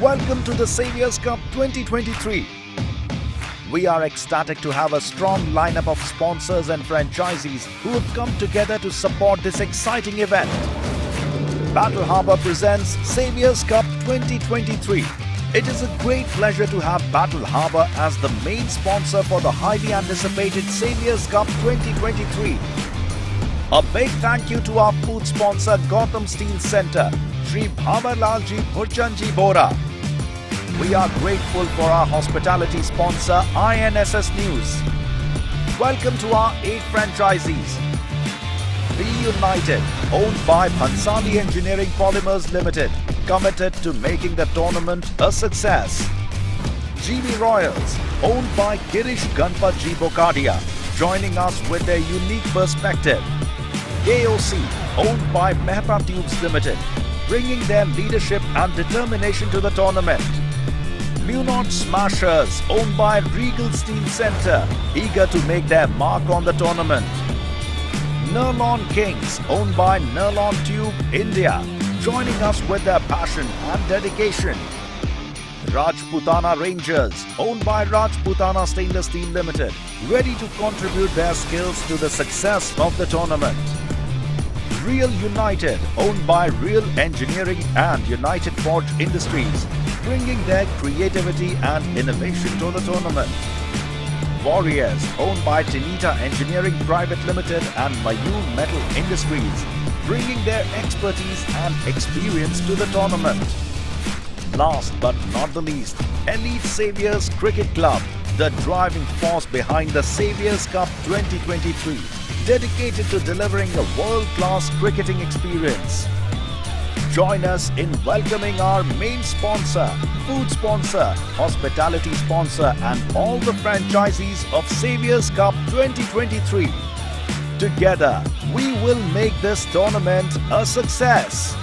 Welcome to the Saviours Cup 2023. We are ecstatic to have a strong lineup of sponsors and franchisees who have come together to support this exciting event. Battle Harbour presents Saviours Cup 2023. It is a great pleasure to have Battle Harbour as the main sponsor for the highly anticipated Saviours Cup 2023. A big thank you to our food sponsor Gautam Steel Centre, Shri Bhavarlalji Bhurjanji Bora. We are grateful for our hospitality sponsor INSS News. Welcome to our 8 franchisees. Be United, owned by Bhansali Engineering Polymers Limited, committed to making the tournament a success. GB Royals, owned by Girish Ganpatji Bokadia, joining us with their unique perspective. KOC, owned by Mehta Tubes Limited, bringing their leadership and determination to the tournament. Munot Smashers, owned by Regal Steel Centre, eager to make their mark on the tournament. Nirlon Kings, owned by Nirlon Tube India, joining us with their passion and dedication. Rajputana Rangers, owned by Rajputana Stainless Steel Limited, ready to contribute their skills to the success of the tournament. Real United, owned by Real Engineering and United Forge Industries, bringing their creativity and innovation to the tournament. Warriors, owned by Tinita Engineering Private Limited and Mayur Metal Industries, bringing their expertise and experience to the tournament. Last but not the least, Elite Saviours Cricket Club, the driving force behind the Saviours Cup 2023, dedicated to delivering a world-class cricketing experience. Join us in welcoming our main sponsor, food sponsor, hospitality sponsor and all the franchisees of Saviours Cup 2023. Together, we will make this tournament a success.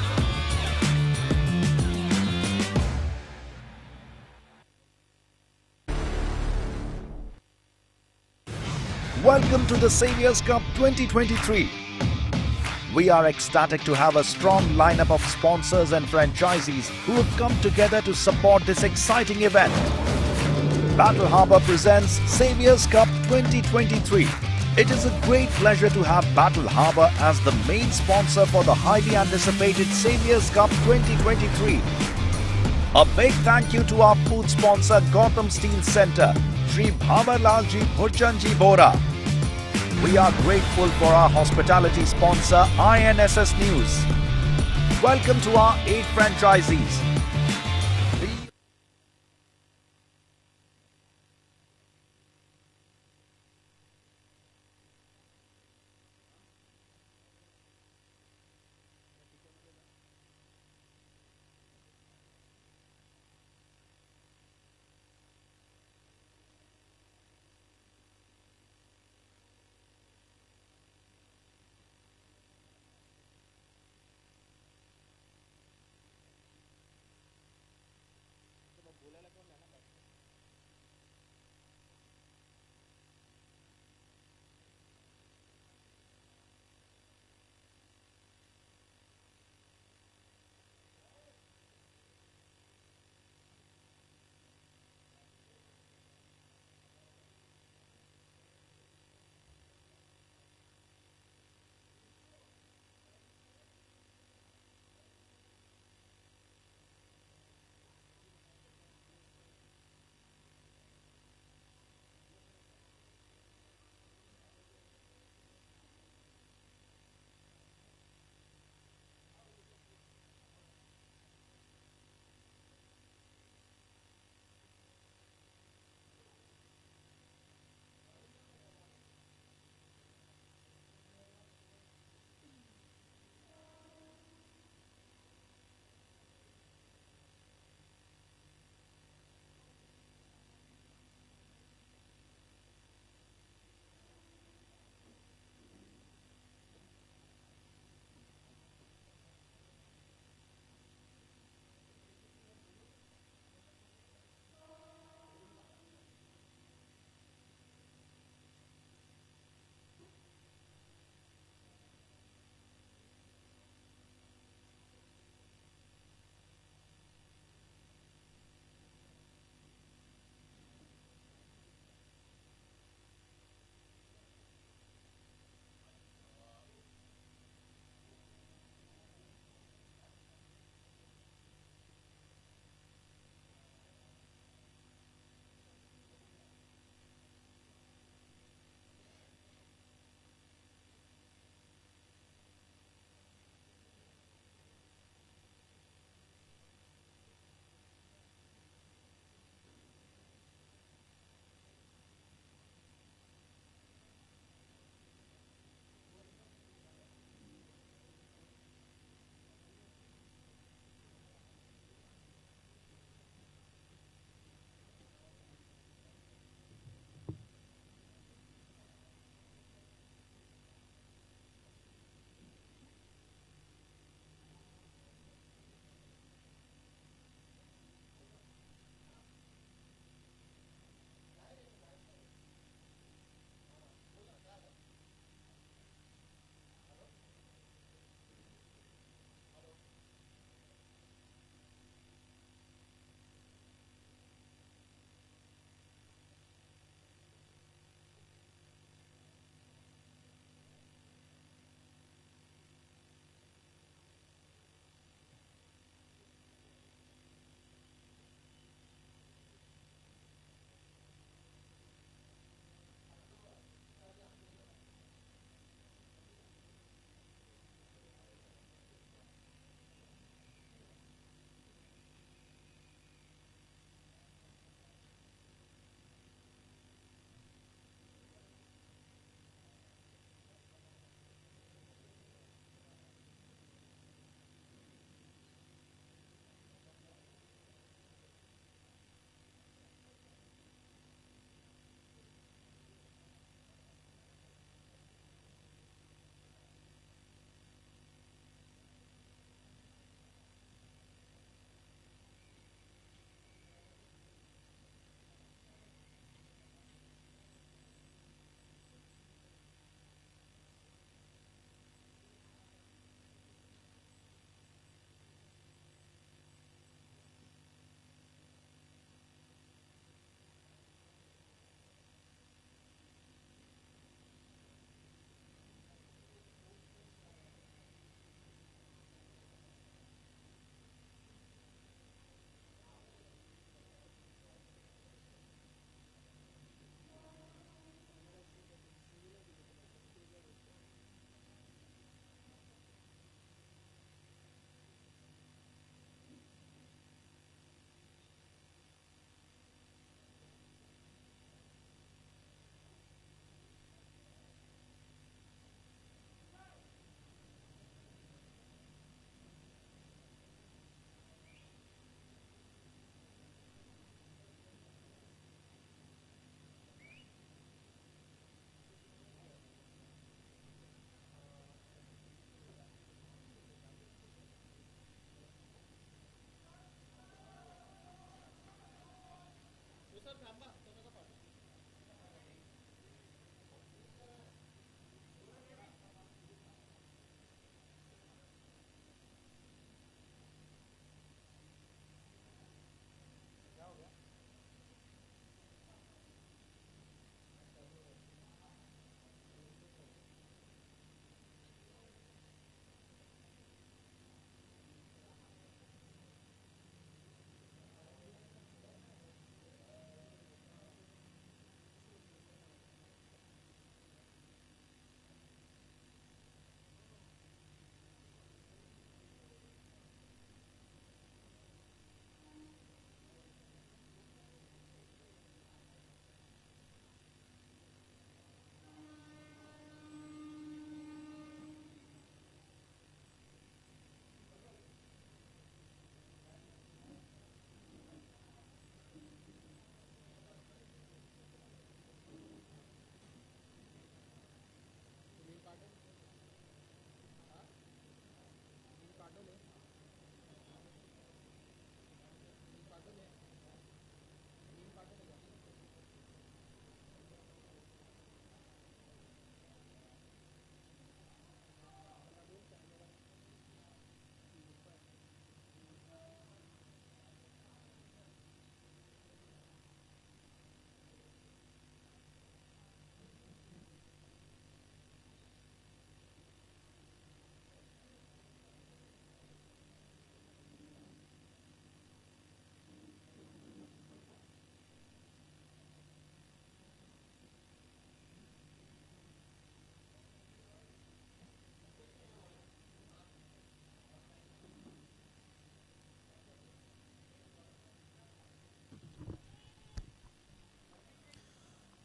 Welcome to the Saviours Cup 2023. We are ecstatic to have a strong lineup of sponsors and franchisees who have come together to support this exciting event. Battle Harbour presents Saviours Cup 2023. It is a great pleasure to have Battle Harbour as the main sponsor for the highly anticipated Saviours Cup 2023. A big thank you to our food sponsor Gautam Steel Centre, Shri Bhavarlalji Bhurjanji Bora. We are grateful for our hospitality sponsor INSS News. Welcome to our 8 franchisees.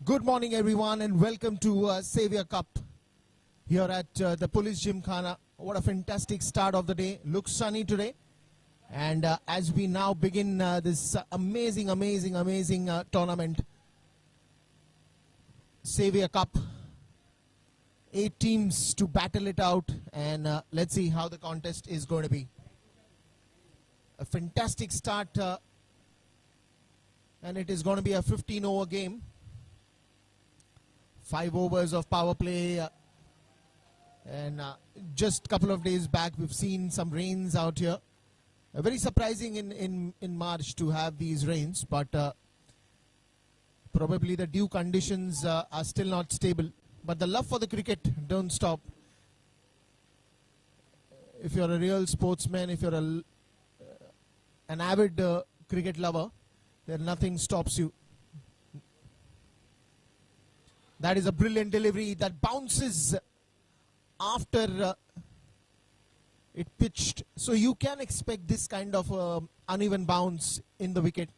Good morning everyone and welcome to Saviour Cup here at the Police Gymkhana. What a fantastic start of the day. Looks sunny today. And as we now begin this amazing tournament, Saviour Cup, 8 teams to battle it out, and let's see how the contest is going to be. A fantastic start, and it is going to be a 15-over game. 5 overs of power play, and just a couple of days back we've seen some rains out here. Very surprising in March to have these rains, but probably the dew conditions are still not stable. But the love for the cricket don't stop. If you're a real sportsman, if you're an avid cricket lover, then nothing stops you. That is a brilliant delivery that bounces after it pitched. So you can expect this kind of uneven bounce in the wicket.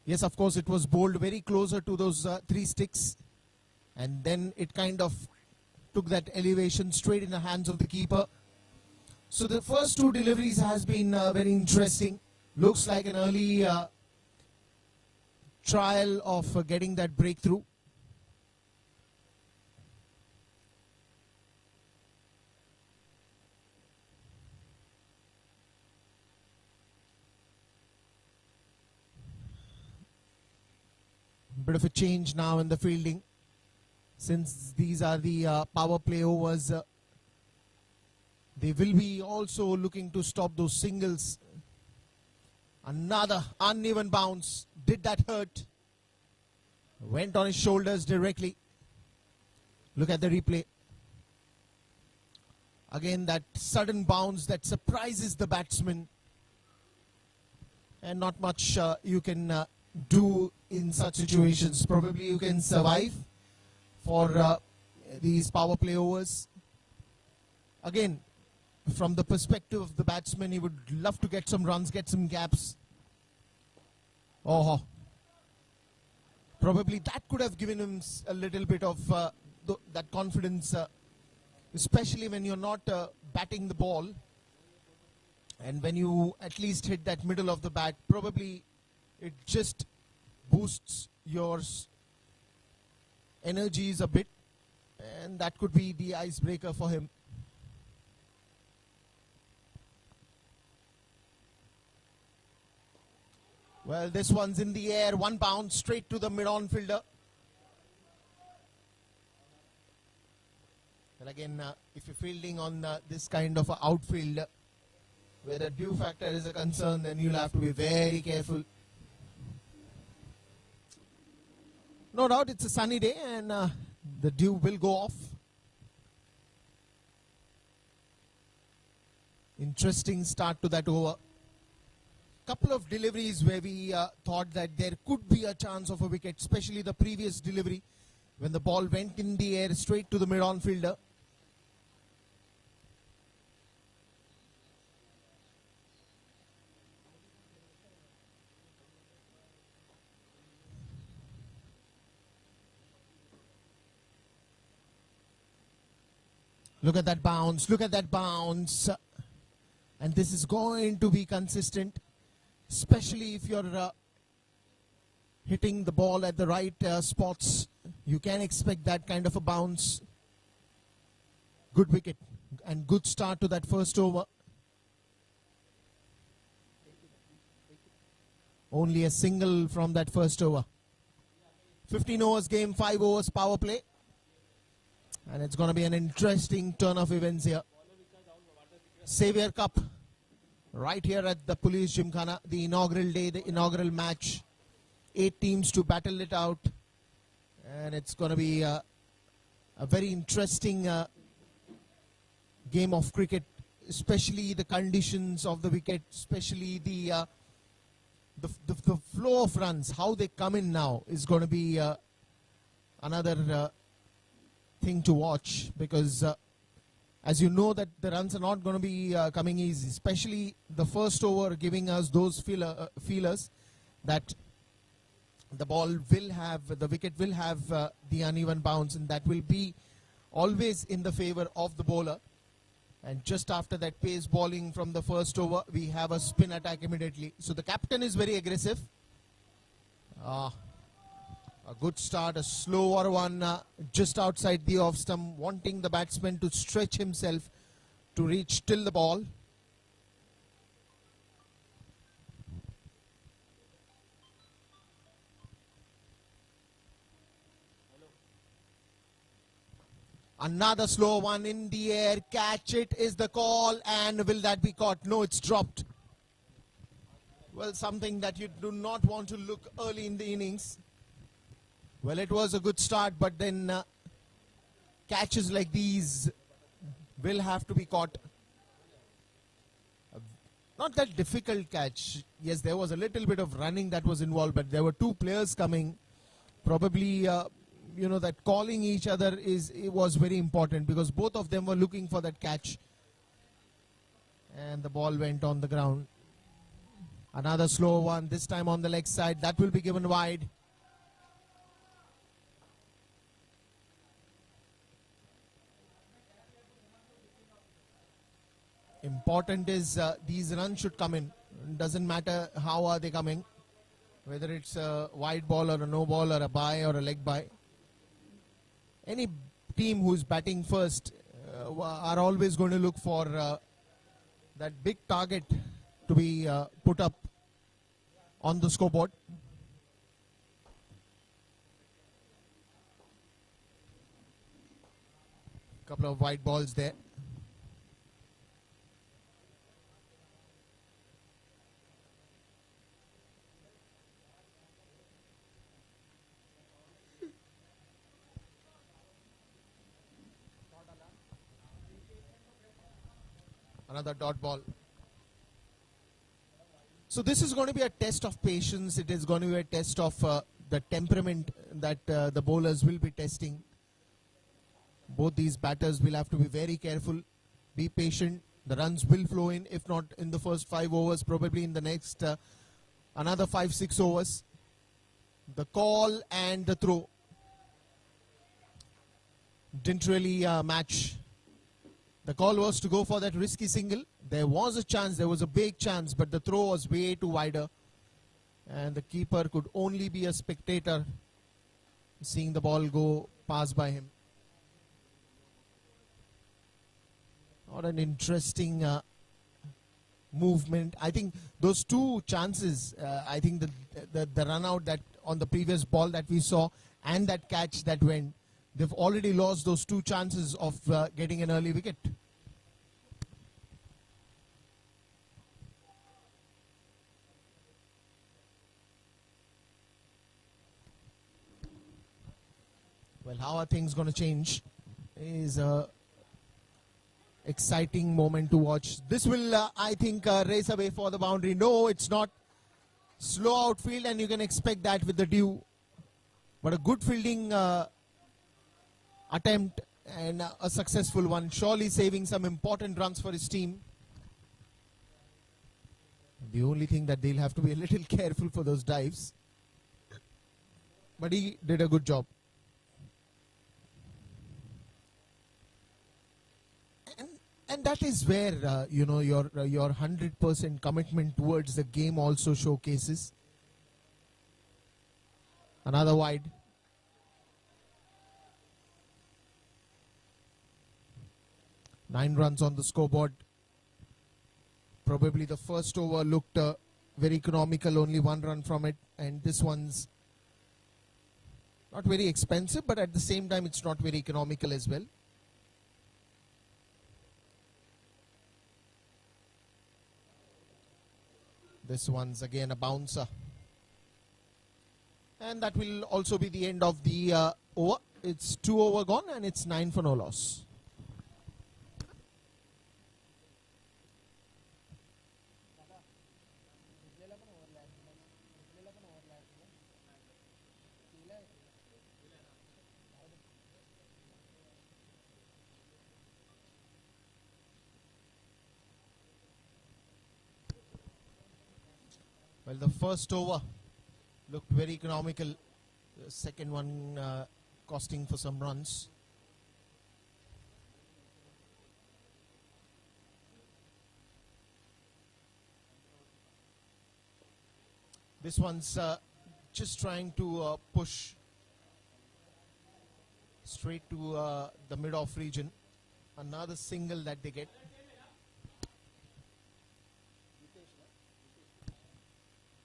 Yes, of course, it was bowled very closer to those 3 sticks. And then it kind of took that elevation straight in the hands of the keeper. So the first 2 deliveries has been very interesting. Looks like an early trial of getting that breakthrough. Bit of a change now in the fielding, since these are the power play overs. They will be also looking to stop those singles. Another uneven bounce. Did that hurt? Went on his shoulders directly. Look at the replay. Again, that sudden bounce that surprises the batsman, and not much you can do in such situations. Probably you can survive for these power play overs. Again, from the perspective of the batsman, he would love to get some runs, get some gaps. Oh, probably that could have given him a little bit of that confidence, especially when you're not batting the ball, and when you at least hit that middle of the bat, probably it just boosts your energies a bit, and that could be the icebreaker for him. Well, this one's in the air, 1 bounce straight to the mid-on fielder. Well, again, if you're fielding on this kind of outfield where the dew factor is a concern, then you'll have to be very careful. No doubt it's a sunny day and the dew will go off. Interesting start to that over. Couple of deliveries where we thought that there could be a chance of a wicket, especially the previous delivery when the ball went in the air straight to the mid-on fielder. Look at that bounce, look at that bounce. And this is going to be consistent, especially if you're hitting the ball at the right spots. You can expect that kind of a bounce. Good wicket and good start to that first over. Only a single from that first over. 15 overs game, 5 overs power play. And it's going to be an interesting turn of events here. Saviour Cup, right here at the Police Gymkhana, the inaugural day, the inaugural match. 8 teams to battle it out. And it's going to be a very interesting game of cricket, especially the conditions of the wicket, especially the flow of runs, how they come in now is going to be another thing to watch, because as you know that the runs are not going to be coming easy, especially the first over giving us those feelers that the wicket will have the uneven bounce, and that will be always in the favor of the bowler. And just after that pace bowling from the first over, we have a spin attack immediately. So the captain is very aggressive. A good start, a slower one just outside the off stump, wanting the batsman to stretch himself to reach till the ball. Another slow one in the air, catch it is the call, and will that be caught? No, it's dropped. Well, something that you do not want to look early in the innings. Well, it was a good start, but then catches like these will have to be caught. Not that difficult catch. Yes, there was a little bit of running that was involved, but there were two players coming. Probably, that calling each other it was very important, because both of them were looking for that catch. And the ball went on the ground. Another slow one, this time on the leg side. That will be given wide. Important is these runs should come in. Doesn't matter how are they coming, whether it's a wide ball or a no ball or a bye or a leg bye. Any team who's batting first are always going to look for that big target to be put up on the scoreboard. Couple of wide balls there. Another dot ball. So this is going to be a test of patience. It is going to be a test of the temperament that the bowlers will be testing. Both these batters will have to be very careful, be patient. The runs will flow in, if not in the first 5 overs, probably in the next another 5-6 overs. The call and the throw didn't really match. The call was to go for that risky single. There was a chance, there was a big chance, but the throw was way too wider. And the keeper could only be a spectator seeing the ball go pass by him. What an interesting movement. I think those two chances, I think the run out that on the previous ball that we saw and that catch that went, they've already lost those two chances of getting an early wicket. Well, how are things going to change is a exciting moment to watch. This will, I think, race away for the boundary. No, it's not. Slow outfield, and you can expect that with the dew. But a good fielding attempt and a successful one, surely saving some important runs for his team. The only thing that they'll have to be a little careful for those dives. But he did a good job. And that is where, your 100% commitment towards the game also showcases. Another wide. Nine runs on the scoreboard. Probably the first over looked very economical, only 1 run from it. And this one's not very expensive, but at the same time it's not very economical as well. This one's again a bouncer. And that will also be the end of the over. It's 2 over gone and it's 9 for no loss. Well, the first over Looked very economical. The second one costing for some runs. This one's just trying to push straight to the mid-off region. Another single that they get.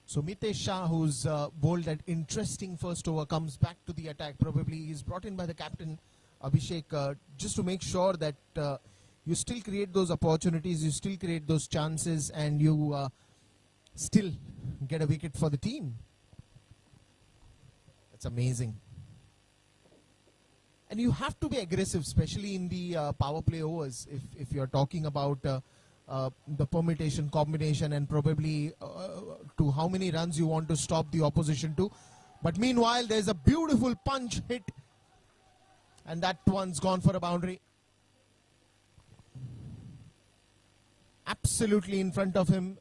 So Mitesh Shah, who's bowled that interesting first over, comes back to the attack. Probably he's brought in by the captain Abhishek just to make sure that you still create those opportunities, you still create those chances, and you still get a wicket for the team. That's amazing. And you have to be aggressive, especially in the power play overs. If you're talking about the permutation, combination, and probably to how many runs you want to stop the opposition to. But meanwhile, there's a beautiful punch hit, and that one's gone for a boundary. Absolutely in front of him.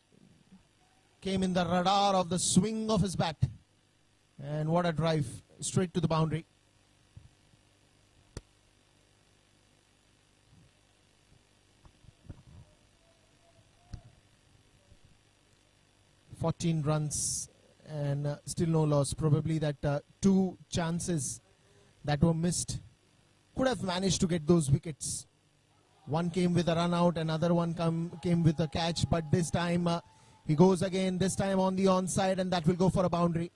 Came in the radar of the swing of his bat. And what a drive, straight to the boundary. "14 runs and still no loss." Probably that two chances that were missed could have managed to get those wickets. One came with a run out, another one came with a catch, but this time he goes again, this time on the onside, and that will go for a boundary.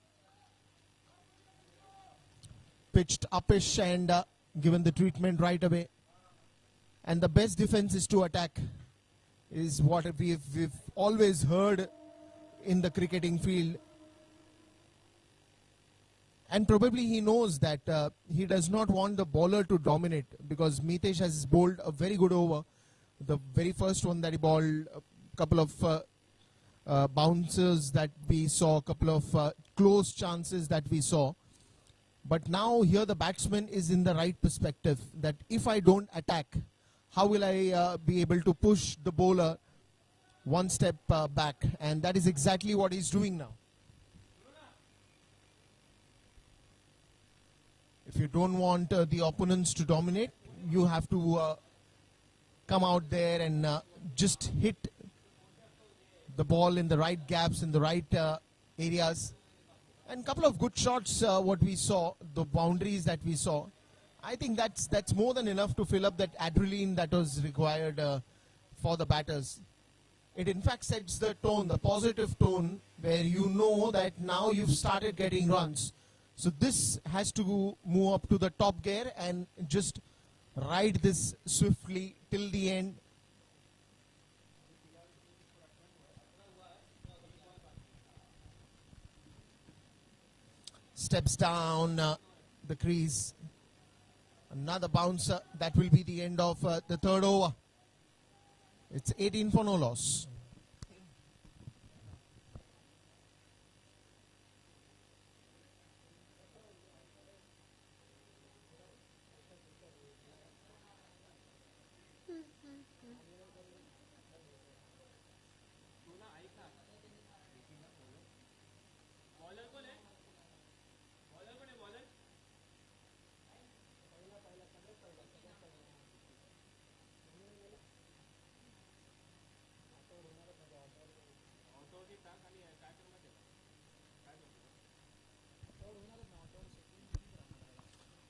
Pitched uppish and given the treatment right away. And the best defense is to attack, is what we've always heard in the cricketing field. And probably he knows that he does not want the bowler to dominate, because Mitesh has bowled a very good over. The very first one that he bowled, a couple of bouncers that we saw, a couple of close chances that we saw. But now here the batsman is in the right perspective, that if I don't attack, how will I be able to push the bowler one step back? And that is exactly what he's doing now. If you don't want the opponents to dominate, you have to come out there and just hit the ball in the right gaps, in the right areas. And a couple of good shots, what we saw, the boundaries that we saw. I think that's more than enough to fill up that adrenaline that was required for the batters. It in fact sets the tone, the positive tone, where you know that now you've started getting runs. So this has to move up to the top gear and just ride this swiftly till the end. Steps down the crease. Another bouncer. That will be the end of the third over. It's 18 for no loss.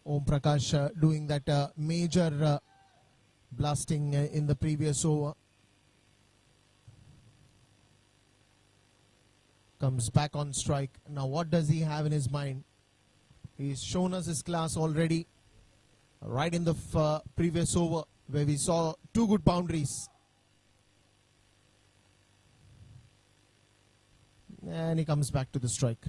Om Prakash doing that major blasting in the previous over. Comes back on strike. Now what does he have in his mind? He's shown us his class already. Right in the previous over, where we saw two good boundaries. And he comes back to the strike.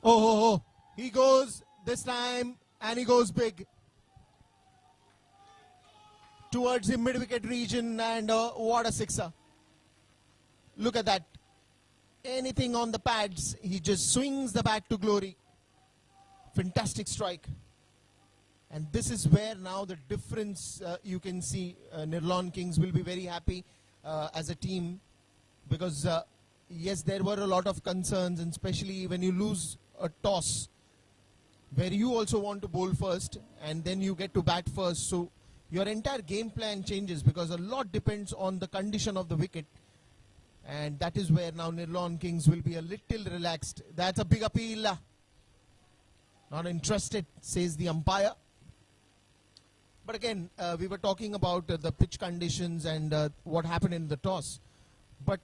Oh, he goes this time, and he goes big towards the mid-wicket region, and what a sixer. Look at that. Anything on the pads, he just swings the bat to glory. Fantastic strike. And this is where now the difference you can see. Nirlon Kings will be very happy as a team, because yes, there were a lot of concerns, and especially when you lose a toss where you also want to bowl first and then you get to bat first. So your entire game plan changes, because a lot depends on the condition of the wicket. And that is where now Nirlon Kings will be a little relaxed. That's a big appeal. Not interested, says the umpire. But again, we were talking about the pitch conditions and what happened in the toss. But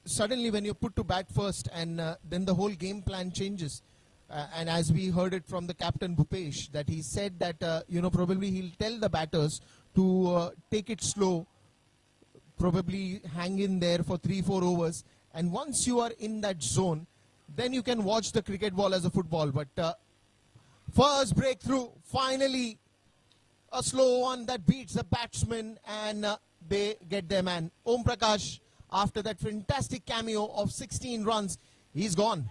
suddenly when you put to bat first, and then the whole game plan changes. And as we heard it from the captain Bhupesh, that he said that, probably he'll tell the batters to take it slow, probably hang in there for 3-4 overs. And once you are in that zone, then you can watch the cricket ball as a football. But first breakthrough, finally a slow one that beats the batsman, and they get their man. Om Prakash, after that fantastic cameo of 16 runs, he's gone.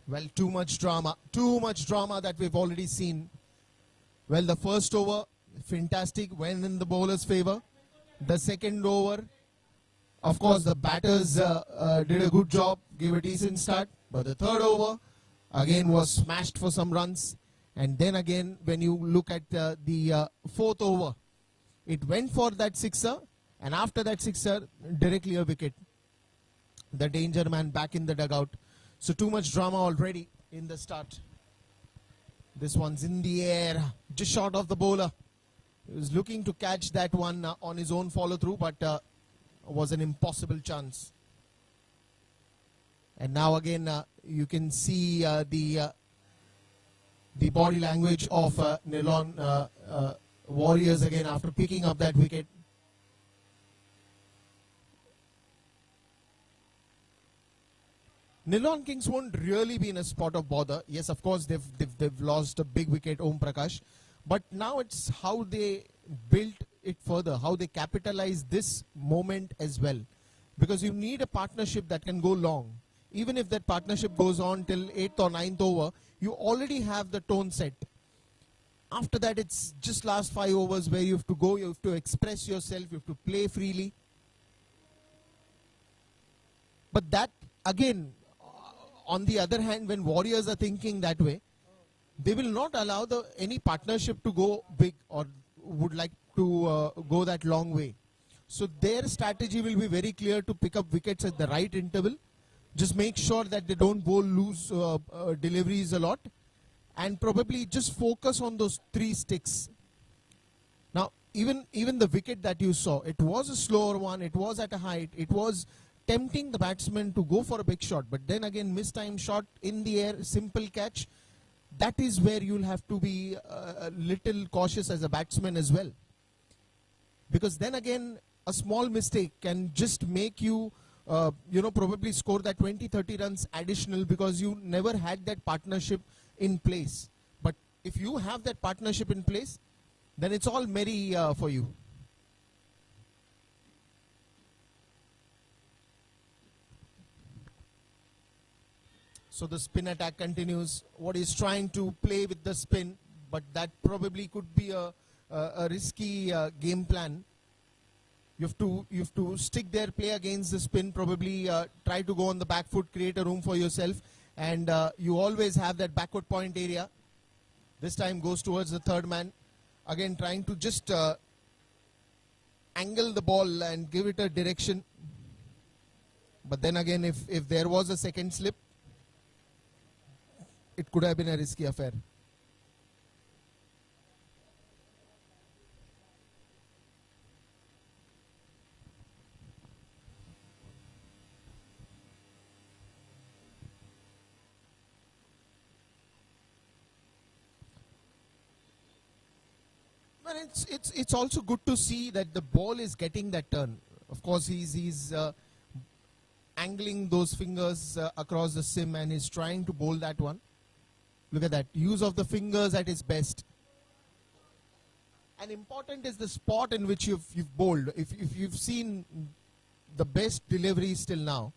Well, too much drama that we've already seen. Well, the first over, fantastic, went in the bowler's favor. The second over, of course, the batters did a good job, gave a decent start. But the third over, again, was smashed for some runs. And then again, when you look at the fourth over, it went for that sixer. And after that sixer, directly a wicket. The danger man back in the dugout. So too much drama already in the start. This one's in the air, just short of the bowler. He was looking to catch that one on his own follow through, but was an impossible chance. And now again, you can see the body language of Nirlon Warriors again after picking up that wicket. Nirlon Kings won't really be in a spot of bother. Yes, of course, they've lost a big wicket, Om Prakash. But now it's how they built it further, how they capitalize this moment as well. Because you need a partnership that can go long. Even if that partnership goes on till 8th or 9th over, you already have the tone set. After that, it's just last 5 overs where you have to go, you have to express yourself, you have to play freely. But that, again, on the other hand, when Warriors are thinking that way, they will not allow any partnership to go big or would like to go that long way. So their strategy will be very clear to pick up wickets at the right interval. Just make sure that they don't bowl loose deliveries a lot. And probably just focus on those 3 sticks. Now, even the wicket that you saw, it was a slower one, it was at a height, it was tempting the batsman to go for a big shot, but then again mistimed shot in the air, simple catch. That is where you'll have to be a little cautious as a batsman as well, because then again a small mistake can just make you probably score that 20-30 runs additional, because you never had that partnership in place. But if you have that partnership in place, then it's all merry for you. So the spin attack continues. What he's trying to play with the spin, but that probably could be a risky game plan. You have to stick their play against the spin, probably try to go on the back foot, create a room for yourself, and you always have that backward point area. This time goes towards the third man. Again, trying to just angle the ball and give it a direction. But then again, if there was a second slip, it could have been a risky affair. But it's also good to see that the ball is getting that turn. Of course, he's angling those fingers across the sim and is trying to bowl that one. Look at that, use of the fingers at its best. And important is the spot in which you've bowled. If you've seen the best deliveries till now,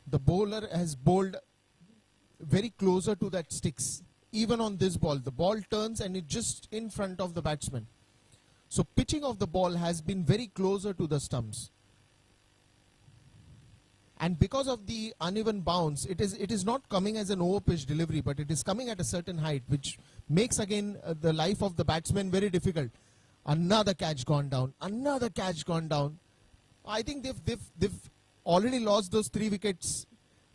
the bowler has bowled very closer to that sticks. Even on this ball, the ball turns and it's just in front of the batsman. So pitching of the ball has been very closer to the stumps. And because of the uneven bounce, it is not coming as an over-pitch delivery, but it is coming at a certain height, which makes again the life of the batsman very difficult. Another catch gone down. Another catch gone down. I think they've already lost those 3 wickets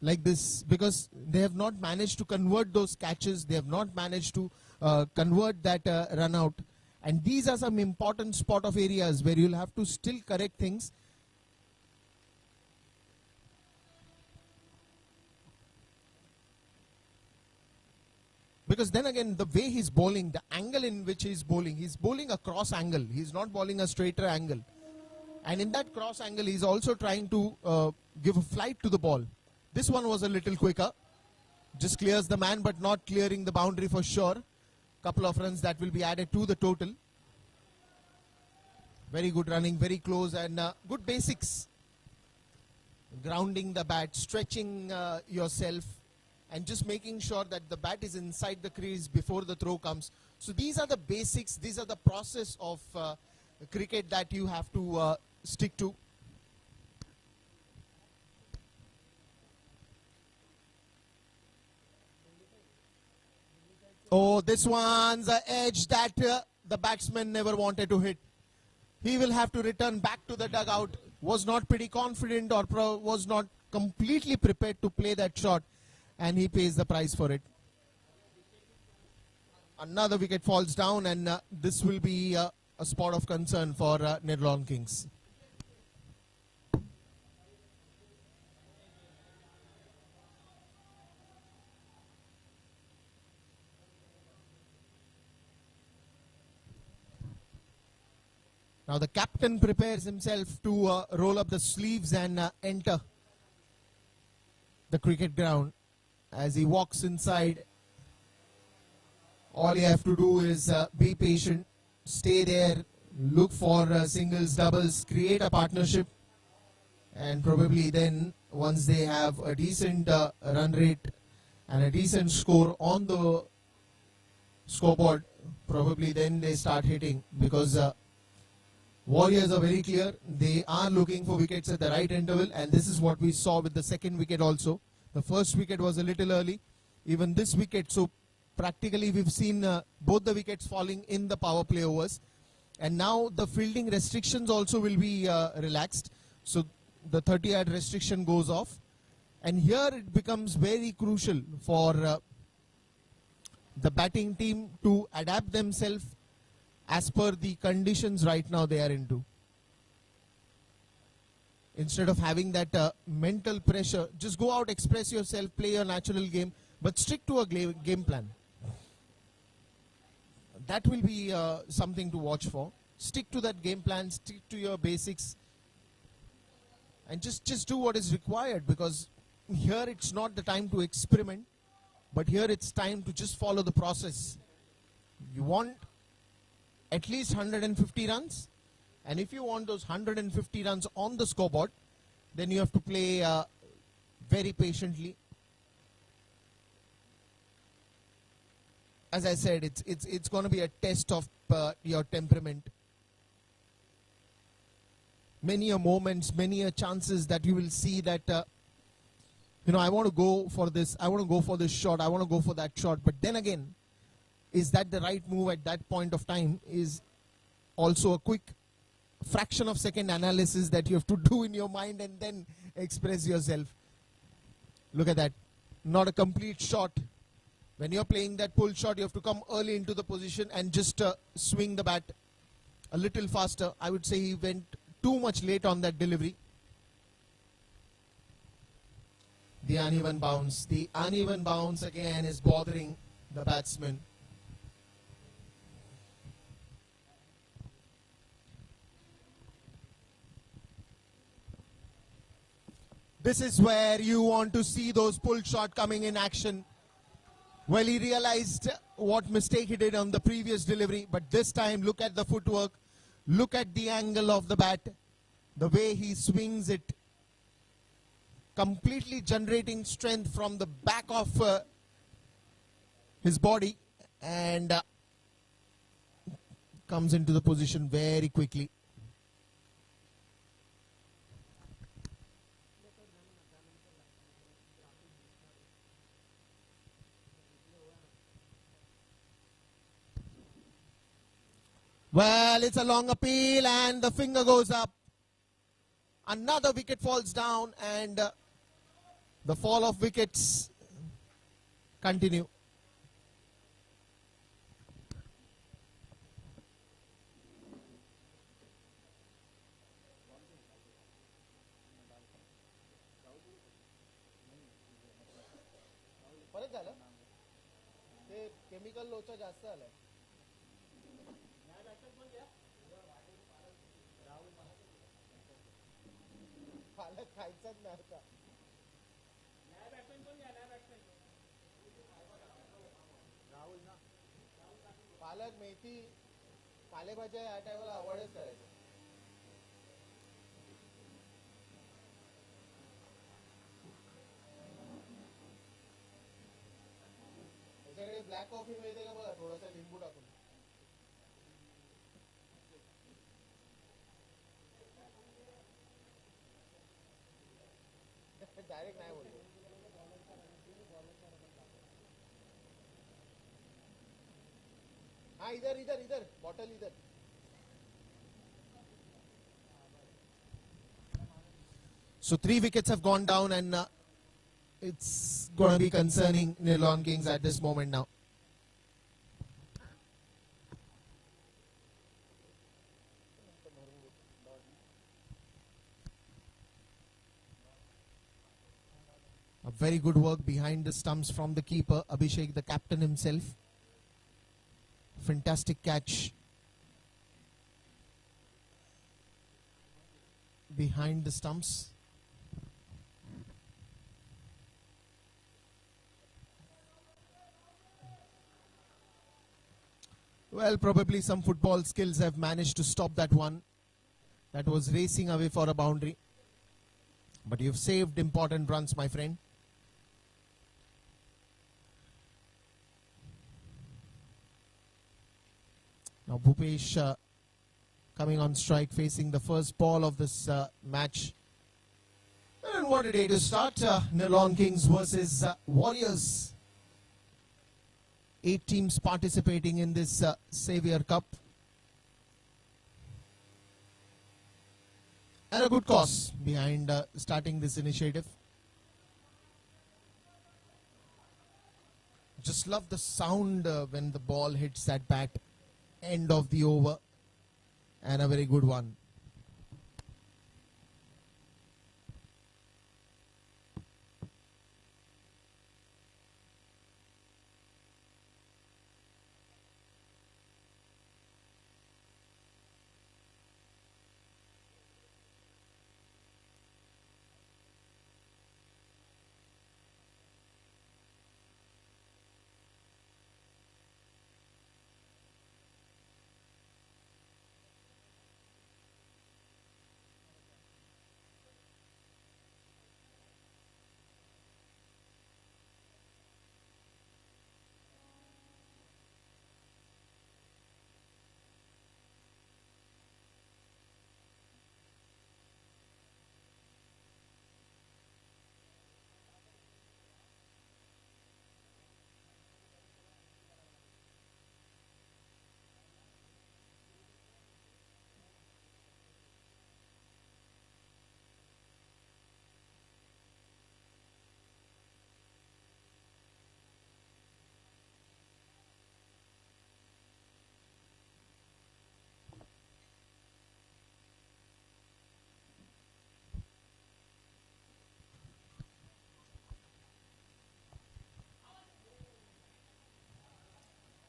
like this because they have not managed to convert those catches. They have not managed to convert that run out. And these are some important spot of areas where you'll have to still correct things. Because then again, the way he's bowling, the angle in which he's bowling a cross angle. He's not bowling a straighter angle. And in that cross angle, he's also trying to give a flight to the ball. This one was a little quicker. Just clears the man, but not clearing the boundary for sure. Couple of runs that will be added to the total. Very good running, very close, and good basics. Grounding the bat, stretching yourself, and just making sure that the bat is inside the crease before the throw comes. So these are the basics, these are the process of cricket that you have to stick to. Oh, this one's an edge that the batsman never wanted to hit. He will have to return back to the dugout. Was not pretty confident or was not completely prepared to play that shot. And he pays the price for it. Another wicket falls down, and this will be a spot of concern for Nirlon Kings. Now the captain prepares himself to roll up the sleeves and enter the cricket ground. As he walks inside, all you have to do is be patient, stay there, look for singles, doubles, create a partnership, and probably then once they have a decent run rate and a decent score on the scoreboard, probably then they start hitting, because Warriors are very clear. They are looking for wickets at the right interval, and this is what we saw with the second wicket also. The first wicket was a little early. Even this wicket, so practically we've seen both the wickets falling in the power play overs. And now the fielding restrictions also will be relaxed. So the 30-yard restriction goes off. And here it becomes very crucial for the batting team to adapt themselves as per the conditions right now they are into. Instead of having that mental pressure, just go out, express yourself, play your natural game, but stick to a game plan. That will be something to watch for. Stick to that game plan, stick to your basics, and just do what is required, because here it's not the time to experiment, but here it's time to just follow the process. You want at least 150 runs, and if you want those 150 runs on the scoreboard, then you have to play very patiently. As I said, it's going to be a test of your temperament. Many a moments, many a chances that you will see that, I want to go for this, I want to go for this shot, I want to go for that shot. But then again, is that the right move at that point of time is also a quick fraction of second analysis that you have to do in your mind and then express yourself. Look at that. Not a complete shot. When you're playing that pull shot, you have to come early into the position and just swing the bat a little faster. I would say he went too much late on that delivery. The uneven bounce. The uneven bounce again is bothering the batsman. This is where you want to see those pull shot coming in action. Well, he realized what mistake he did on the previous delivery, but this time look at the footwork, look at the angle of the bat, the way he swings it, completely generating strength from the back of his body, and comes into the position very quickly. Well, it's a long appeal and the finger goes up. Another wicket falls down and the fall of wickets continue. Chemical लोचा जास्त आलाय. पालक खायचाच नाही आता. राहुल ना पालक मेथी पालेभाज्या या टायमाला अवॉइडच करायचं. त्याच्याकडे ब्लॅक कॉफी मिळते का बघा, थोडासा लिंबू टाकून. डायरेक्ट नाही बोलतो. हाँ इधर इधर इधर बॉटल इधर. So 3 wickets have gone down and it's going to be concerning Nirlon Kings at this moment now. A very good work behind the stumps from the keeper, Abhishek, the captain himself. Fantastic catch behind the stumps. Well, probably some football skills have managed to stop that one. That was racing away for a boundary. But you've saved important runs, my friend. Now Bhupesh coming on strike, facing the first ball of this match. And what a day to start. Nirlon Kings versus Warriors. 8 teams participating in this Saviour Cup. And a good cause behind starting this initiative. Just love the sound when the ball hits that bat. End of the over. And a very good one.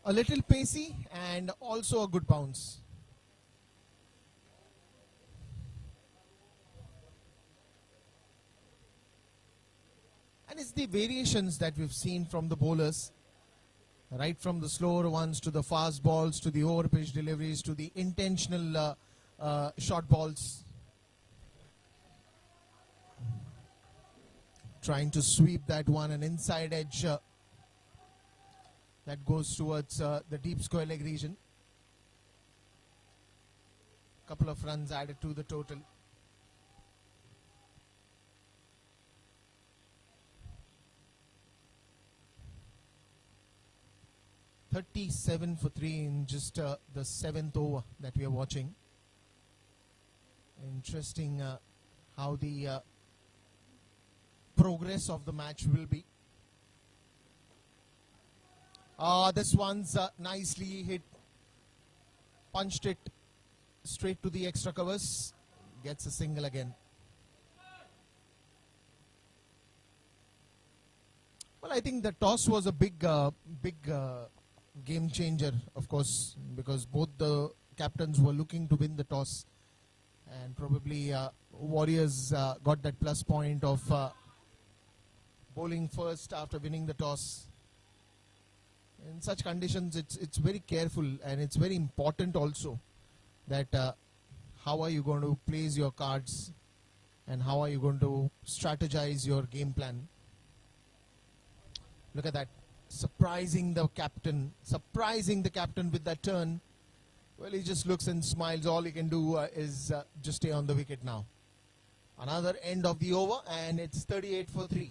A little pacey and also a good bounce. And it's the variations that we've seen from the bowlers, right from the slower ones to the fast balls to the over-pitch deliveries to the intentional short balls. Trying to sweep that one, an inside edge that goes towards the deep square leg region. Couple of runs added to the total. .37 for 3 in just the 7th over that we are watching. Interesting how the progress of the match will be. This one's nicely hit. Punched it straight to the extra covers. Gets a single again. Well, I think the toss was a big game changer, of course, because both the captains were looking to win the toss. And probably Warriors got that plus point of bowling first after winning the toss. In such conditions, it's very careful and it's very important also that how are you going to place your cards and how are you going to strategize your game plan. Look at that, surprising the captain with that turn. Well, he just looks and smiles. All he can do is just stay on the wicket now. Another end of the over, and it's 38 for 3.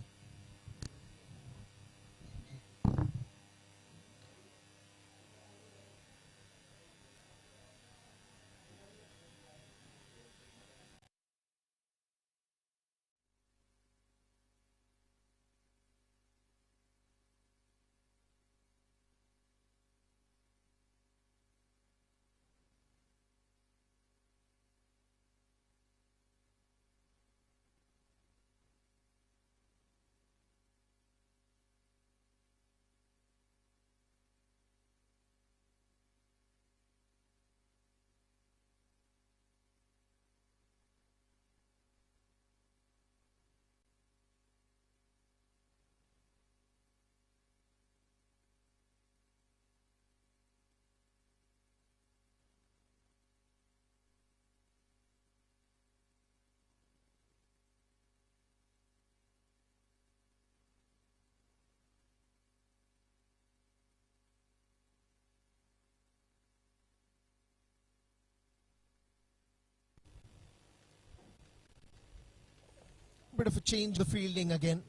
Bit of a change the fielding again,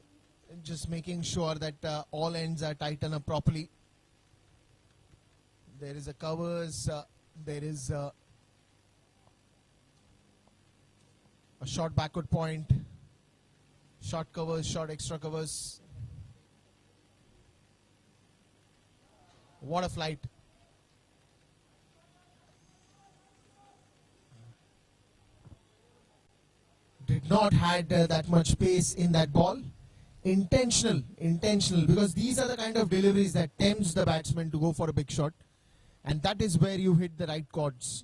just making sure that all ends are tightened up properly. There is a covers, there is a short backward point, short covers, short extra covers. What a flight. Did not had that much pace in that ball. Intentional, because these are the kind of deliveries that tempts the batsman to go for a big shot, and that is where you hit the right chords.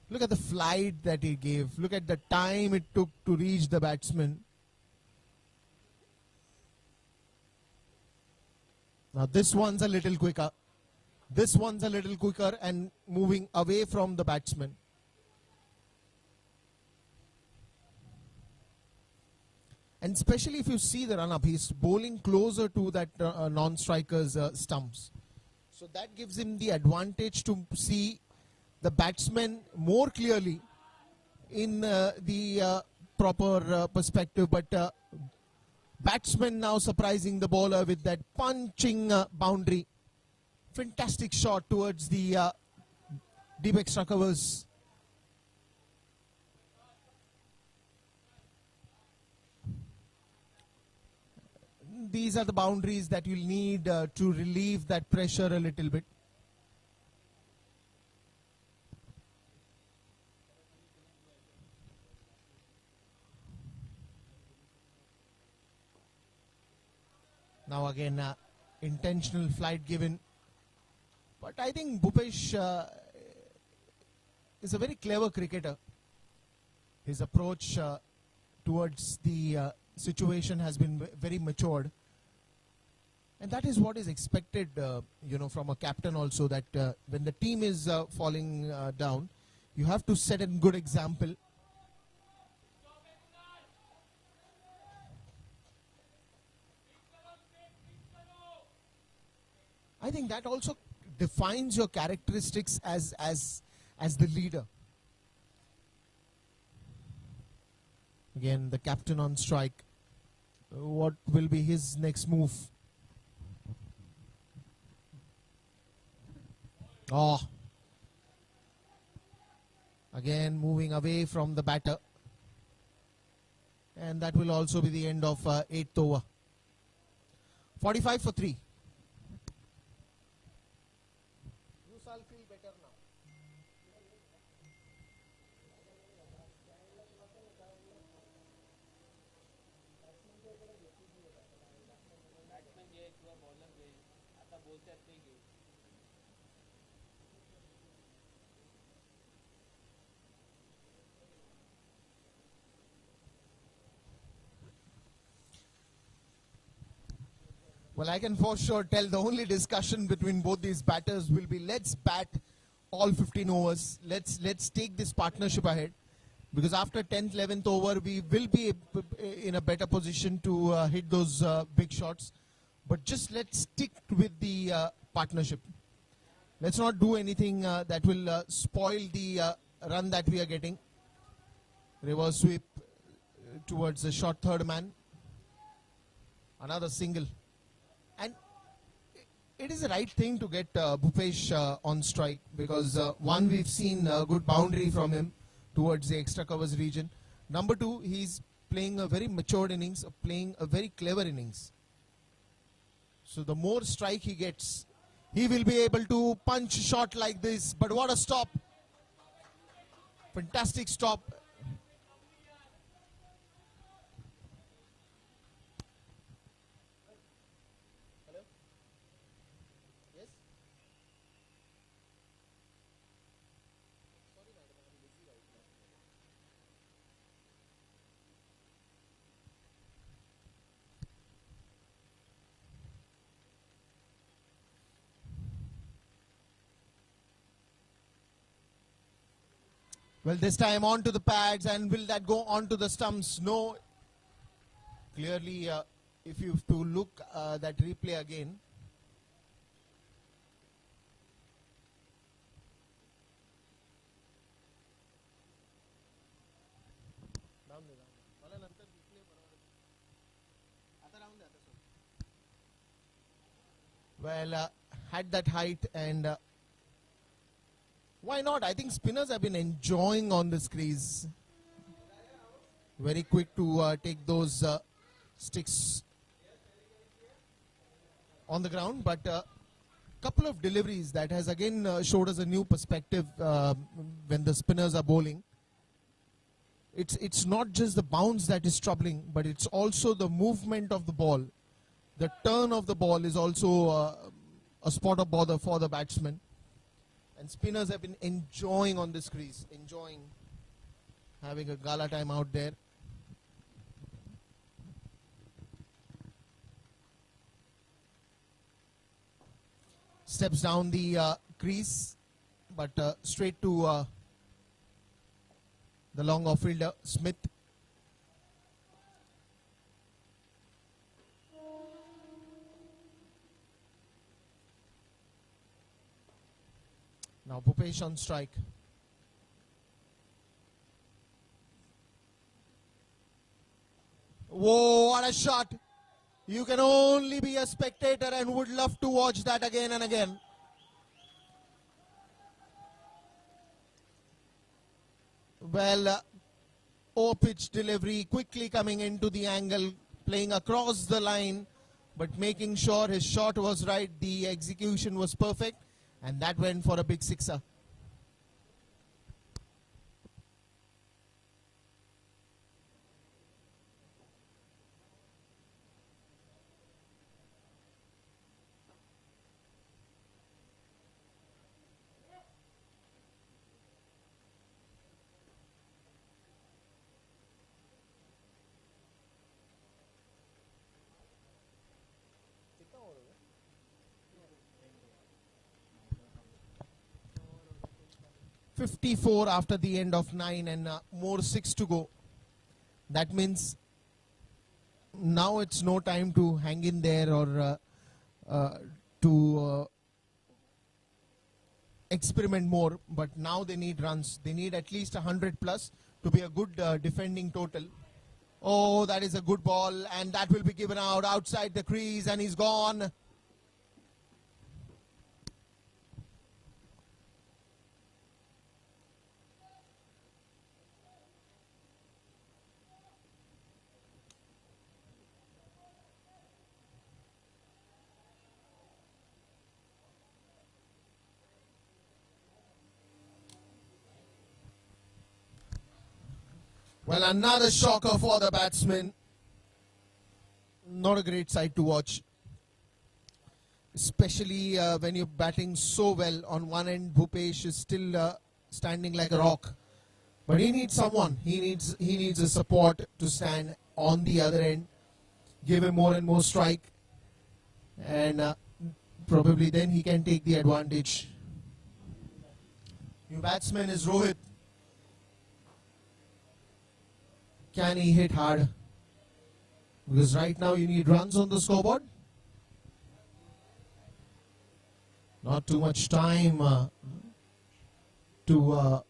Look at the flight that he gave. Look at the time it took to reach the batsman. Now this one's a little quicker. And moving away from the batsman. And especially if you see the run-up, he's bowling closer to that non-striker's stumps. So that gives him the advantage to see the batsman more clearly in the proper perspective. But batsman now surprising the bowler with that punching boundary. Fantastic shot towards the deep extra covers. These are the boundaries that you'll need to relieve that pressure a little bit. Now again, intentional flight given. But I think Bhupesh is a very clever cricketer. His approach towards the situation has been very matured. And that is what is expected, from a captain also, that when the team is falling down, you have to set a good example. I think that also defines your characteristics as the leader. Again, the captain on strike. What will be his next move? Oh. Again, moving away from the batter. And that will also be the end of 8th over. 45 for 3. You shall feel better now. Well, I can for sure tell the only discussion between both these batters will be, let's bat all 15 overs. Let's take this partnership ahead. Because after 10th, 11th over, we will be in a better position to hit those big shots. But just let's stick with the partnership. Let's not do anything that will spoil the run that we are getting. Reverse sweep towards the short third man. Another single. And it is the right thing to get Bhupesh on strike, because one, we've seen a good boundary from him towards the extra covers region. Number two, he's playing a very matured innings, playing a very clever innings. So the more strike he gets, he will be able to punch a shot like this. But what a stop. Fantastic stop. Well, this time on to the pads, and will that go on to the stumps? No. Clearly, if you have to look that replay again. Well, had that height, and why not? I think spinners have been enjoying on this crease. Very quick to take those sticks on the ground. But couple of deliveries that has again showed us a new perspective when the spinners are bowling. It's not just the bounce that is troubling, but it's also the movement of the ball. The turn of the ball is also a spot of bother for the batsman. And spinners have been enjoying on this crease, enjoying having a gala time out there. Steps down the crease, but straight to the long off fielder, Smith. Now Bhupesh on strike. Whoa, what a shot. You can only be a spectator and would love to watch that again and again. Well, pitch delivery, quickly coming into the angle, playing across the line, but making sure his shot was right. The execution was perfect. And that went for a big sixer. 54 after the end of 9 and more 6 to go. That means now it's no time to hang in there or to experiment more, but now they need runs. They need at least 100 plus to be a good defending total. Oh, that is a good ball, and that will be given out outside the crease, and he's gone. Well, another shocker for the batsman. Not a great sight to watch. Especially when you're batting so well. On one end, Bhupesh is still standing like a rock. But he needs someone. He needs a support to stand on the other end. Give him more and more strike. And probably then he can take the advantage. New batsman is Rohit. Can he hit hard? Because right now you need runs on the scoreboard. Not too much time to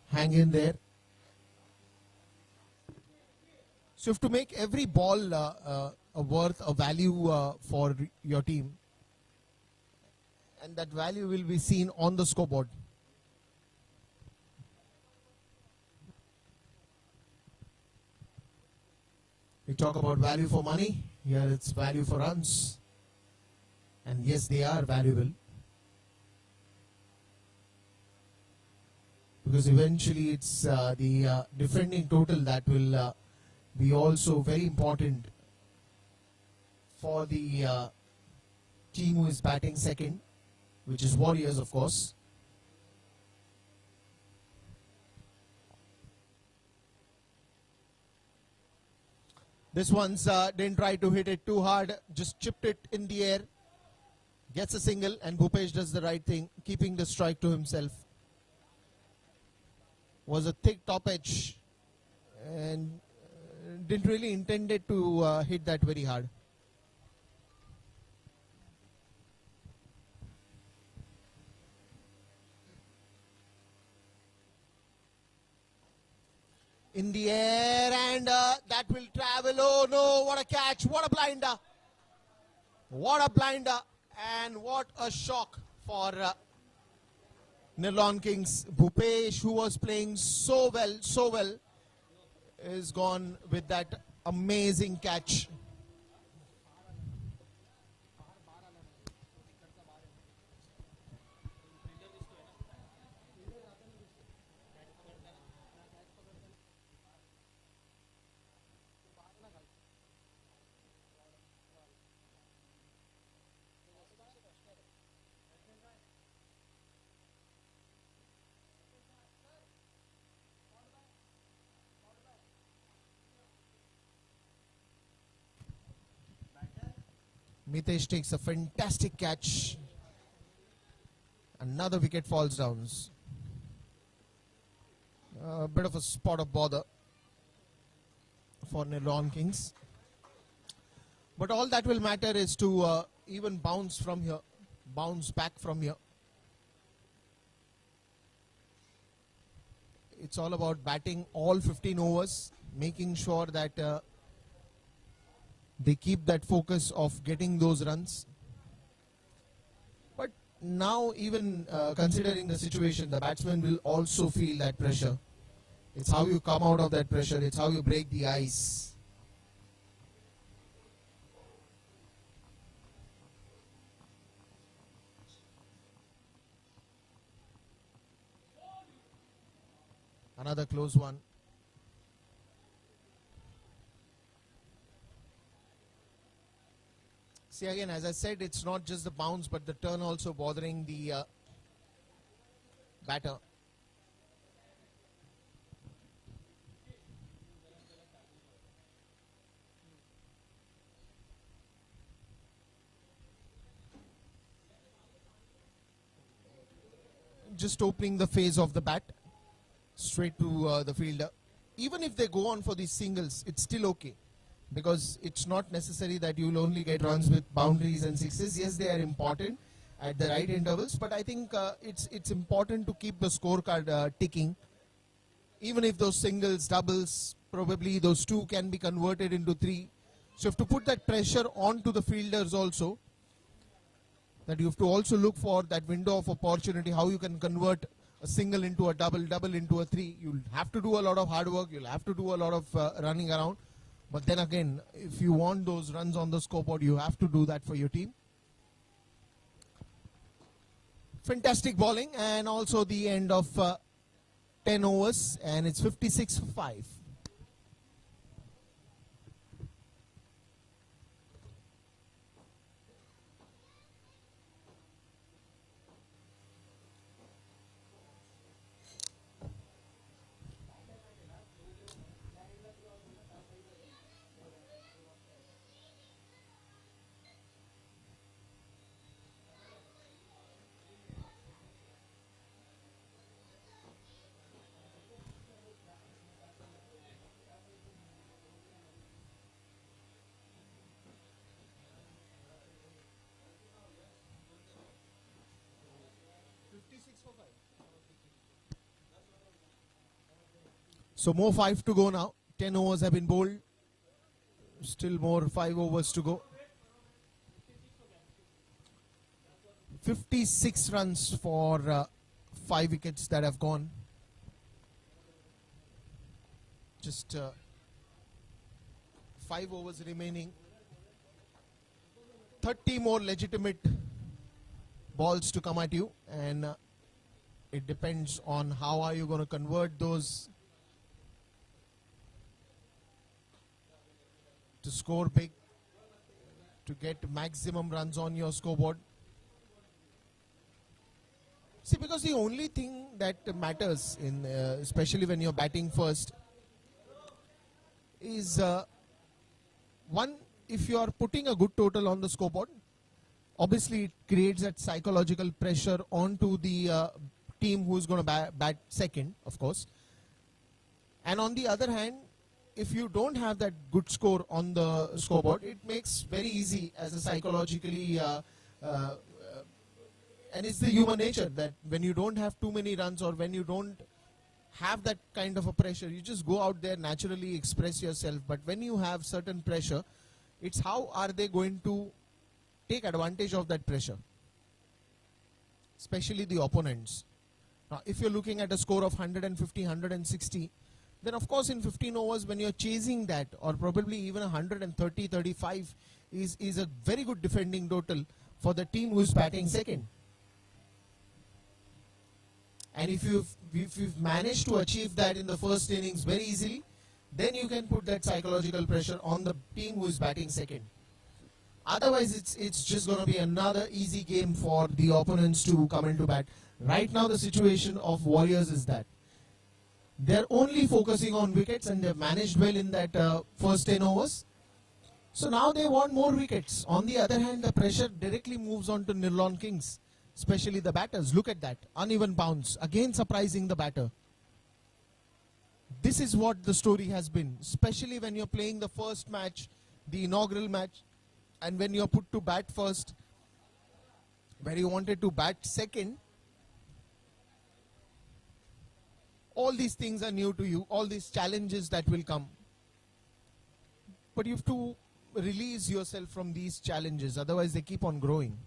hang in there. So you have to make every ball worth a value for your team. And that value will be seen on the scoreboard. We talk about value for money. Here it's value for runs. And yes, they are valuable. Because eventually it's the defending total that will be also very important for the team who is batting second, which is Warriors, of course. This one's didn't try to hit it too hard, just chipped it in the air, gets a single, and Bhupesh does the right thing, keeping the strike to himself. Was a thick top edge and didn't really intend it to hit that very hard. In the air, and that will travel. Oh no, what a catch, what a blinder. What a blinder, and what a shock for Nirlon Kings. Bhupesh, who was playing so well, is gone with that amazing catch. Mitesh takes a fantastic catch. Another wicket falls down. A bit of a spot of bother for Nirlon Kings. But all that will matter is to even bounce from here, bounce back from here. It's all about batting all 15 overs, making sure that they keep that focus of getting those runs. But now, even considering the situation, the batsman will also feel that pressure. It's how you come out of that pressure. It's how you break the ice. Another close one. See, again, as I said, it's not just the bounce, but the turn also bothering the batter. just opening the face of the bat straight to the fielder. Even if they go on for these singles, it's still okay, because it's not necessary that you'll only get runs with boundaries and sixes. Yes, they are important at the right intervals, but I think it's important to keep the scorecard ticking. Even if those singles, doubles, probably those two can be converted into three. So you have to put that pressure onto the fielders also, that you have to also look for that window of opportunity, how you can convert a single into a double, double into a three. You'll have to do a lot of hard work, you'll have to do a lot of running around. But then again, if you want those runs on the scoreboard, you have to do that for your team. Fantastic bowling, and also the end of 10 overs, and it's 56 for 5. So more 5 to go now. 10 overs have been bowled. Still more 5 overs to go. 56 runs for 5 wickets that have gone. Just 5 overs remaining. 30 more legitimate balls to come at you, and it depends on how are you going to convert those to score big, to get maximum runs on your scoreboard. See, because the only thing that matters in especially when you're batting first is one, if you are putting a good total on the scoreboard, obviously it creates that psychological pressure onto the team who's going to bat second, of course. And on the other hand, if you don't have that good score on the scoreboard, it makes very easy as a psychologically and it's the human nature that when you don't have too many runs, or when you don't have that kind of a pressure, you just go out there, naturally express yourself. But when you have certain pressure, it's how are they going to take advantage of that pressure, especially the opponents. Now, if you're looking at a score of 150, 160, then of course in 15 overs when you're chasing that, or probably even 130, 35 is a very good defending total for the team who's batting second. And if you've managed to achieve that in the first innings very easily, then you can put that psychological pressure on the team who is batting second. Otherwise, it's just going to be another easy game for the opponents to come into bat. Right now, the situation of Warriors is that they're only focusing on wickets, and they've managed well in that first 10 overs. So now they want more wickets. On the other hand, the pressure directly moves on to Nirlon Kings, especially the batters. Look at that. Uneven bounce. Again surprising the batter. This is what the story has been, especially when you're playing the first match, the inaugural match, and when you're put to bat first, where you wanted to bat second. All these things are new to you, all these challenges that will come. But you have to release yourself from these challenges, otherwise they keep on growing.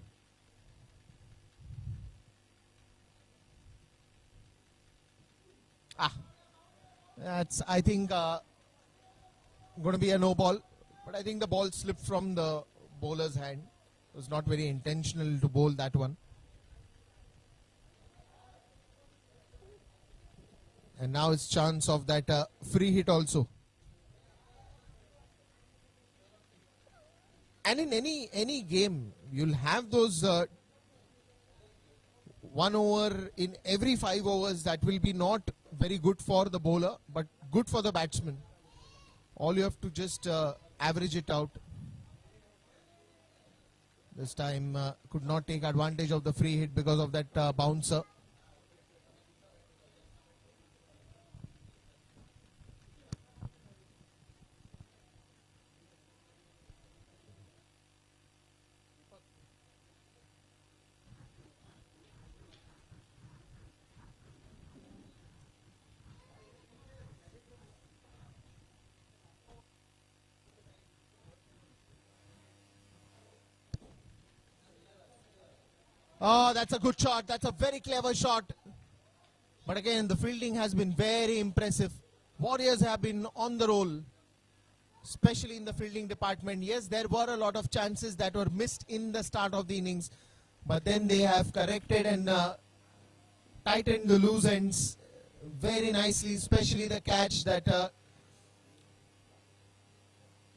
That's, I think, going to be a no ball. But I think the ball slipped from the bowler's hand. It was not very intentional to bowl that one. And now it's chance of that free hit also. And in any game, you'll have those 1 over in every 5 overs that will be not very good for the bowler, but good for the batsman. All you have to just average it out. This time could not take advantage of the free hit because of that bouncer. Oh, that's a good shot. That's a very clever shot. But again, the fielding has been very impressive. Warriors have been on the roll, especially in the fielding department. Yes, there were a lot of chances that were missed in the start of the innings, but then they have corrected and tightened the loose ends very nicely, especially the catch that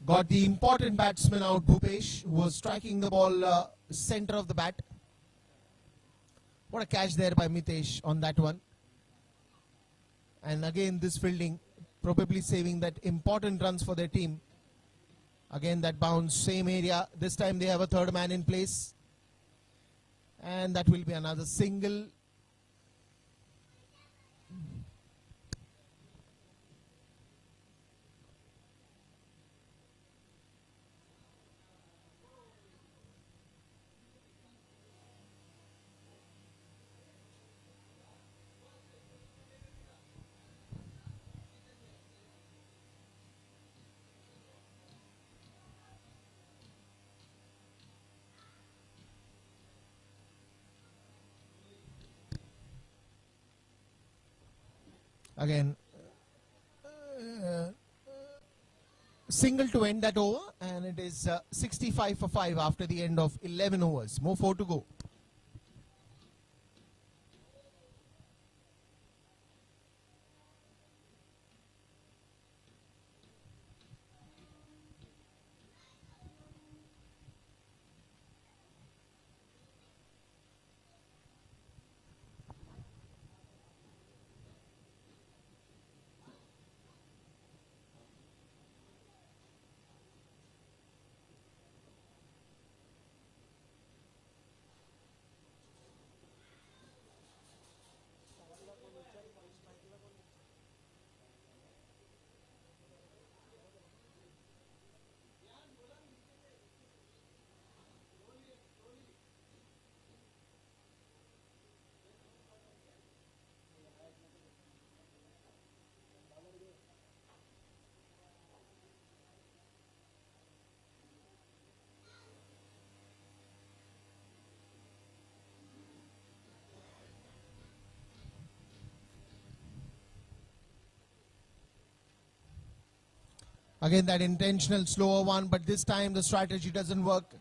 got the important batsman out, Bhupesh, who was striking the ball center of the bat. What a catch there by Mitesh on that one. And again, this fielding probably saving that important runs for their team. Again, that bounce, same area. This time they have a third man in place. And that will be another single. Again, single to end that over, and it is 65 for 5 after the end of 11 overs. More 4 to go. Again, that intentional slower one, but this time the strategy doesn't work.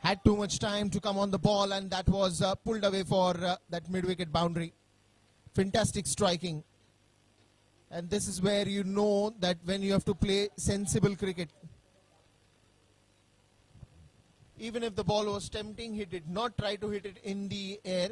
Had too much time to come on the ball, and that was pulled away for that mid-wicket boundary. Fantastic striking. And this is where you know that when you have to play sensible cricket. Even if the ball was tempting, he did not try to hit it in the air.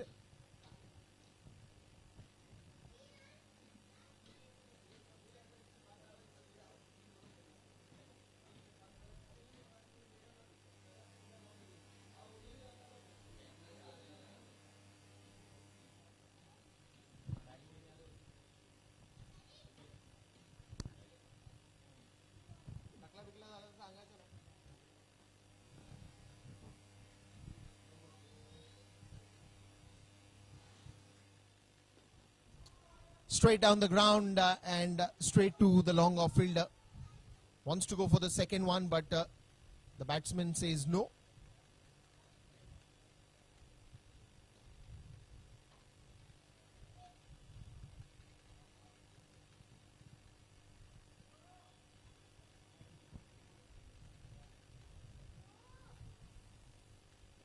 Straight down the ground and straight to the long off fielder. Wants to go for the second one, but the batsman says no.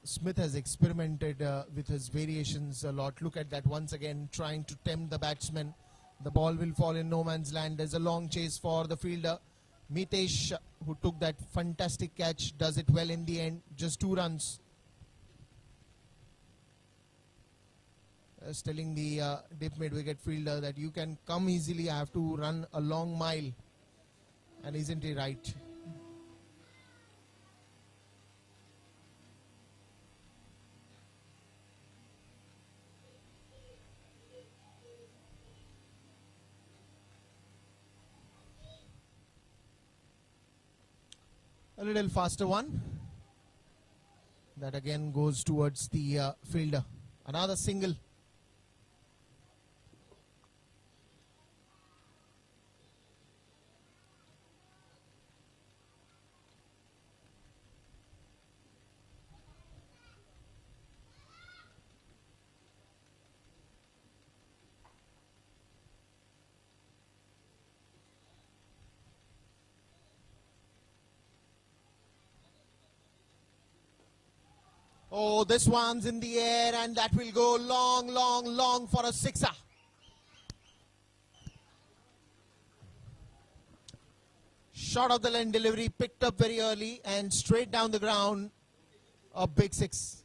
Smith has experimented with his variations a lot. Look at that once again, trying to tempt the batsman. The ball will fall in no man's land. There's a long chase for the fielder. Mitesh, who took that fantastic catch, does it well in the end. Just 2 runs. Telling the deep mid-wicket fielder that you can come easily, I have to run a long mile. And isn't he right? A little faster one. That again goes towards the fielder. Another single. Oh, this one's in the air and that will go long, long, long for a sixer. Short of the lane delivery, picked up very early and straight down the ground. A big six.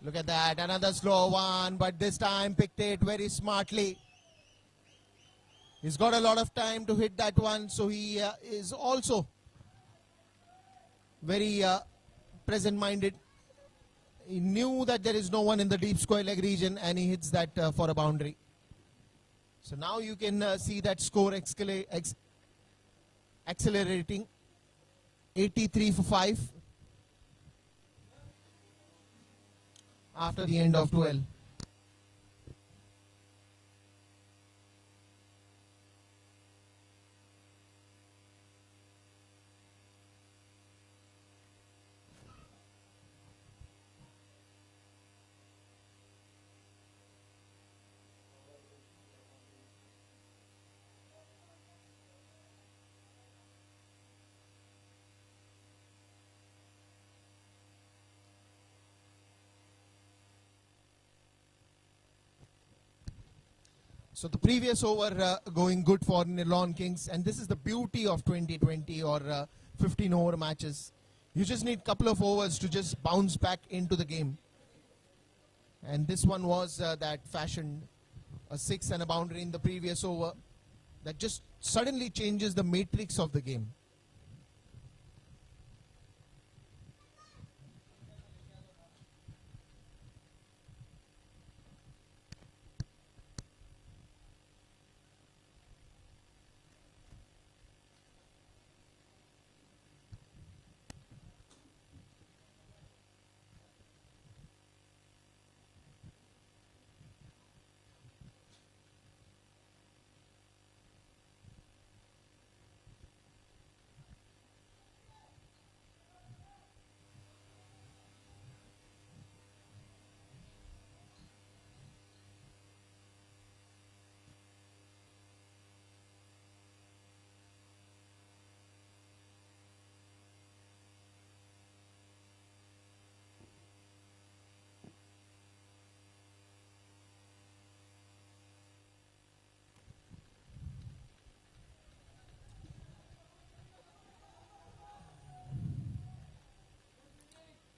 Look at that, another slow one, but this time picked it very smartly. He's got a lot of time to hit that one, so he is also very present-minded. He knew that there is no one in the deep square leg region and he hits that for a boundary. So now you can see that score accelerating. 83 for 5 after the end of 12. So the previous over going good for Nirlon Kings, and this is the beauty of 2020 or 15 over matches. You just need a couple of overs to just bounce back into the game. And this one was that fashioned a six and a boundary in the previous over that just suddenly changes the matrix of the game.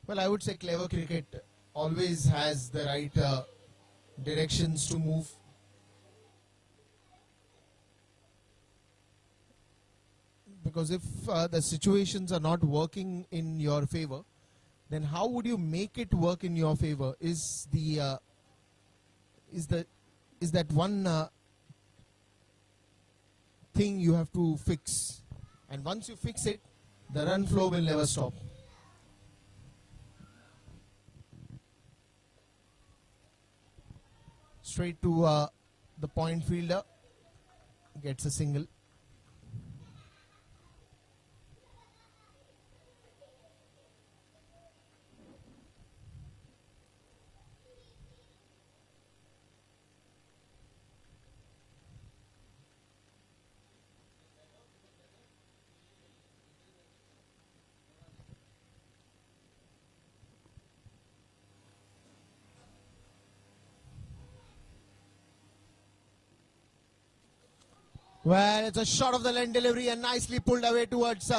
Well, I would say clever cricket always has the right directions to move. Because if the situations are not working in your favor, then how would you make it work in your favor? Is that one thing you have to fix, and once you fix it, the run flow will never stop. Straight to the point fielder, gets a single. Well, it's a shot of the lane delivery and nicely pulled away towards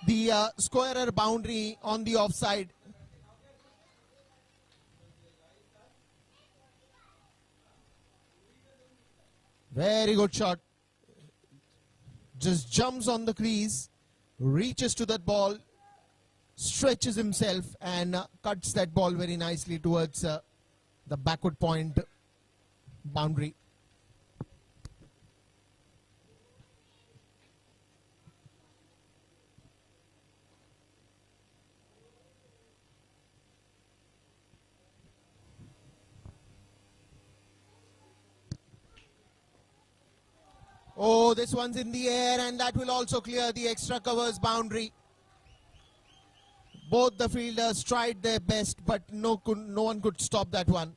the squarer boundary on the offside. Very good shot. Just jumps on the crease, reaches to that ball, stretches himself and cuts that ball very nicely towards the backward point boundary. Oh, this one's in the air, and that will also clear the extra covers boundary. Both the fielders tried their best, but no one could stop that one.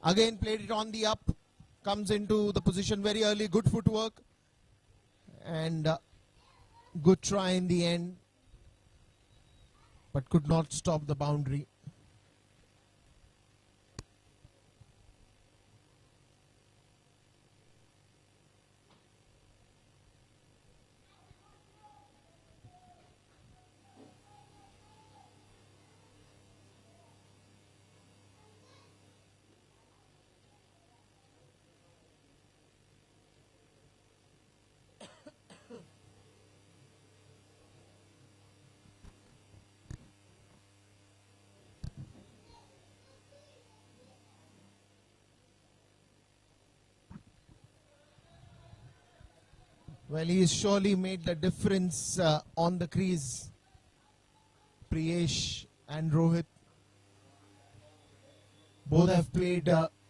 Again played it on the up. Comes into the position very early. Good footwork. And good try in the end. But could not stop the boundary. Well, he's surely made the difference on the crease. Priyesh and Rohit. Both have played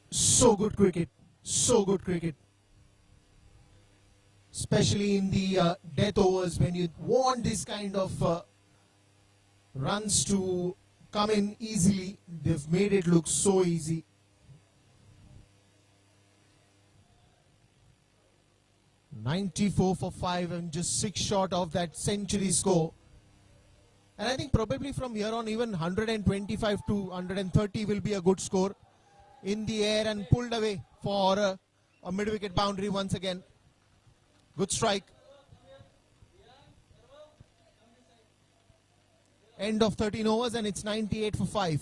so good cricket. So good cricket. Especially in the death overs when you want this kind of runs to come in easily. They've made it look so easy. .94 for 5 and just 6 short of that century score. And I think probably from here on even 125 to 130 will be a good score. In the air and pulled away for a mid-wicket boundary once again. Good strike. End of 13 overs and it's 98 for 5.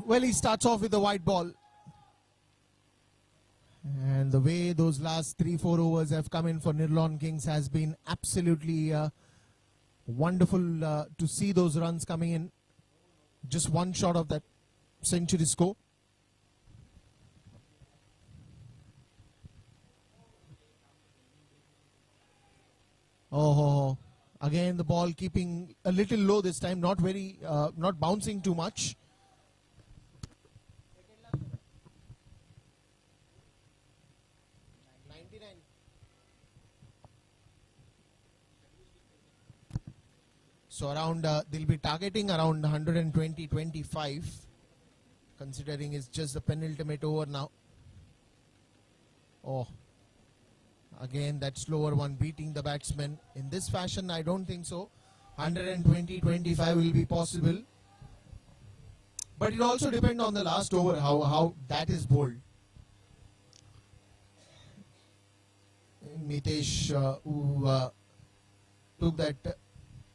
Well, he starts off with the white ball. And the way those last 3-4 overs have come in for Nirlon Kings has been absolutely wonderful to see those runs coming in. Just one shot of that century score. Oh, again the ball keeping a little low this time, not bouncing too much. So around, they'll be targeting around 120-25, considering it's just the penultimate over now. Oh, again that slower one beating the batsman. In this fashion, I don't think so. 120-25 will be possible. But it also depends on the last over, how that is bowled. Mitesh, who took that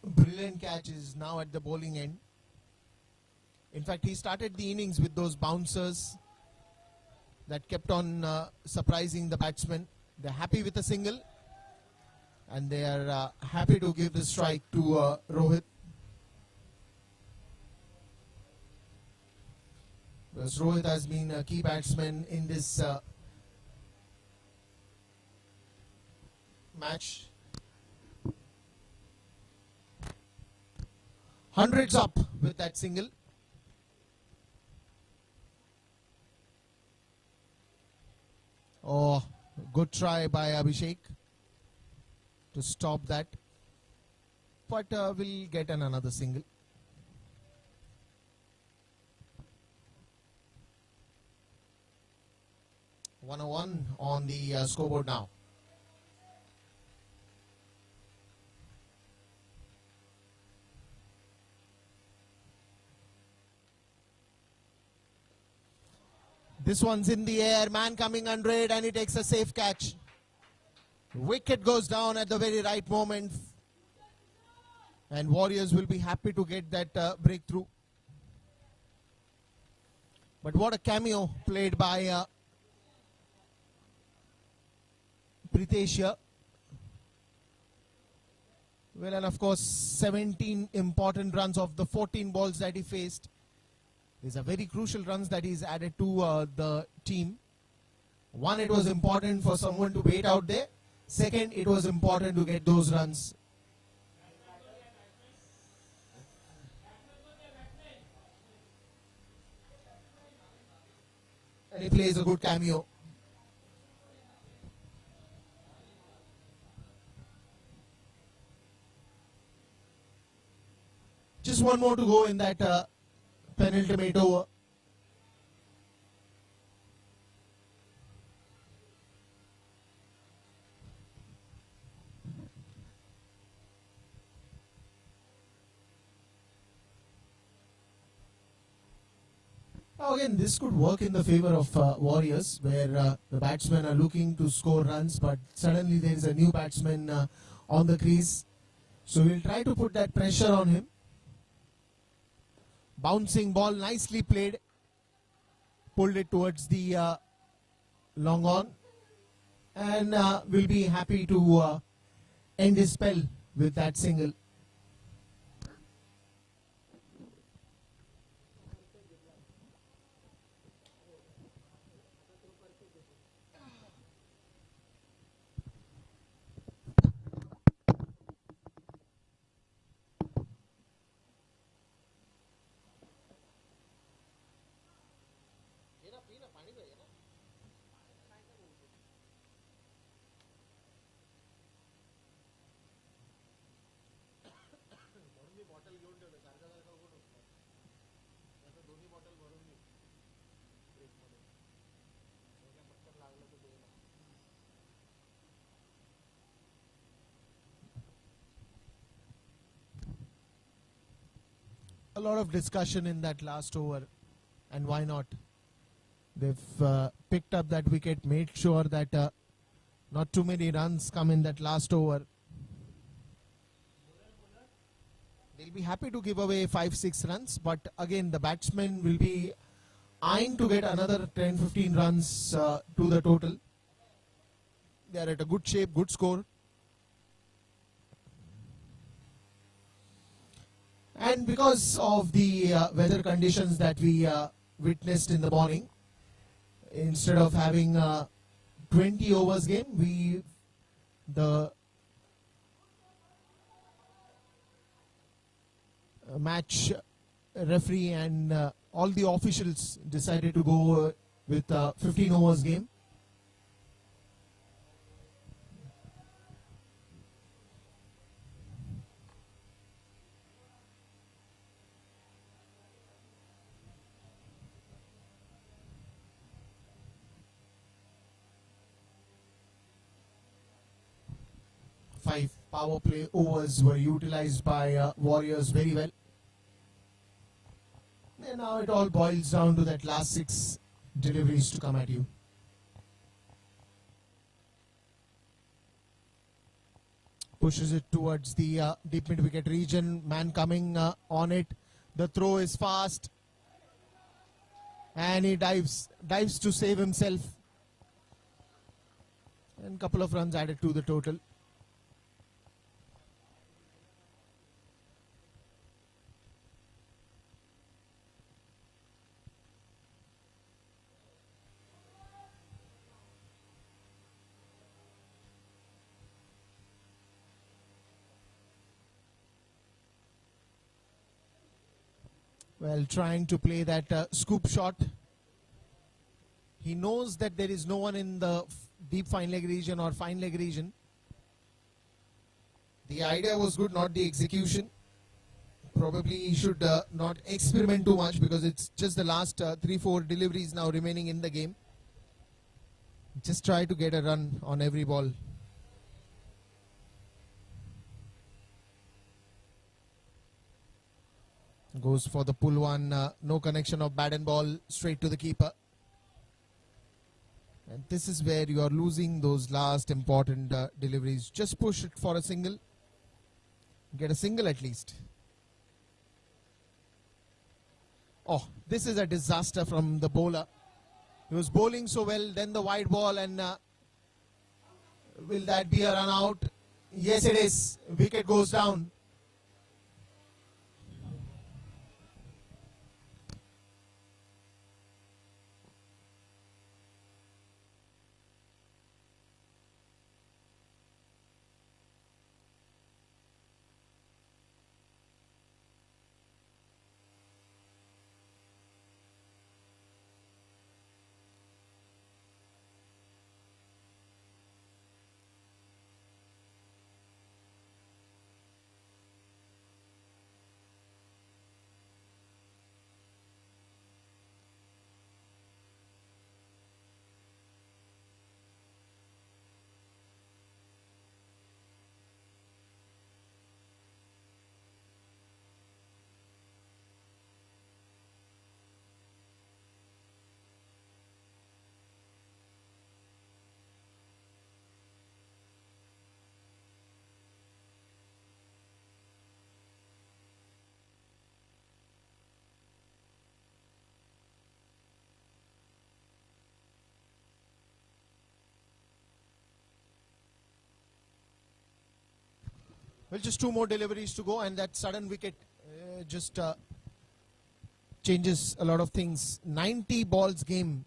brilliant catch, is now at the bowling end. In fact, he started the innings with those bouncers that kept on surprising the batsmen. They're happy with a single and they are happy to give the strike to Rohit. because Rohit has been a key batsman in this match. Hundreds up with that single. Oh, good try by Abhishek to stop that. But we'll get another single. One on the scoreboard now. This one's in the air, man coming under it, and he takes a safe catch. Wicket goes down at the very right moment, and Warriors will be happy to get that breakthrough. But what a cameo played by Pritesh here. Well, and of course 17 important runs of the 14 balls that he faced. These are very crucial runs that he's added to the team. One, it was important for someone to wait out there. Second, it was important to get those runs. And he plays a good cameo. Just one more to go in that penultimate over. Now again, this could work in the favor of Warriors, where the batsmen are looking to score runs, but suddenly there is a new batsman on the crease. So we'll try to put that pressure on him. Bouncing ball, nicely played. Pulled it towards the long on. And we'll be happy to end his spell with that single. A lot of discussion in that last over, and why not? They've picked up that wicket, made sure that not too many runs come in that last over. They'll be happy to give away 5-6 runs, but again the batsmen will be eyeing to get another 10-15 runs to the total. They are at a good shape, good score. And because of the weather conditions that we witnessed in the morning, instead of having 20 overs game, the match referee and all the officials decided to go with 15 overs game. Five power play overs were utilized by Warriors very well. And now it all boils down to that last 6 deliveries to come at you. Pushes it towards the deep mid-wicket region. Man coming on it. The throw is fast. And he dives to save himself. And a couple of runs added to the total. Well, trying to play that scoop shot. He knows that there is no one in the deep fine leg region or fine leg region. The idea was good, not the execution. Probably he should not experiment too much because it's just the last 3-4 deliveries now remaining in the game. Just try to get a run on every ball. Goes for the pull one, no connection of bat and ball, straight to the keeper. And this is where you are losing those last important deliveries. Just push it for a single. Get a single at least. Oh, this is a disaster from the bowler. He was bowling so well, then the wide ball, and will that be a run out? Yes, it is. Wicket goes down. Well, just 2 more deliveries to go, and that sudden wicket just changes a lot of things. 90 balls game,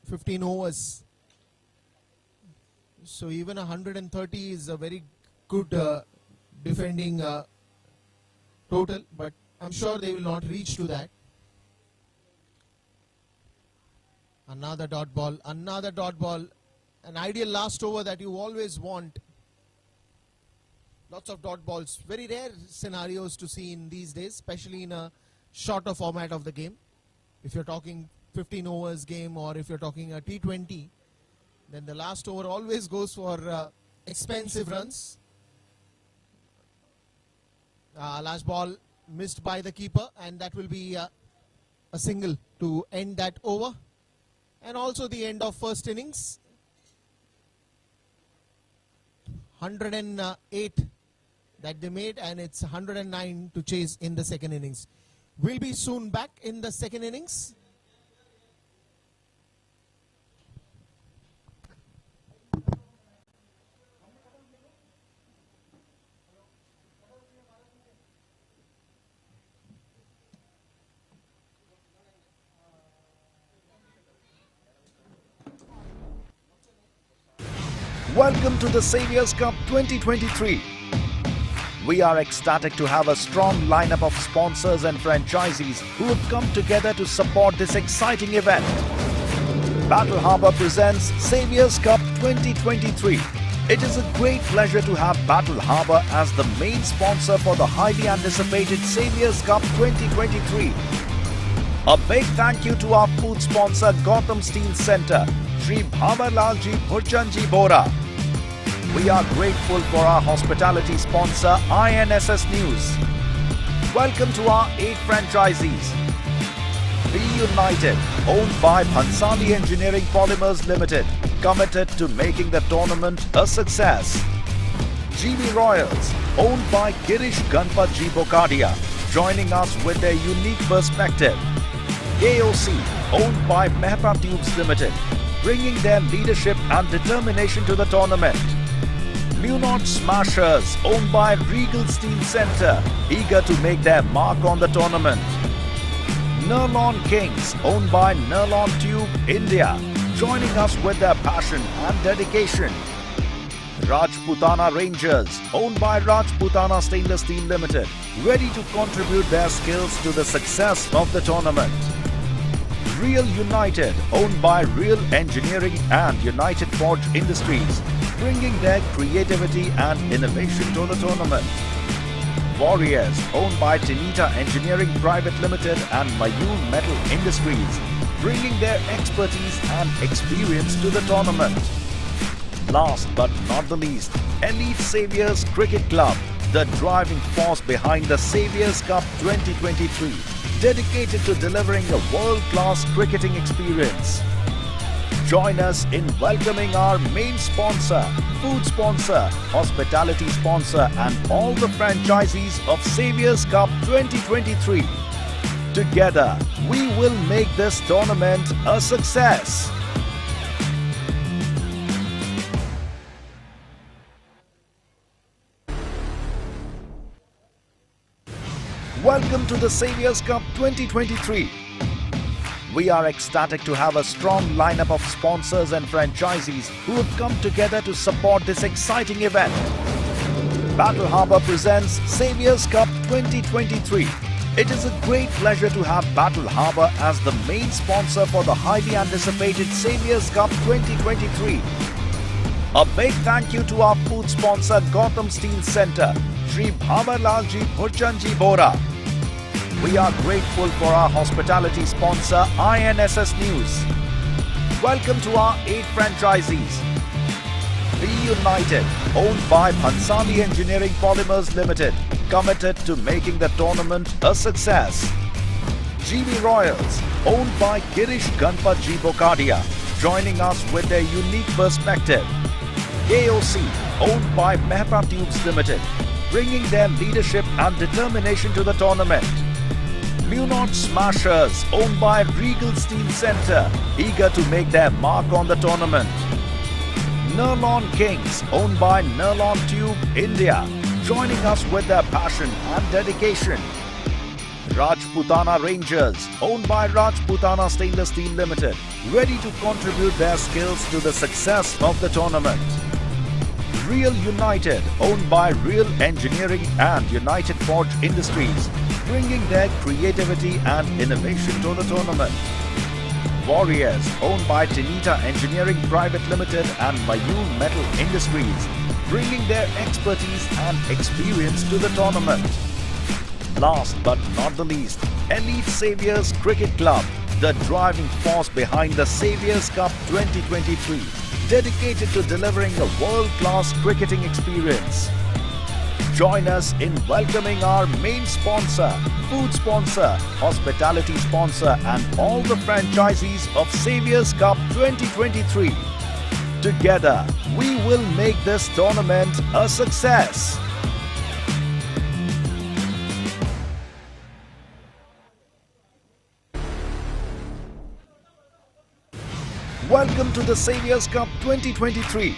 15 overs. So even 130 is a very good defending total, but I'm sure they will not reach to that. Another dot ball, another dot ball. An ideal last over that you always want. Lots of dot balls. Very rare scenarios to see in these days, especially in a shorter format of the game. If you're talking 15 overs game or if you're talking a T20, then the last over always goes for expensive runs. Last ball missed by the keeper, and that will be a single to end that over. And also the end of first innings. 108 that they made, and it's 109 to chase in the second innings. We'll be soon back in the second innings. Welcome to the Saviours Cup 2023. We are ecstatic to have a strong lineup of sponsors and franchisees who have come together to support this exciting event. Battle Harbour presents Saviours Cup 2023. It is a great pleasure to have Battle Harbour as the main sponsor for the highly anticipated Saviours Cup 2023. A big thank you to our food sponsor Gautam Steel Centre, Shri Bhavarlalji Bhurjanji Bora. We are grateful for our hospitality sponsor INSS News. Welcome to our 8 franchisees. Be United, owned by Bhansali Engineering Polymers Limited, committed to making the tournament a success. GB Royals, owned by Girish Ganpatji Bokadia, joining us with their unique perspective. KOC, owned by Mehta Tubes Limited, bringing their leadership and determination to the tournament. Munot Smashers, owned by Regal Steel Centre, eager to make their mark on the tournament. Nirlon Kings, owned by Nirlon Tube India, joining us with their passion and dedication. Rajputana Rangers, owned by Rajputana Stainless Steel Limited, ready to contribute their skills to the success of the tournament. Real United, owned by Real Engineering and United Forge Industries, bringing their creativity and innovation to the tournament. Warriors, owned by Tinita Engineering Private Limited and Mayur Metal Industries, bringing their expertise and experience to the tournament. Last but not the least, Elite Saviours Cricket Club, the driving force behind the Saviours Cup 2023, dedicated to delivering a world-class cricketing experience. Join us in welcoming our main sponsor, food sponsor, hospitality sponsor and all the franchisees of Saviours Cup 2023. Together, we will make this tournament a success. Welcome to the Saviours Cup 2023. We are ecstatic to have a strong lineup of sponsors and franchisees who have come together to support this exciting event. Battle Harbour presents Saviours Cup 2023. It is a great pleasure to have Battle Harbour as the main sponsor for the highly anticipated Saviours Cup 2023. A big thank you to our food sponsor Gautam Steel Centre, Shri Bhavarlalji Bhurjanji Bora. We are grateful for our hospitality sponsor INSS News. Welcome to our 8 franchisees. Be United, owned by Bhansali Engineering Polymers Limited, committed to making the tournament a success. GB Royals, owned by Girish Ganpatji Bokadia, joining us with their unique perspective. KOC, owned by Mehta Tubes Limited, bringing their leadership and determination to the tournament. Munot Smashers, owned by Regal Steel Centre, eager to make their mark on the tournament. Nirlon Kings, owned by Nirlon Tube India, joining us with their passion and dedication. Rajputana Rangers, owned by Rajputana Stainless Steel Limited, ready to contribute their skills to the success of the tournament. Real United, owned by Real Engineering and United Forge Industries, bringing their creativity and innovation to the tournament. Warriors, owned by Tinita Engineering Private Limited and Mayur Metal Industries, bringing their expertise and experience to the tournament. Last but not the least, Elite Saviours Cricket Club, the driving force behind the Saviours Cup 2023, dedicated to delivering a world-class cricketing experience. Join us in welcoming our main sponsor, food sponsor, hospitality sponsor and all the franchisees of Saviours Cup 2023. Together, we will make this tournament a success. Welcome to the Saviours Cup 2023.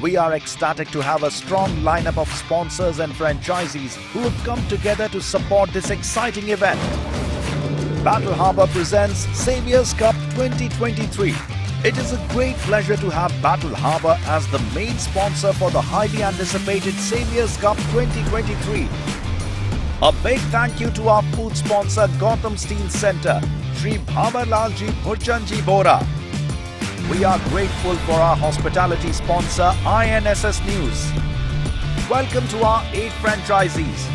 We are ecstatic to have a strong lineup of sponsors and franchisees who have come together to support this exciting event. Battle Harbour presents Saviours Cup 2023. It is a great pleasure to have Battle Harbour as the main sponsor for the highly anticipated Saviours Cup 2023. A big thank you to our food sponsor Gautam Steel Centre, Shri Bhavarlalji Bhurjanji Bora. We are grateful for our hospitality sponsor INSS News. Welcome to our 8 franchisees.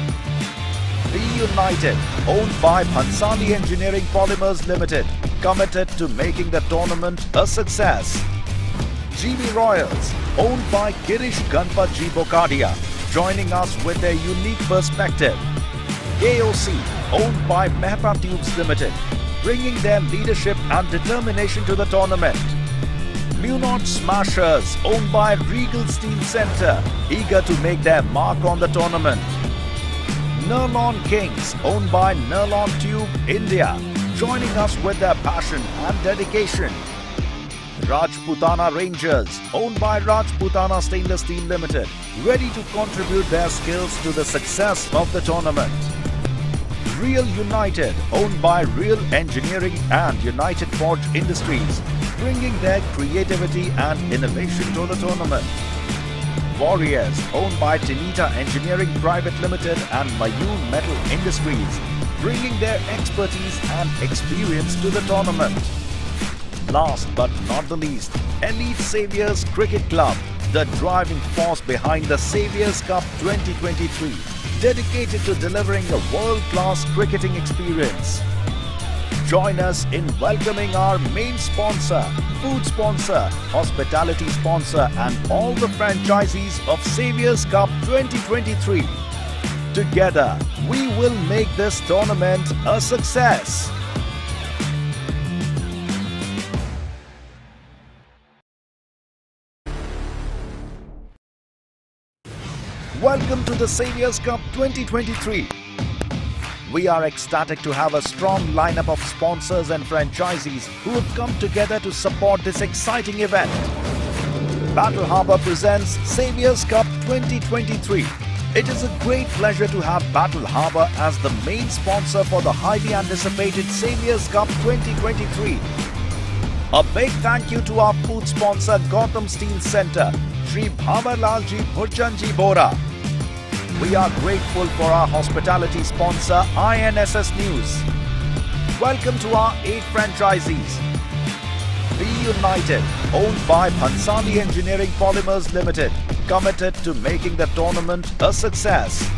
Be United, owned by Bhansali Engineering Polymers Limited, committed to making the tournament a success. GB Royals, owned by Girish Ganpatji Bokadia, joining us with their unique perspective. KOC, owned by Mehta Tubes Limited, bringing their leadership and determination to the tournament. Munot Smashers, owned by Regal Steel Centre, eager to make their mark on the tournament. Nirlon Kings, owned by Nirlon Tube India, joining us with their passion and dedication. Rajputana Rangers, owned by Rajputana Stainless Steel Limited, ready to contribute their skills to the success of the tournament. Real United, owned by Real Engineering and United Forge Industries, bringing their creativity and innovation to the tournament. Warriors, owned by Tinita Engineering Private Limited and Mayun Metal Industries, bringing their expertise and experience to the tournament. Last but not the least, Elite Saviours Cricket Club, the driving force behind the Saviours Cup 2023, dedicated to delivering a world-class cricketing experience. Join us in welcoming our main sponsor, food sponsor, hospitality sponsor and all the franchisees of Saviours Cup 2023. Together, we will make this tournament a success. Welcome to the Saviours Cup 2023. We are ecstatic to have a strong lineup of sponsors and franchisees who have come together to support this exciting event. Battle Harbour presents Saviours Cup 2023. It is a great pleasure to have Battle Harbour as the main sponsor for the highly anticipated Saviours Cup 2023. A big thank you to our food sponsor Gautam Steel Centre, Shri Bhavarlalji Bhurjanji Bora. We are grateful for our hospitality sponsor INSS News. Welcome to our 8 franchisees. Be United, owned by Bhansali Engineering Polymers Limited, committed to making the tournament a success.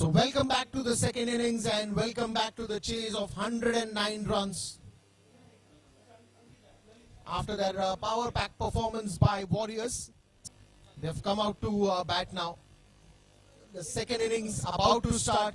So welcome back to the second innings and welcome back to the chase of 109 runs. After that power pack performance by Warriors, they've come out to bat now. The second innings about to start.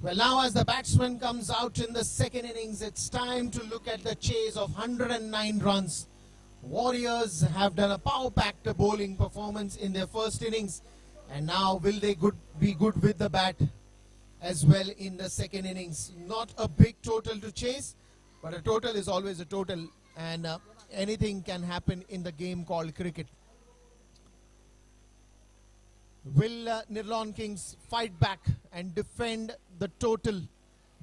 Well, now as the batsman comes out in the second innings, it's time to look at the chase of 109 runs. Warriors have done a power-packed bowling performance in their first innings, and now will they be good with the bat as well in the second innings. Not a big total to chase, but a total is always a total, and anything can happen in the game called cricket. Will Nirlon Kings fight back and defend the total?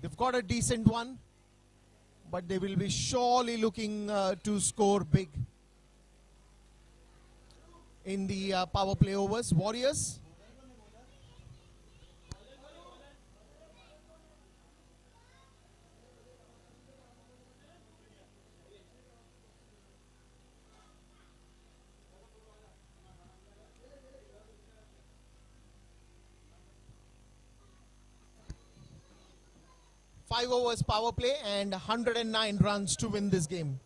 They've got a decent one, but they will be surely looking to score big in the power play overs. Warriors. Five overs power play and 109 runs to win this game.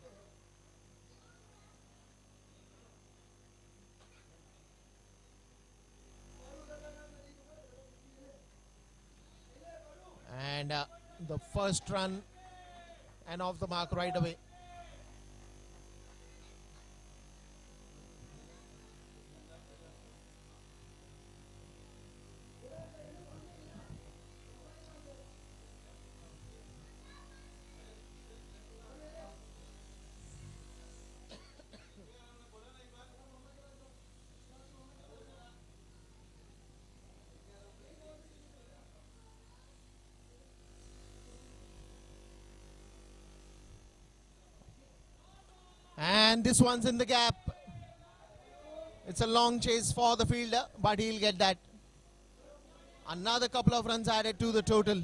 And the first run and off the mark right away. And this one's in the gap. It's a long chase for the fielder, but he'll get that. Another couple of runs added to the total.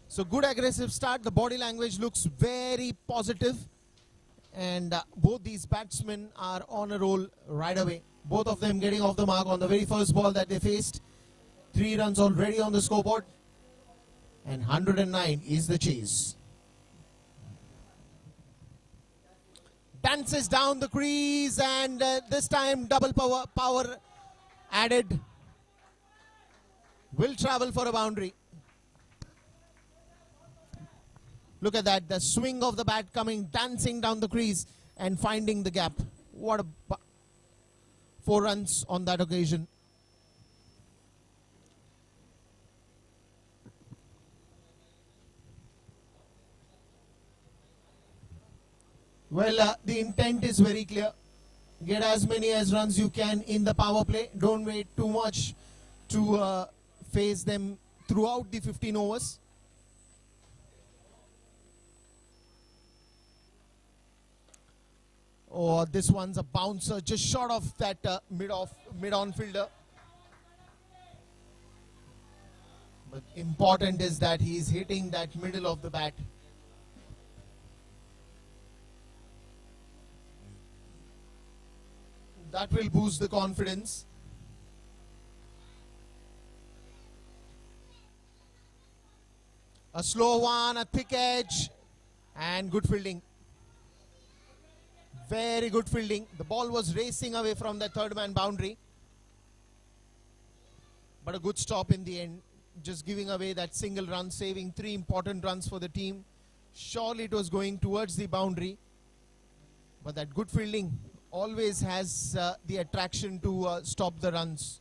So good aggressive start. The body language looks very positive. And both these batsmen are on a roll right away. Both of them getting off the mark on the very first ball that they faced. 3 runs already on the scoreboard. And 109 is the chase. Dances down the crease, and this time double power added. Will travel for a boundary. Look at that, the swing of the bat coming, dancing down the crease and finding the gap. What a 4 runs on that occasion. Well, the intent is very clear. Get as many as runs you can in the power play. Don't wait too much to face them throughout the 15 overs. Oh, this one's a bouncer just short of that mid-on fielder. But important is that he's hitting that middle of the bat. That will boost the confidence. A slow one, a thick edge, and good fielding. Very good fielding. The ball was racing away from the third man boundary. But a good stop in the end. Just giving away that single run, saving 3 important runs for the team. Surely it was going towards the boundary. But that good fielding always has the attraction to stop the runs.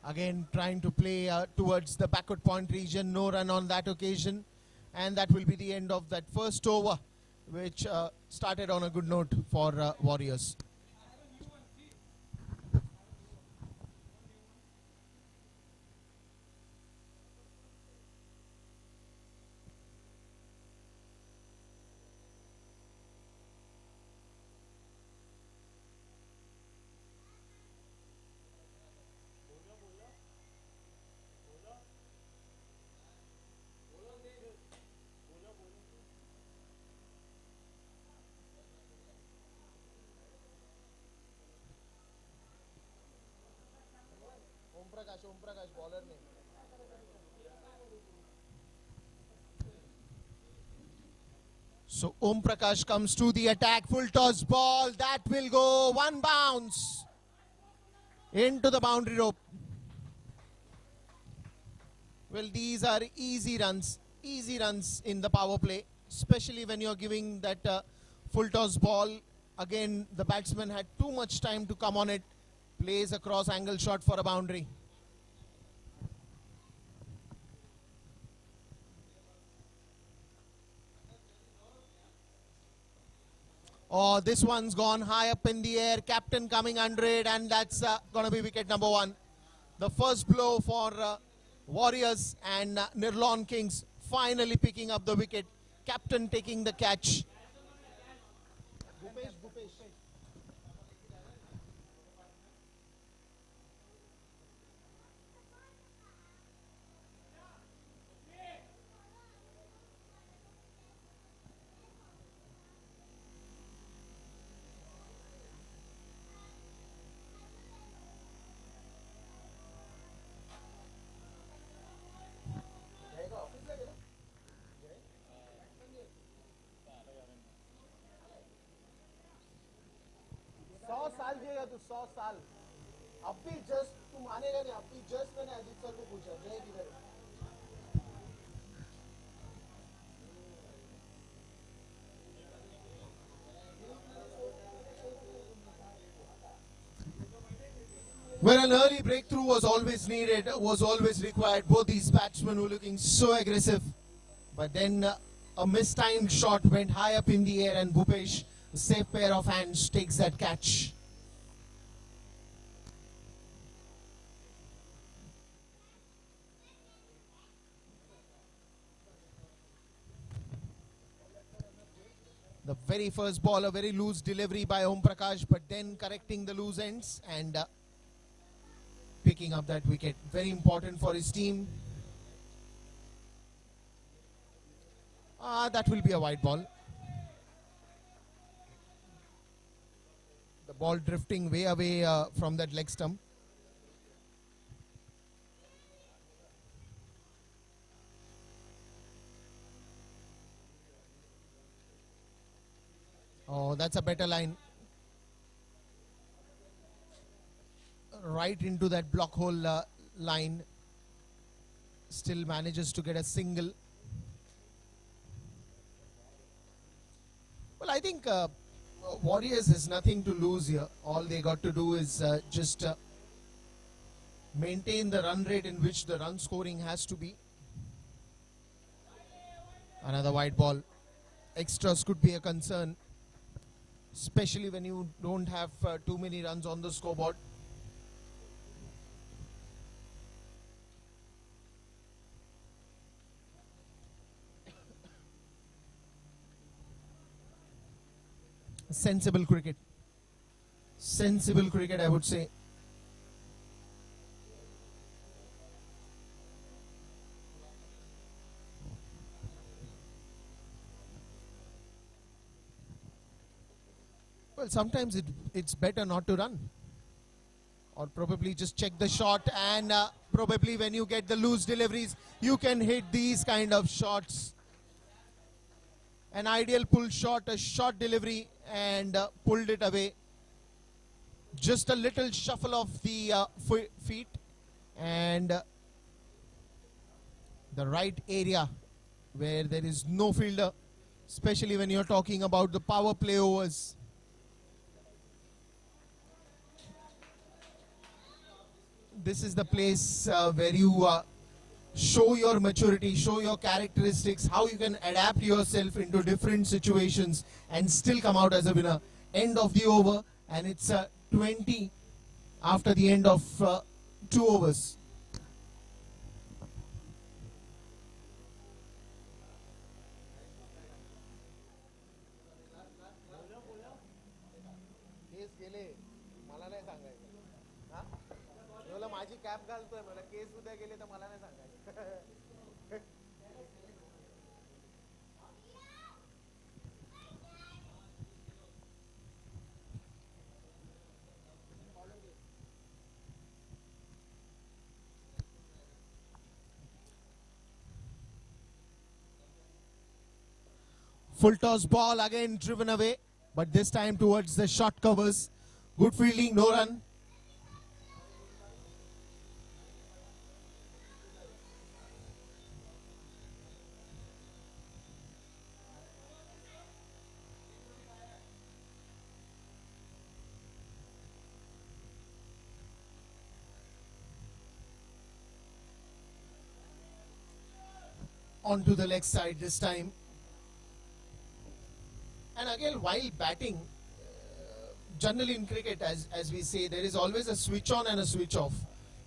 Again trying to play towards the backward point region. No run on that occasion. And that will be the end of that first over, which started on a good note for Warriors. So Om Prakash comes to the attack, full toss ball, that will go 1 bounce into the boundary rope. Well, these are easy runs in the power play, especially when you're giving that full toss ball. Again, the batsman had too much time to come on it, plays a cross angle shot for a boundary. Oh, this one's gone high up in the air. Captain coming under it, and that's going to be wicket number 1. The first blow for Warriors, and Nirlon Kings finally picking up the wicket. Captain taking the catch. तू 100 साल अब भी just तू मानेगा नहीं अब भी just मैंने अजीत सर को पूछा जय किधर है Well, an early breakthrough was always needed, was always required. Both these batsmen were looking so aggressive. But then a mistimed shot went high up in the air, and Bhupesh, a safe pair of hands, takes that catch. The very first ball, a very loose delivery by Om Prakash, but then correcting the loose ends and picking up that wicket. Very important for his team. That will be a wide ball. The ball drifting way away from that leg stump. Oh, that's a better line. Right into that block hole line. Still manages to get a single. Well, I think Warriors has nothing to lose here. All they got to do is just maintain the run rate in which the run scoring has to be. Another wide ball. Extras could be a concern, especially when you don't have too many runs on the scoreboard. Sensible cricket. Sensible cricket, I would say. Well, sometimes it's better not to run. Or probably just check the shot, and probably when you get the loose deliveries, you can hit these kind of shots. An ideal pull shot, a short delivery, and pulled it away. Just a little shuffle of the feet and the right area where there is no fielder, especially when you're talking about the power play overs. This is the place where you show your maturity, show your characteristics, how you can adapt yourself into different situations and still come out as a winner. End of the over, and it's 20 after the end of 2 overs. माझी cap घालतोय मला case उद्या गेले तर मला नाही सांगायचं. Full toss ball again driven away, but this time towards the short covers. Good fielding, no run. Onto the leg side this time. And again, while batting, generally in cricket, as we say, there is always a switch on and a switch off.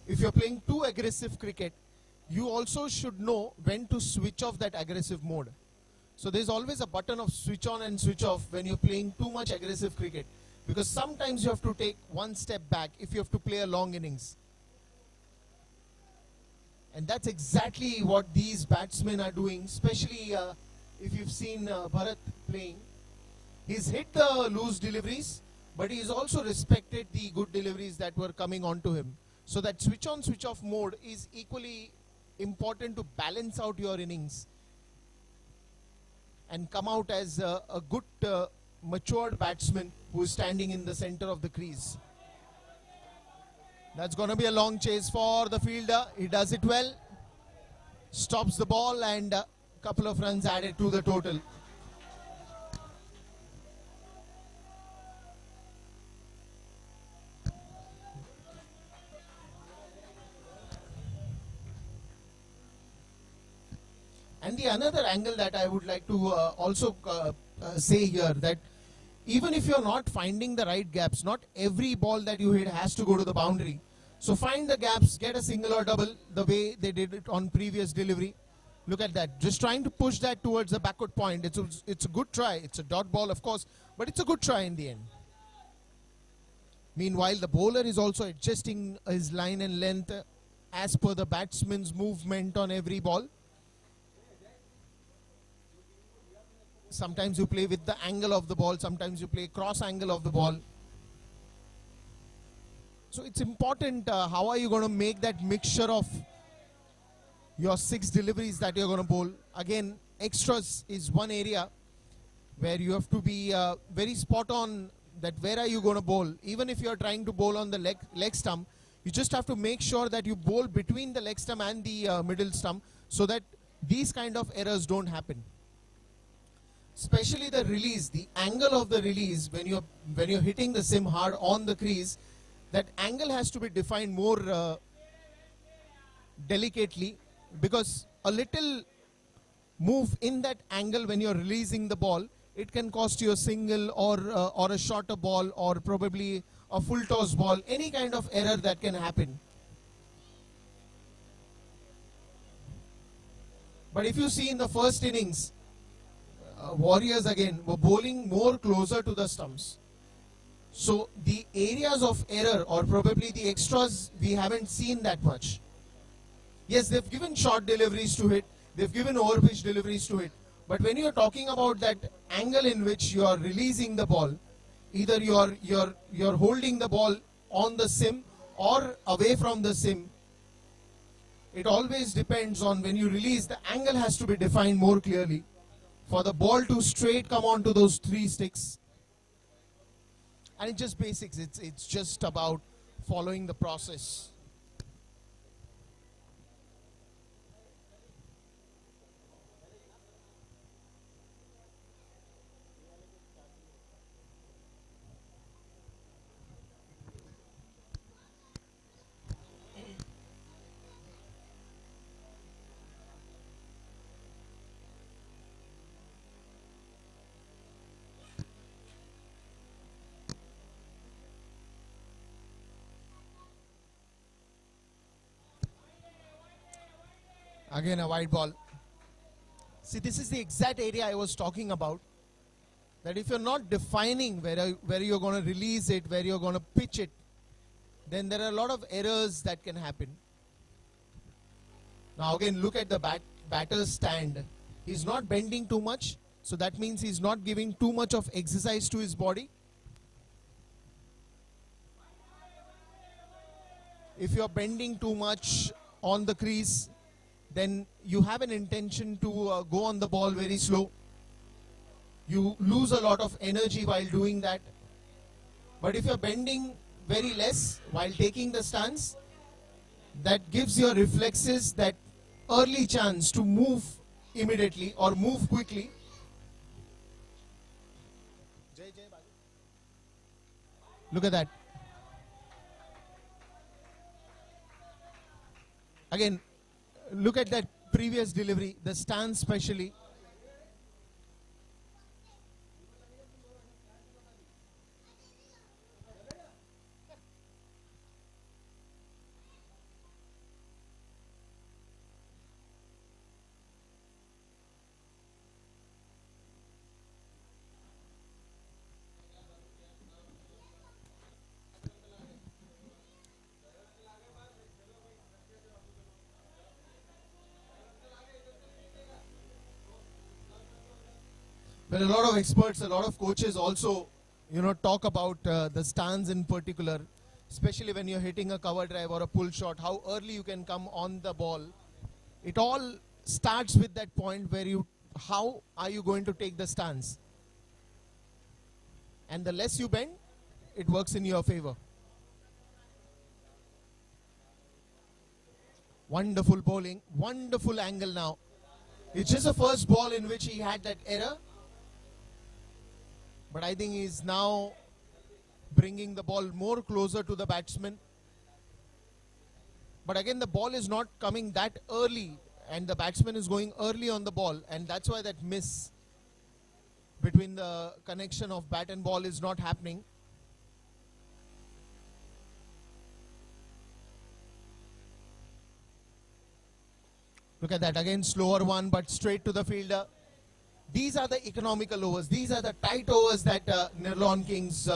If you're playing too aggressive cricket, you also should know when to switch off that aggressive mode. So there's always a button of switch on and switch off when you're playing too much aggressive cricket, because sometimes you have to take one step back if you have to play a long innings. And that's exactly what these batsmen are doing, especially if you've seen Bharat playing. He's hit the loose deliveries, but he's also respected the good deliveries that were coming onto him. So that switch on, switch off mode is equally important to balance out your innings and come out as a good matured batsman who is standing in the center of the crease. That's going to be a long chase for the fielder. He does it well. Stops the ball, and a couple of runs added to the total. And the another angle that I would like to also say here, that even if you're not finding the right gaps, not every ball that you hit has to go to the boundary. So find the gaps, get a single or double the way they did it on previous delivery. Look at that. Just trying to push that towards the backward point. It's a good try. It's a dot ball, of course, but it's a good try in the end. Meanwhile, the bowler is also adjusting his line and length as per the batsman's movement on every ball. Sometimes you play with the angle of the ball. Sometimes you play cross angle of the ball. So it's important how are you going to make that mixture of your 6 deliveries that you're going to bowl. Again, extras is one area where you have to be very spot on that where are you going to bowl. Even if you're trying to bowl on the leg stump, you just have to make sure that you bowl between the leg stump and the middle stump so that these kind of errors don't happen. Especially the release, the angle of the release when you're hitting the sim hard on the crease, that angle has to be defined more delicately, because a little move in that angle when you're releasing the ball, it can cost you a single or a shorter ball or probably a full toss ball, any kind of error that can happen. But if you see in the first innings, Warriors again were bowling more closer to the stumps. So the areas of error or probably the extras, we haven't seen that much. Yes, they've given short deliveries to hit, they've given overpitch deliveries to hit, but when you're talking about that angle in which you are releasing the ball, either you're holding the ball on the sim or away from the sim, it always depends on when you release, the angle has to be defined more clearly for the ball to straight come onto those 3 sticks. And it's just basics, it's just about following the process. Again a wide ball. See, this is the exact area I was talking about. That if you're not defining where you're going to release it, where you're going to pitch it, then there are a lot of errors that can happen. Now again, look at the batter's stand. He's not bending too much, so that means he's not giving too much of exercise to his body. If you're bending too much on the crease, then you have an intention to go on the ball very slow. You lose a lot of energy while doing that. But if you're bending very less while taking the stance, that gives your reflexes that early chance to move immediately or move quickly. Look at that. Again, look at that previous delivery, the stance especially. Well, a lot of experts, a lot of coaches also, talk about the stance in particular, especially when you're hitting a cover drive or a pull shot, how early you can come on the ball. It all starts with that point where how are you going to take the stance? And the less you bend, it works in your favor. Wonderful bowling, wonderful angle now. It's just the first ball in which he had that error. But I think he's now bringing the ball more closer to the batsman. But again, the ball is not coming that early and the batsman is going early on the ball, and that's why that miss between the connection of bat and ball is not happening. Look at that again, slower one, but straight to the fielder. These are the economical overs. These are the tight overs that Nirlon Kings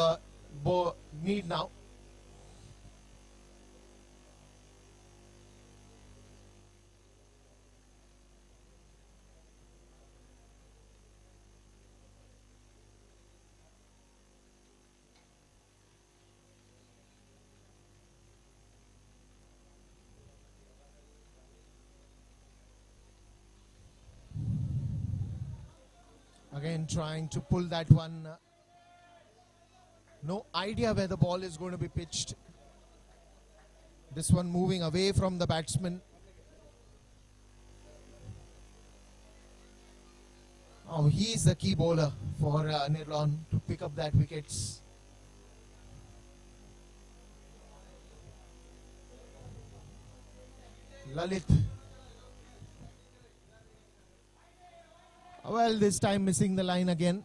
need now. Again, trying to pull that one. No idea where the ball is going to be pitched. This one moving away from the batsman. Oh, he's the key bowler for Nirlon to pick up that wickets. Lalit. Well, this time missing the line again.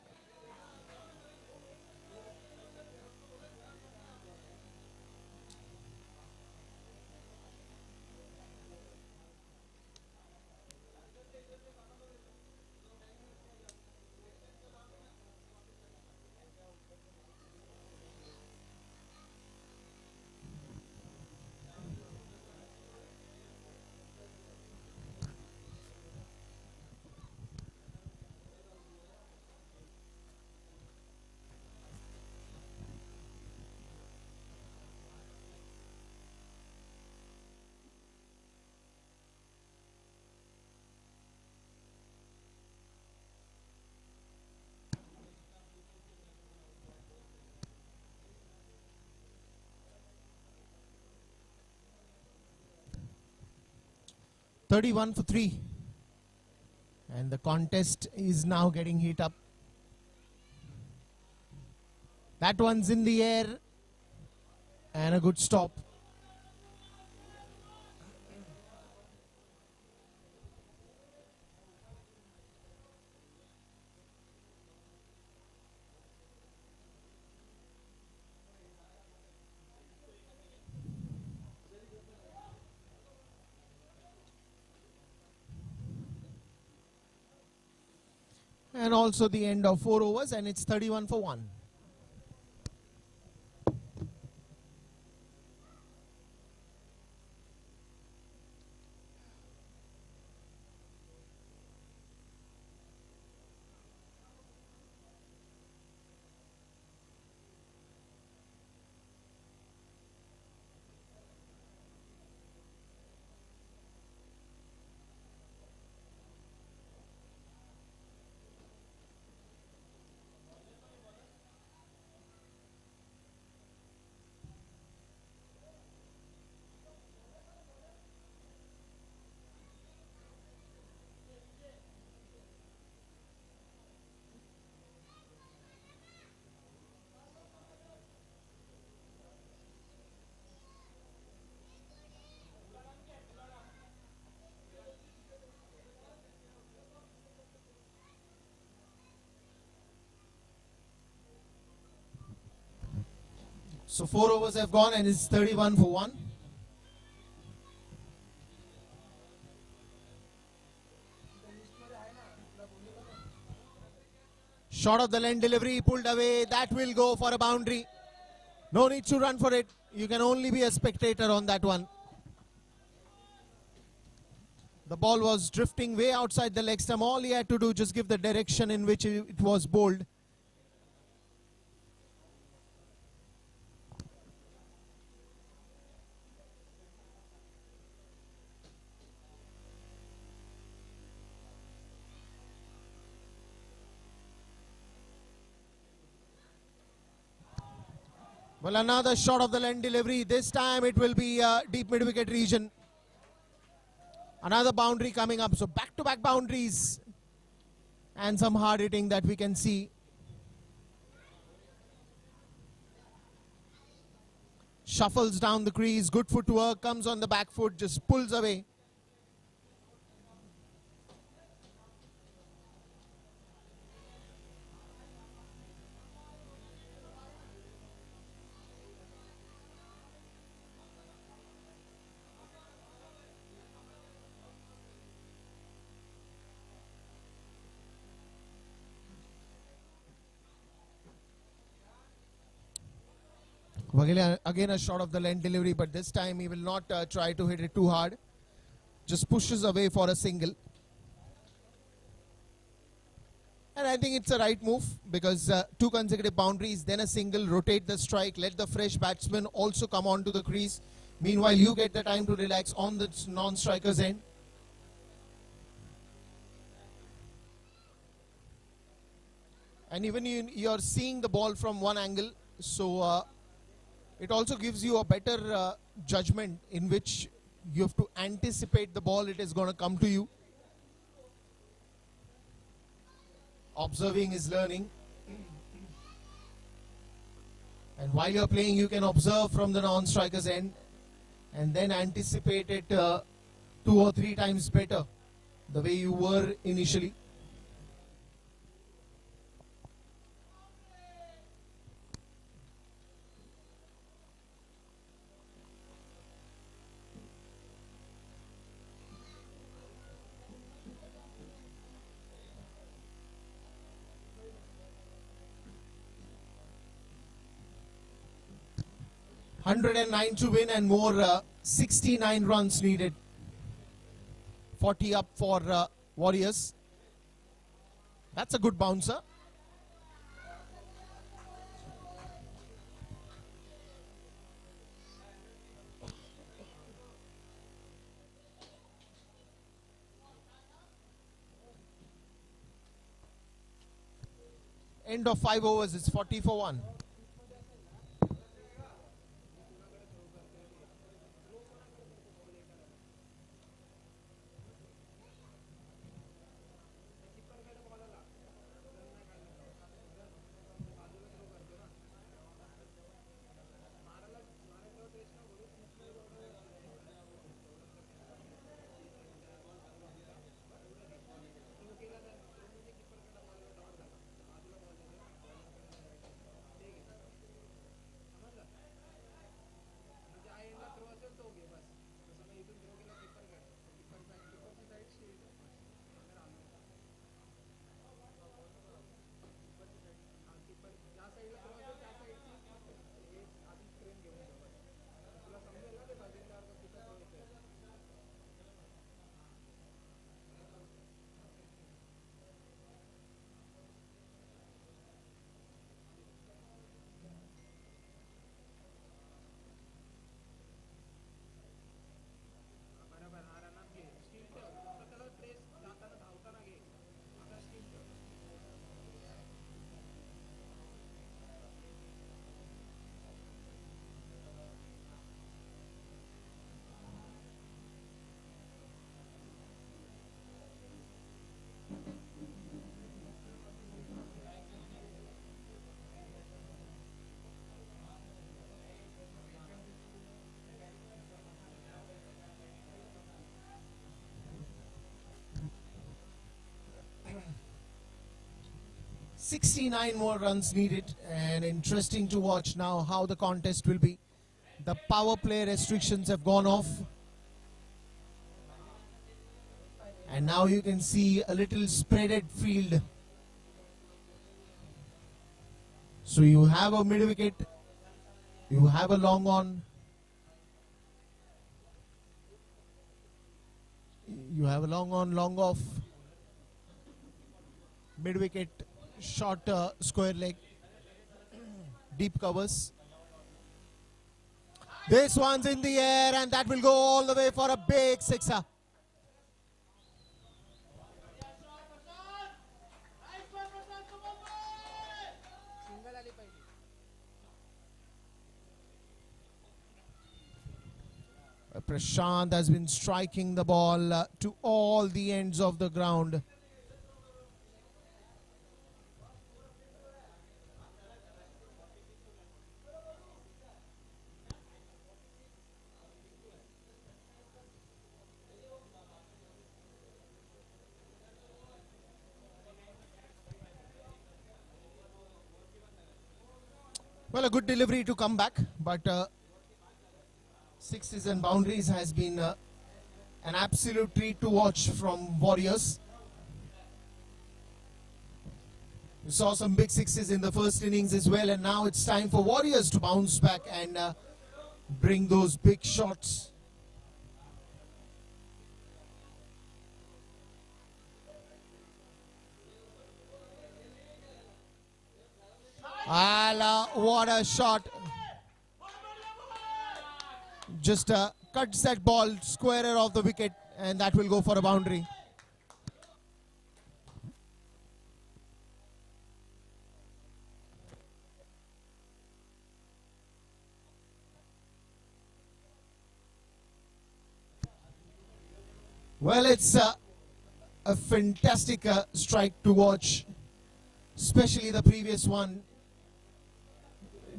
(31 for 3). And the contest is now getting heat up. That one's in the air. And a good stop. And also the end of 4 overs, and it's 31 for 1. So 4 overs have gone and it's 31 for 1. Short of the length delivery, pulled away. That will go for a boundary. No need to run for it. You can only be a spectator on that one. The ball was drifting way outside the leg stump. All he had to do just give the direction in which it was bowled. Well, another shot of the length delivery. This time it will be deep mid-wicket region. Another boundary coming up. So back-to-back boundaries. And some hard hitting that we can see. Shuffles down the crease. Good footwork. Comes on the back foot. Just pulls away. Again a shot of the length delivery, but this time he will not try to hit it too hard. Just pushes away for a single. And I think it's a right move because 2 consecutive boundaries, then a single, rotate the strike, let the fresh batsman also come onto the crease. Meanwhile, you get the time to relax on the non-striker's end. And even you're seeing the ball from one angle, so it also gives you a better judgment in which you have to anticipate the ball, it is going to come to you. Observing is learning. And while you're playing, you can observe from the non-striker's end and then anticipate it 2 or 3 times better the way you were initially. $109 to win and more 69 runs needed. 40 up for Warriors. That's a good bouncer. End of 5 overs, it's 40 for 1. $69 more runs needed, and interesting to watch now how the contest will be. The power play restrictions have gone off, and now you can see a little spreaded field. So you have a mid wicket, you have a long on, you have a long on, long off, mid wicket, short square leg, deep covers. This one's in the air and that will go all the way for a big sixer. Prashant has been striking the ball to all the ends of the ground. Well, a good delivery to come back, but sixes and boundaries has been an absolute treat to watch from Warriors. We saw some big sixes in the first innings as well, and now it's time for Warriors to bounce back and bring those big shots. What a shot. Just cuts that ball squarer off the wicket, and that will go for a boundary. Well, it's a fantastic strike to watch, especially the previous one.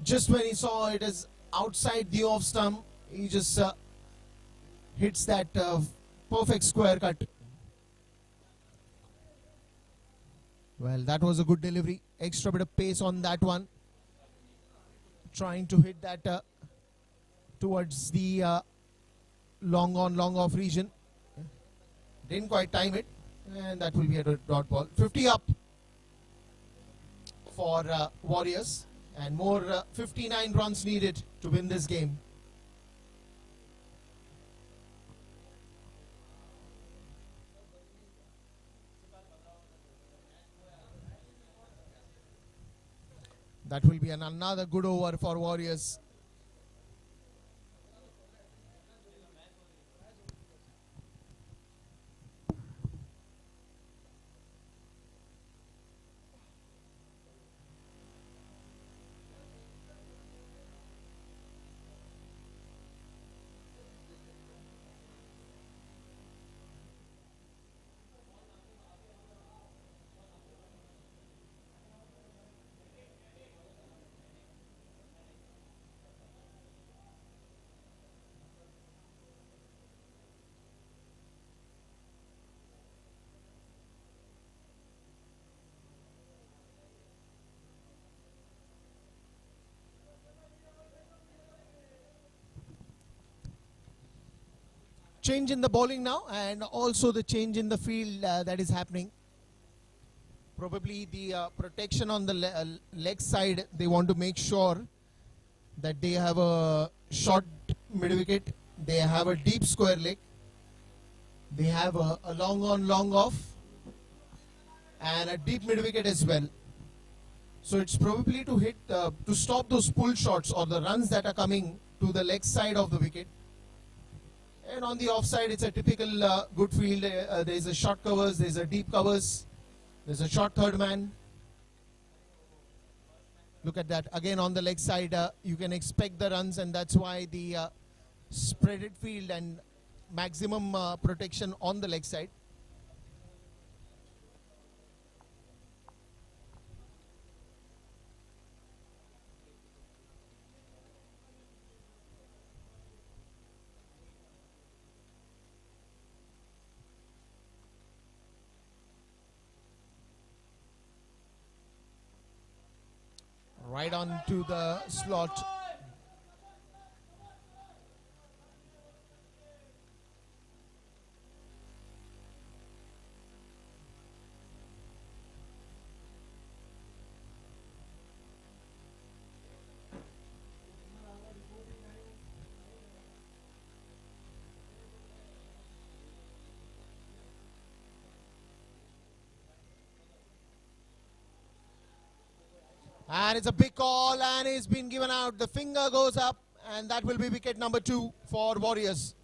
Just when he saw it as outside the off stump, he just hits that perfect square cut. Well, that was a good delivery. Extra bit of pace on that one. Trying to hit that towards the long on, long off region. Didn't quite time it, and that will be a dot ball. 50 up for Warriors, and more 59 runs needed to win this game. That will be another good over for Warriors. Change in the bowling now, and also the change in the field that is happening. Probably the protection on the leg side, they want to make sure that they have a short mid wicket, they have a deep square leg, they have a long on, long off, and a deep mid wicket as well. So it's probably to hit, to stop those pull shots or the runs that are coming to the leg side of the wicket. And on the offside, it's a typical good field. There's a short covers, there's a deep covers, there's a short third man. Look at that. Again, on the leg side, you can expect the runs, and that's why the spreaded field and maximum protection on the leg side. Right on to the slot. And it's a big call, and it's been given out. The finger goes up, and that will be wicket number 2 for Warriors.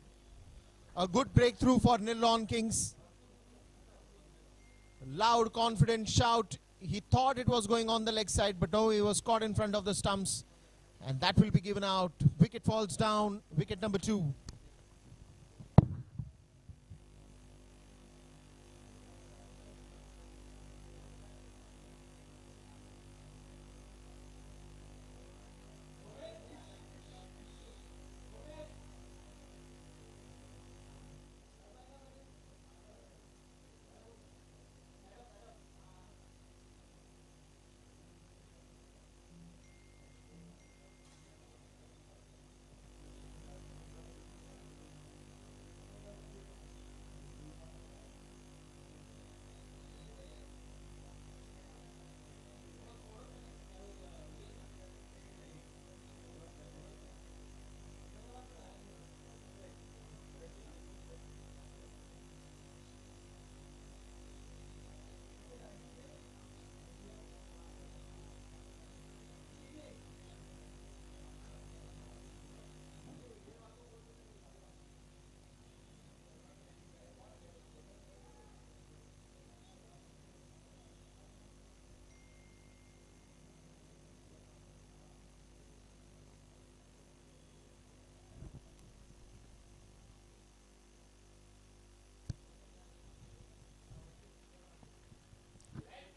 A good breakthrough for Nirlon Kings. Loud, confident shout. He thought it was going on the leg side, but no, he was caught in front of the stumps. And that will be given out. Wicket falls down. Wicket number 2.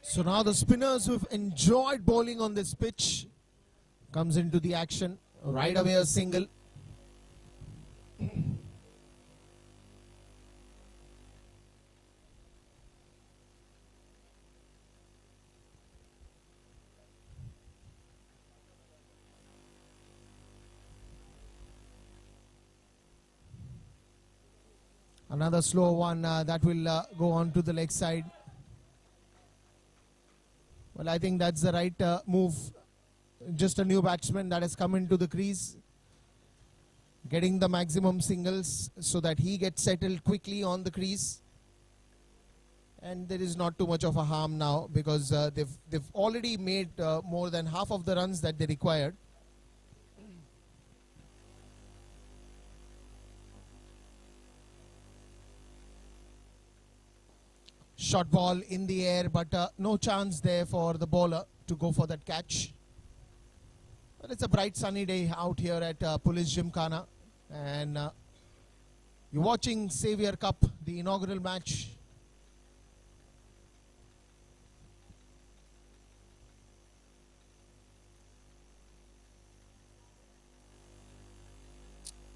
So now the spinners who've enjoyed bowling on this pitch comes into the action. Right away a single. Another slow one that will go on to the leg side. Well, I think that's the right move. Just a new batsman that has come into the crease, getting the maximum singles so that he gets settled quickly on the crease. And there is not too much of a harm now because they've already made more than half of the runs that they required. Short ball in the air, but no chance there for the bowler to go for that catch. But it's a bright sunny day out here at Police GYMKHANA, and you're watching Saviour Cup, the inaugural match.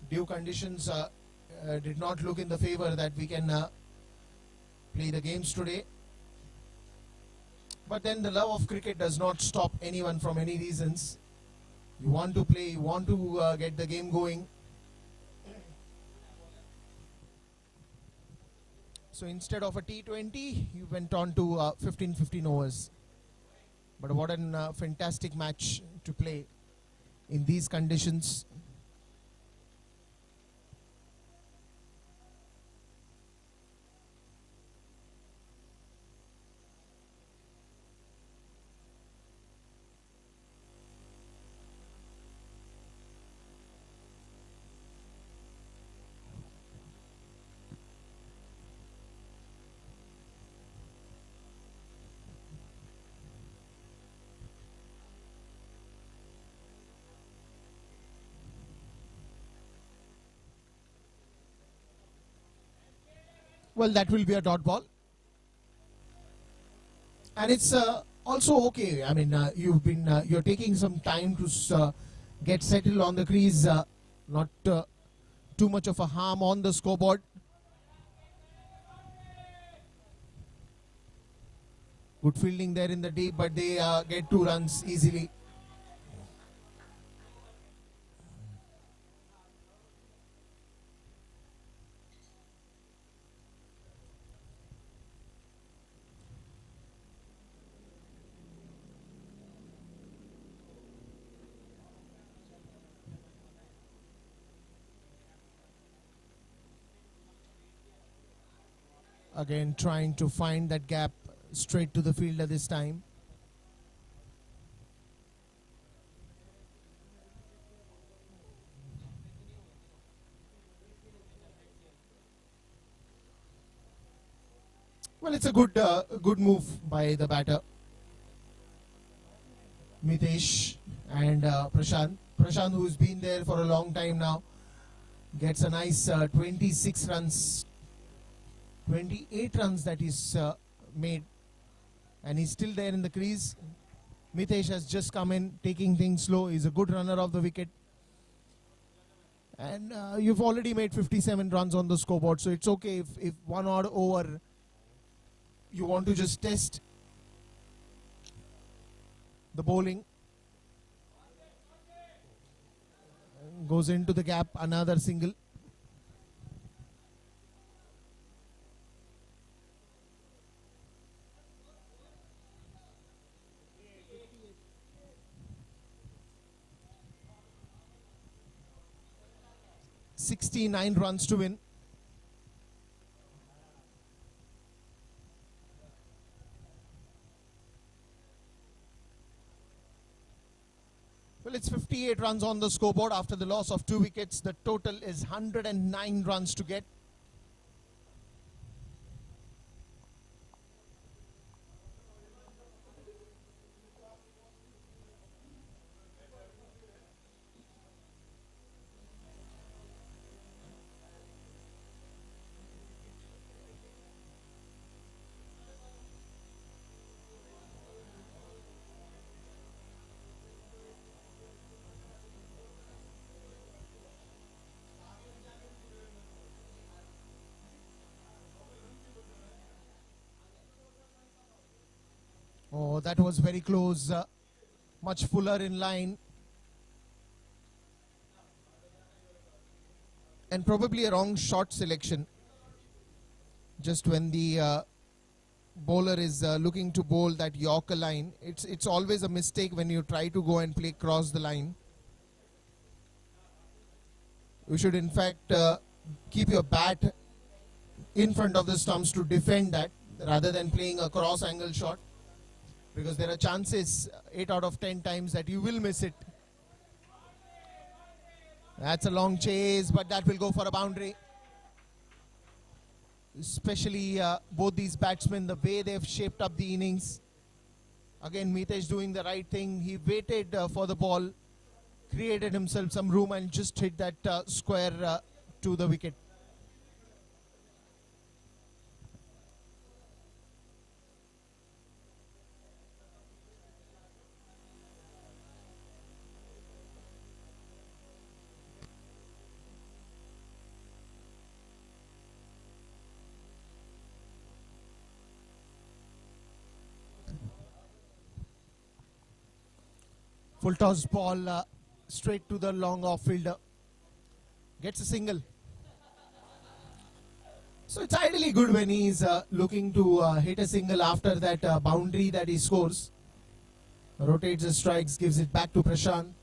Due conditions did not look in the favor that we can play the games today. But then the love of cricket does not stop anyone from any reasons. You want to play, you want to get the game going. So instead of a T20, you went on to 15 overs. But what a fantastic match to play in these conditions. Well, that will be a dot ball. And it's also okay. I mean, you're taking some time to get settled on the crease. Not too much of a harm on the scoreboard. Good fielding there in the deep, but they get 2 runs easily. Again, trying to find that gap straight to the fielder this time. Well, it's a good move by the batter, Mitesh and Prashant. Prashant, who's been there for a long time now, gets a nice 26 runs. 28 runs that is made, and he's still there in the crease. Mitesh has just come in, taking things slow. He's a good runner of the wicket. And you've already made 57 runs on the scoreboard, so it's okay if 1 odd over you want to just test the bowling. Goes into the gap, another single. $69 runs to win. Well, it's 58 runs on the scoreboard after the loss of 2 wickets. The total is 109 runs to get. Oh, that was very close. Much fuller in line. And probably a wrong shot selection. Just when the bowler is looking to bowl that Yorker line, it's always a mistake when you try to go and play cross the line. You should in fact keep your bat in front of the stumps to defend that rather than playing a cross angle shot, because there are chances 8 out of 10 times that you will miss it. That's a long chase, but that will go for a boundary. Especially both these batsmen, the way they've shaped up the innings. Again, Mitesh doing the right thing. He waited for the ball, created himself some room and just hit that square to the wicket. Full toss ball straight to the long off fielder. Gets a single. So it's ideally good when he's looking to hit a single after that boundary that he scores. Rotates the strikes, gives it back to Prashant.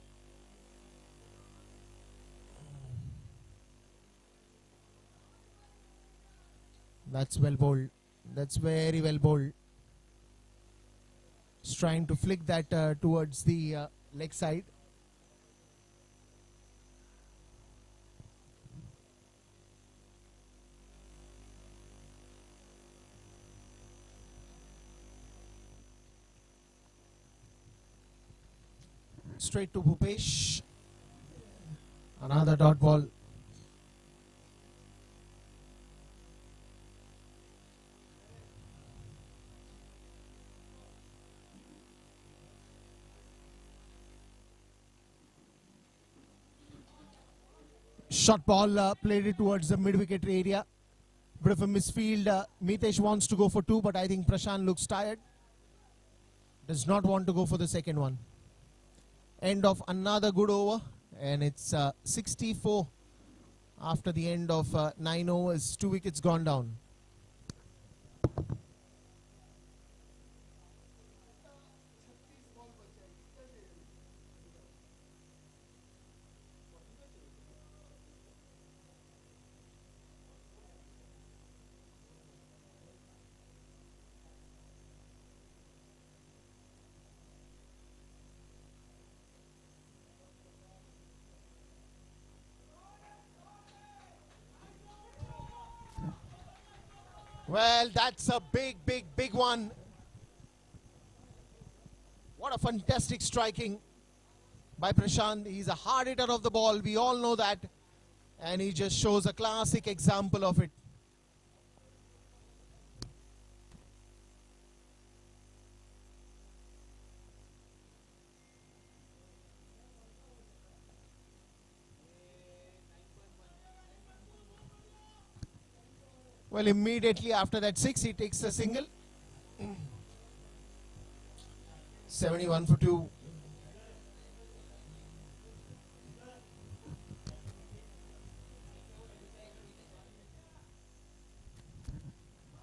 That's well bowled. That's very well bowled. He's trying to flick that towards the leg side. Straight to Bhupesh. Another dot ball. Shot ball played it towards the mid-wicket area. Bit of a misfield. Mitesh wants to go for 2, but I think Prashant looks tired. Does not want to go for the second one. End of another good over, and it's 64 after the end of 9 overs. 2 wickets gone down. Well, that's a big one. What a fantastic striking by Prashant. He's a hard hitter of the ball. We all know that. And he just shows a classic example of it. Well, immediately after that 6, he takes a single. 71 for 2.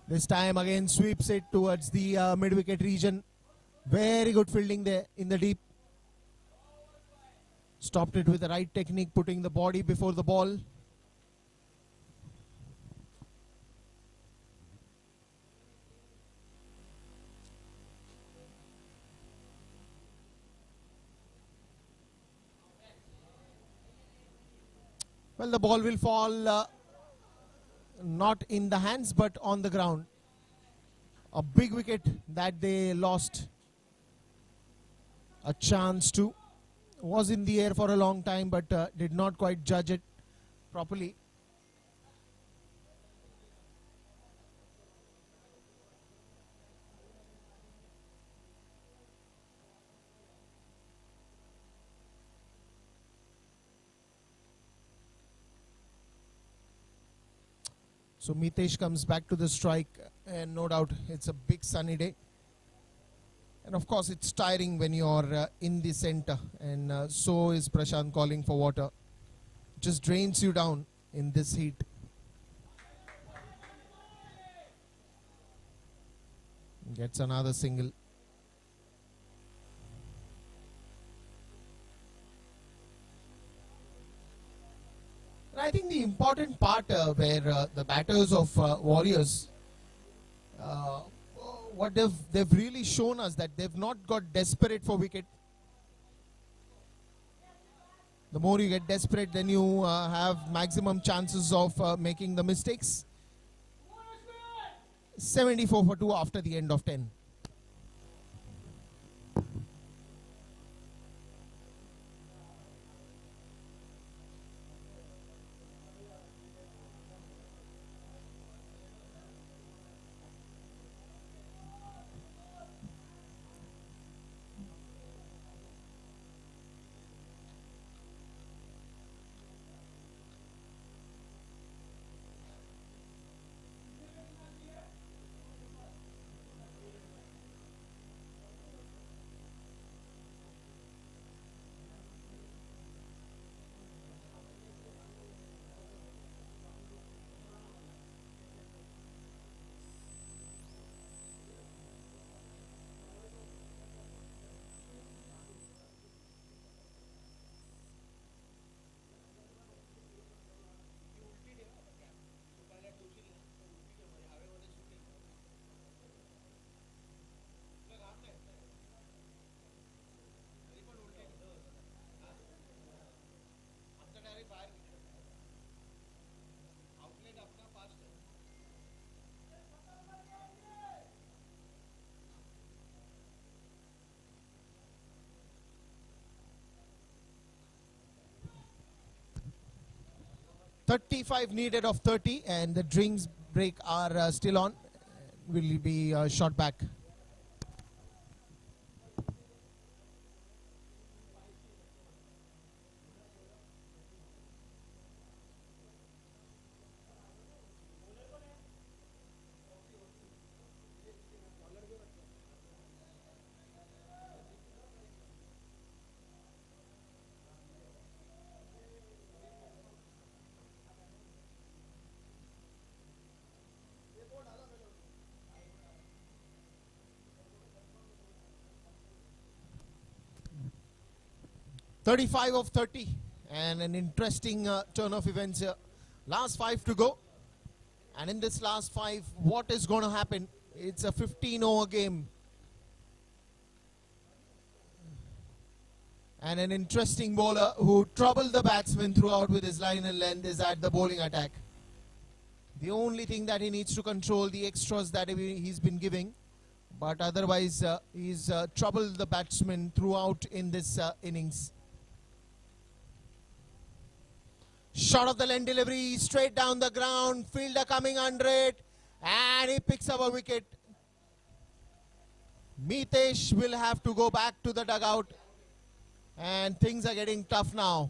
This time again sweeps it towards the mid-wicket region. Very good fielding there in the deep. Stopped it with the right technique, putting the body before the ball. Well, the ball will fall not in the hands but on the ground. A big wicket that they lost a chance to. Was in the air for a long time but did not quite judge it properly. So Mitesh comes back to the strike, and no doubt it's a big sunny day. And of course, it's tiring when you're in the center, and so is Prashant calling for water. Just drains you down in this heat. Gets another single. And I think the important part where the batters of Warriors, what they've really shown us that they've not got desperate for wicket. The more you get desperate, then you have maximum chances of making the mistakes. 74 for 2 after the end of 10. .35 needed of 30, and the drinks break are still on. Will be shot back. .35 of 30, and an interesting turn of events here. Last 5 to go, and in this last 5, what is going to happen? It's a 15-over game, and an interesting bowler who troubled the batsman throughout with his line and length is at the bowling attack. The only thing that he needs to control the extras that he's been giving, but otherwise he's troubled the batsman throughout in this innings. Shot of the length delivery, straight down the ground, fielder coming under it, and he picks up a wicket. Mitesh will have to go back to the dugout, and things are getting tough now.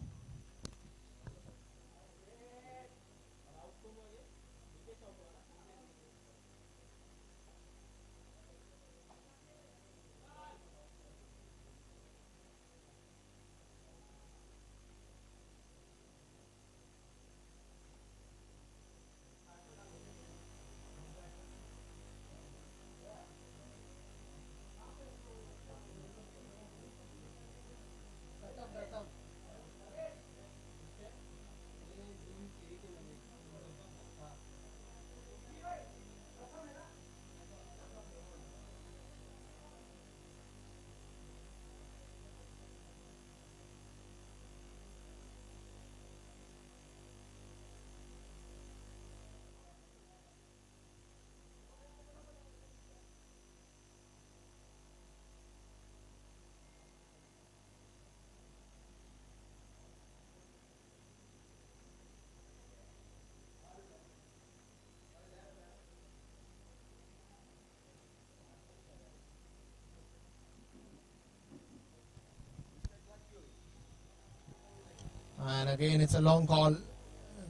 And again, it's a long call.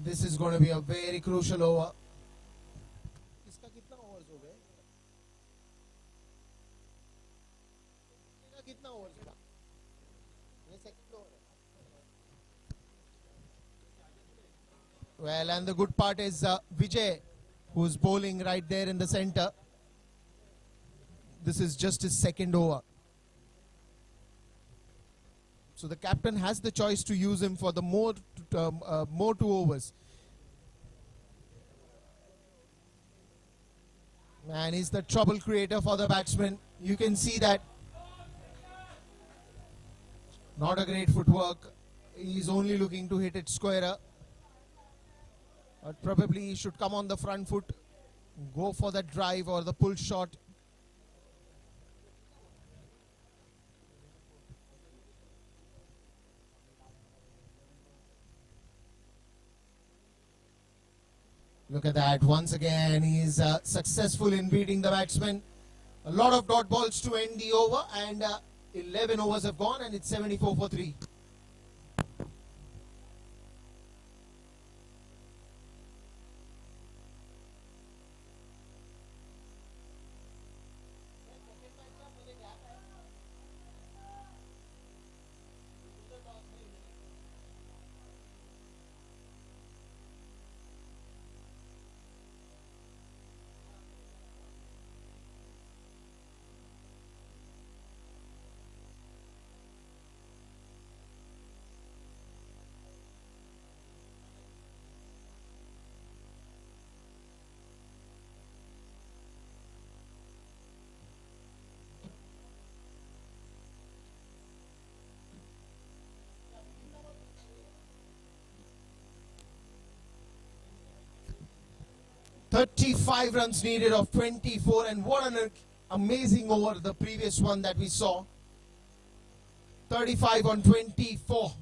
This is going to be a very crucial over. इसका कितना overs हो गए? Well, and the good part is Vijay, who's bowling right there in the center. This is just his second over. So the captain has the choice to use him for the more 2 overs. And he's the trouble creator for the batsman. You can see that. Not a great footwork. He's only looking to hit it squarer. But probably he should come on the front foot, go for the drive or the pull shot. Look at that. Once again, he's successful in beating the batsman. A lot of dot balls to end the over, and 11 overs have gone, and it's 74 for 3. "35 runs needed of 24, and what an amazing over the previous one that we saw. 35 on 24.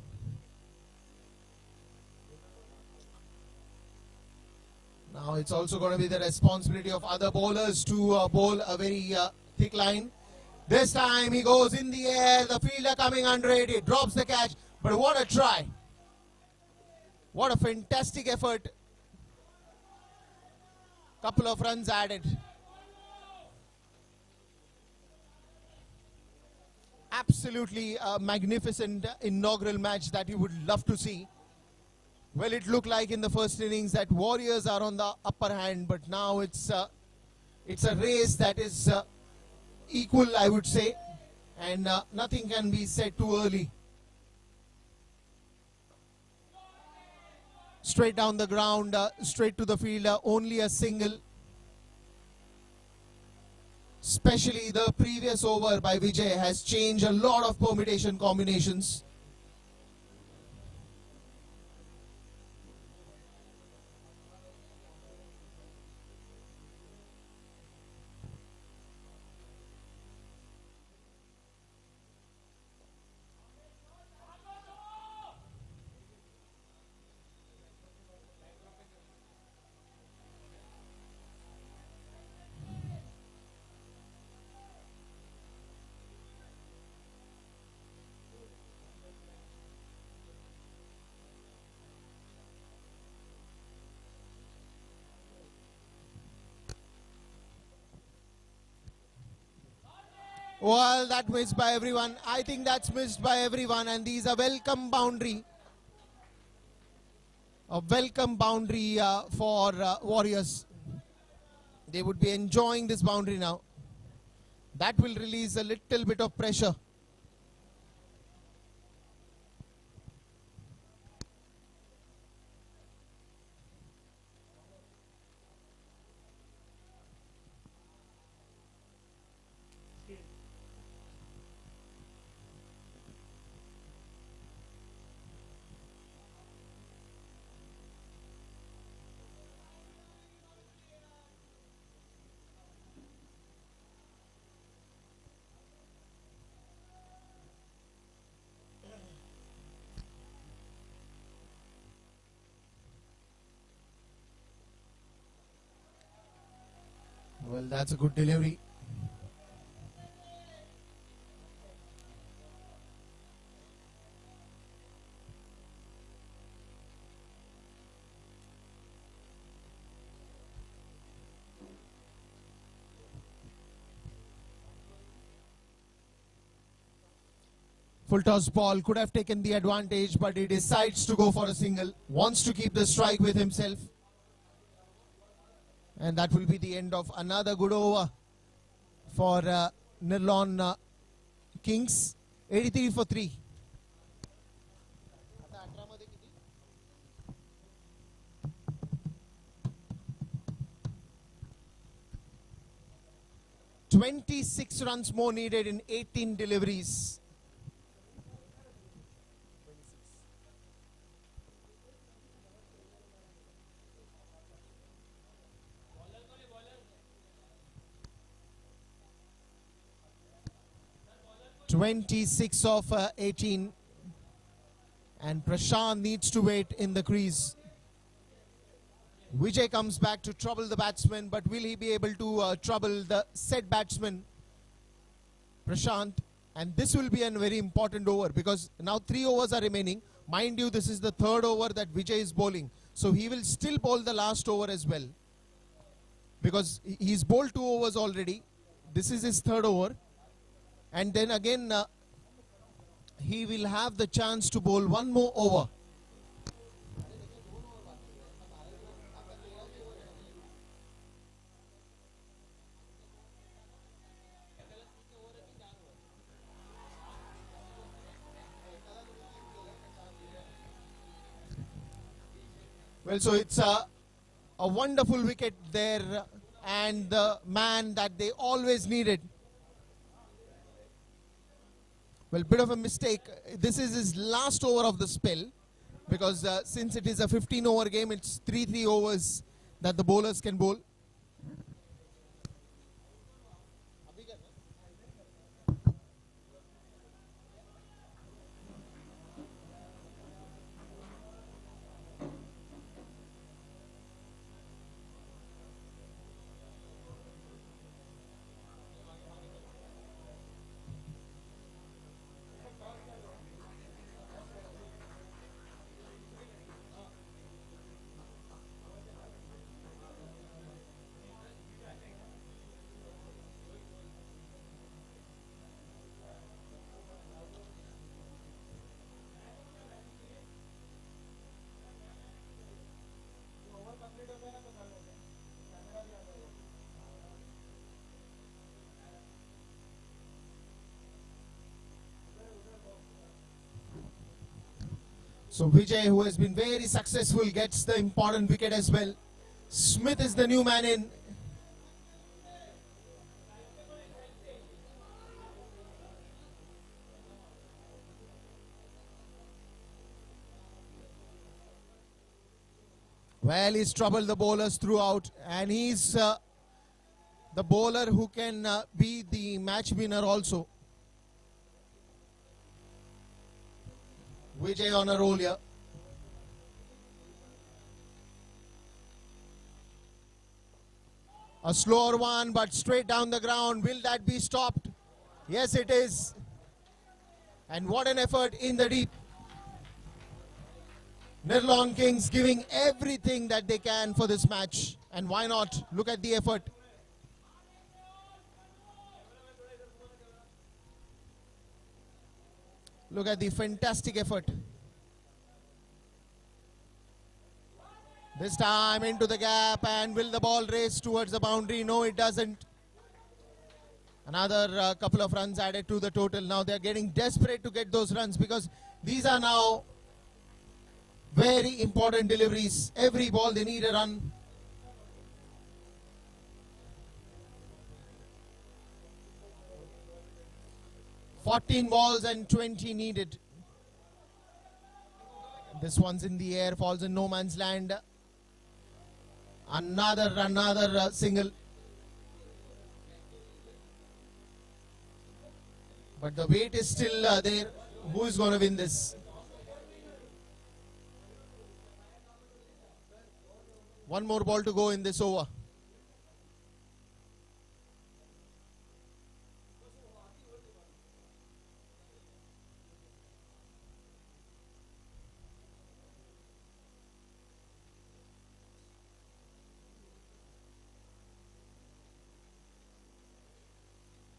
Now it's also going to be the responsibility of other bowlers to bowl a very thick line. This time he goes in the air, the fielder coming under it, he drops the catch, but what a try. What a fantastic effort. Couple of runs added. Absolutely a magnificent inaugural match that you would love to see. Well, it looked like in the first innings that Warriors are on the upper hand, but now it's a race that is equal, I would say, and nothing can be said too early. Straight down the ground, straight to the fielder, only a single. Especially the previous over by Vijay has changed a lot of permutation combinations. Well, that missed by everyone. I think that's missed by everyone, and these are welcome boundary. A welcome boundary for Warriors. They would be enjoying this boundary now. That will release a little bit of pressure. Well, that's a good delivery. Full toss ball, could have taken the advantage, but he decides to go for a single. Wants to keep the strike with himself. And that will be the end of another good over for Nirlon Kings. 83 for 3. 26 runs more needed in 18 deliveries. (26 of 18), and Prashant needs to wait in the crease. Vijay comes back to trouble the batsman, but will he be able to trouble the set batsman, Prashant? And this will be a very important over, because now 3 overs are remaining. Mind you, this is the 3rd over that Vijay is bowling. So he will still bowl the last over as well, because he's bowled 2 overs already. This is his 3rd over. And then again, he will have the chance to bowl 1 more over. Well, so it's a wonderful wicket there, and the man that they always needed. Well, bit of a mistake. This is his last over of the spell, because since it is a 15-over game, it's 3 overs that the bowlers can bowl. So Vijay, who has been very successful, gets the important wicket as well. Smith is the new man in. Well, he's troubled the bowlers throughout, and he's the bowler who can be the match winner also. Vijay on a roll here. A slower one, but straight down the ground. Will that be stopped? Yes, it is. And what an effort in the deep. Nirlon Kings giving everything that they can for this match. And why not? Look at the effort. Look at the fantastic effort. This time into the gap, and will the ball race towards the boundary? No, it doesn't. Another couple of runs added to the total. Now they're getting desperate to get those runs, because these are now very important deliveries. Every ball they need a run. $14 balls and 20 needed. This one's in the air, falls in no man's land. Another single. But the weight is still there. Who is going to win this? One more ball to go in this over.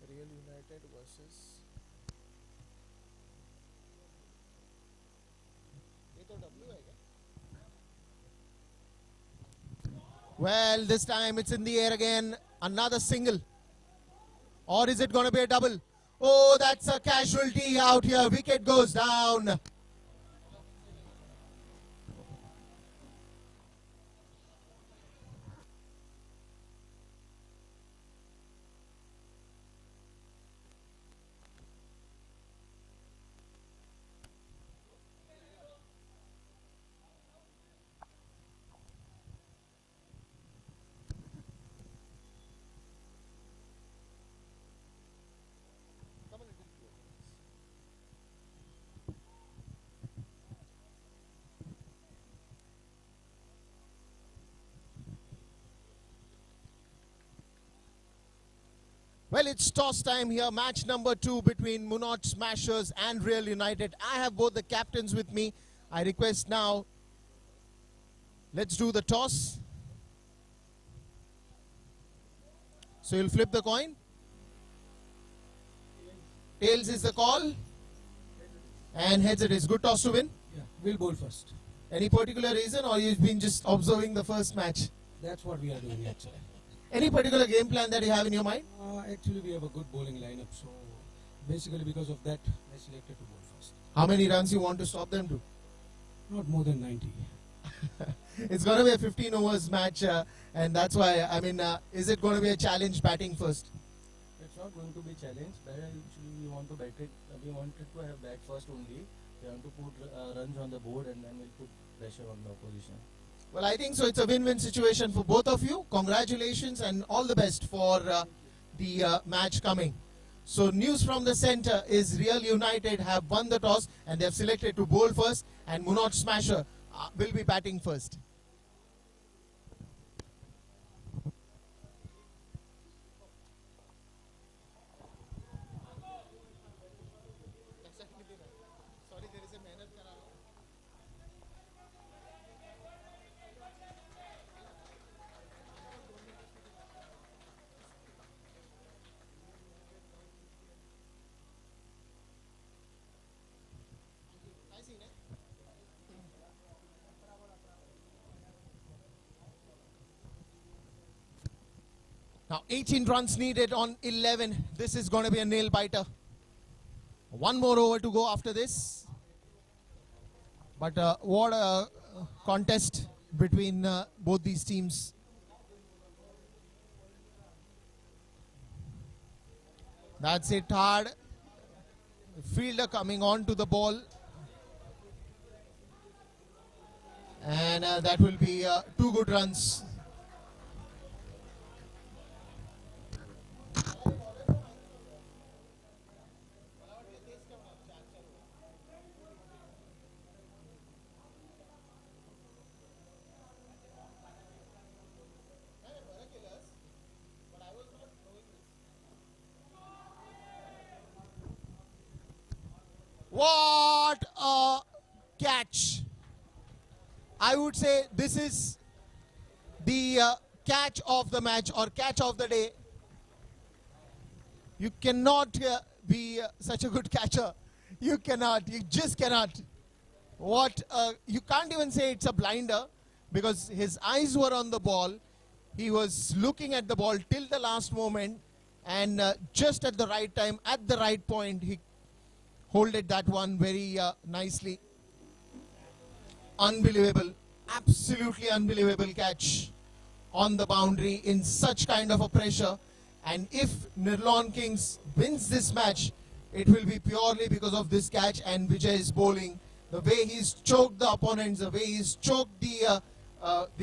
Real United versus Well, this time it's in the air again. Another single. Or is it going to be a double? Oh, that's a casualty out here. Wicket goes down. Well, it's toss time here. Match number 2 between Munot Smashers and Real United. I have both the captains with me. I request now, let's do the toss. So you'll flip the coin. Tails is the call. And heads it is. Good toss to win. Yeah, we'll bowl first. Any particular reason, or you've been just observing the first match? That's what we are doing actually. Any particular game plan that you have in your mind? Actually, we have a good bowling lineup, so basically because of that, I selected to bowl first. How many runs you want to stop them to? Not more than 90. It's going to be a 15 overs match, and that's why, I mean, is it going to be a challenge batting first? It's not going to be challenge, but actually we want to bat it. We wanted to have bat first only. We want to put runs on the board and then we'll put pressure on the opposition. Well, I think so. It's a win-win situation for both of you. Congratulations and all the best for the match coming. So news from the center is Real United have won the toss and they have selected to bowl first, and Munot Smasher will be batting first. Now 18 runs needed on 11. This is going to be a nail biter. One more over to go after this. But what a contest between both these teams. That's it hard. Fielder coming on to the ball. And that will be 2 good runs. What a catch. I would say this is the catch of the match or catch of the day. You cannot be such a good catcher. You cannot. You just cannot. What you can't even say it's a blinder because his eyes were on the ball. He was looking at the ball till the last moment, and just at the right time, at the right point, he holded that one very nicely. Unbelievable, absolutely unbelievable catch on the boundary in such kind of a pressure. And if Nirlon Kings wins this match, it will be purely because of this catch and Vijay's bowling. The way he's choked the opponents, the way he's choked the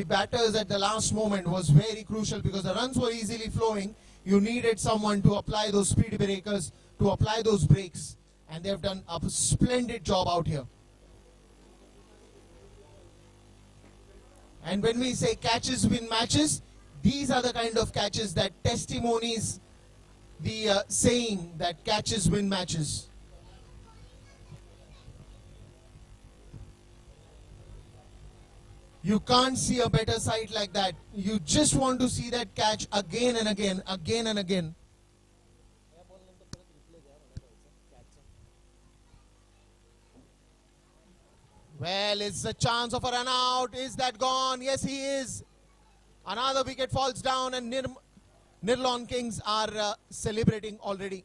batters at the last moment was very crucial because the runs were easily flowing. You needed someone to apply those speed breakers, to apply those breaks. And they've done a splendid job out here. And when we say catches win matches, these are the kind of catches that testimonies the saying that catches win matches. You can't see a better sight like that. You just want to see that catch again and again, again and again. Well, it's a chance of a run out. Is that gone? Yes, he is. Another wicket falls down and Nirlon Kings are celebrating already.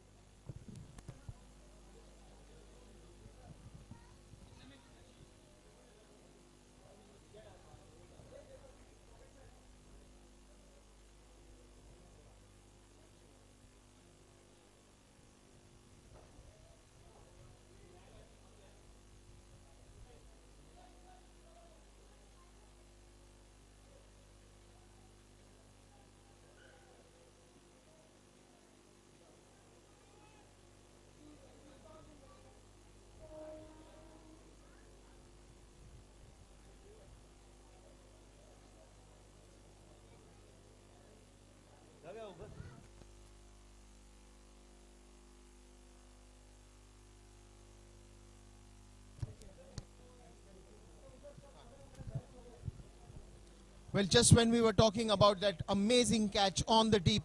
Well, just when we were talking about that amazing catch on the deep,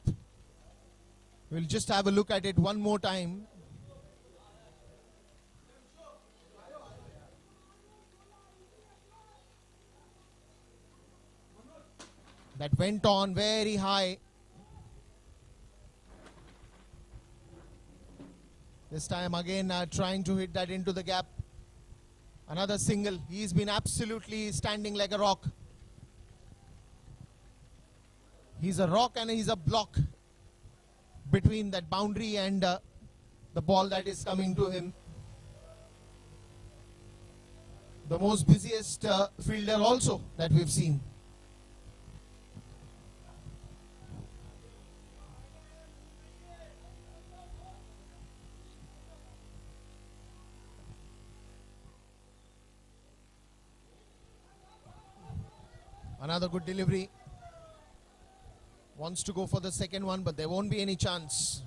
we'll just have a look at it one more time. That went on very high. This time again trying to hit that into the gap. Another single. He's been absolutely standing like a rock. He's a rock and he's a block between that boundary and the ball that is coming to him. The most busiest fielder also that we've seen. Another good delivery. Wants to go for the second one, but there won't be any chance.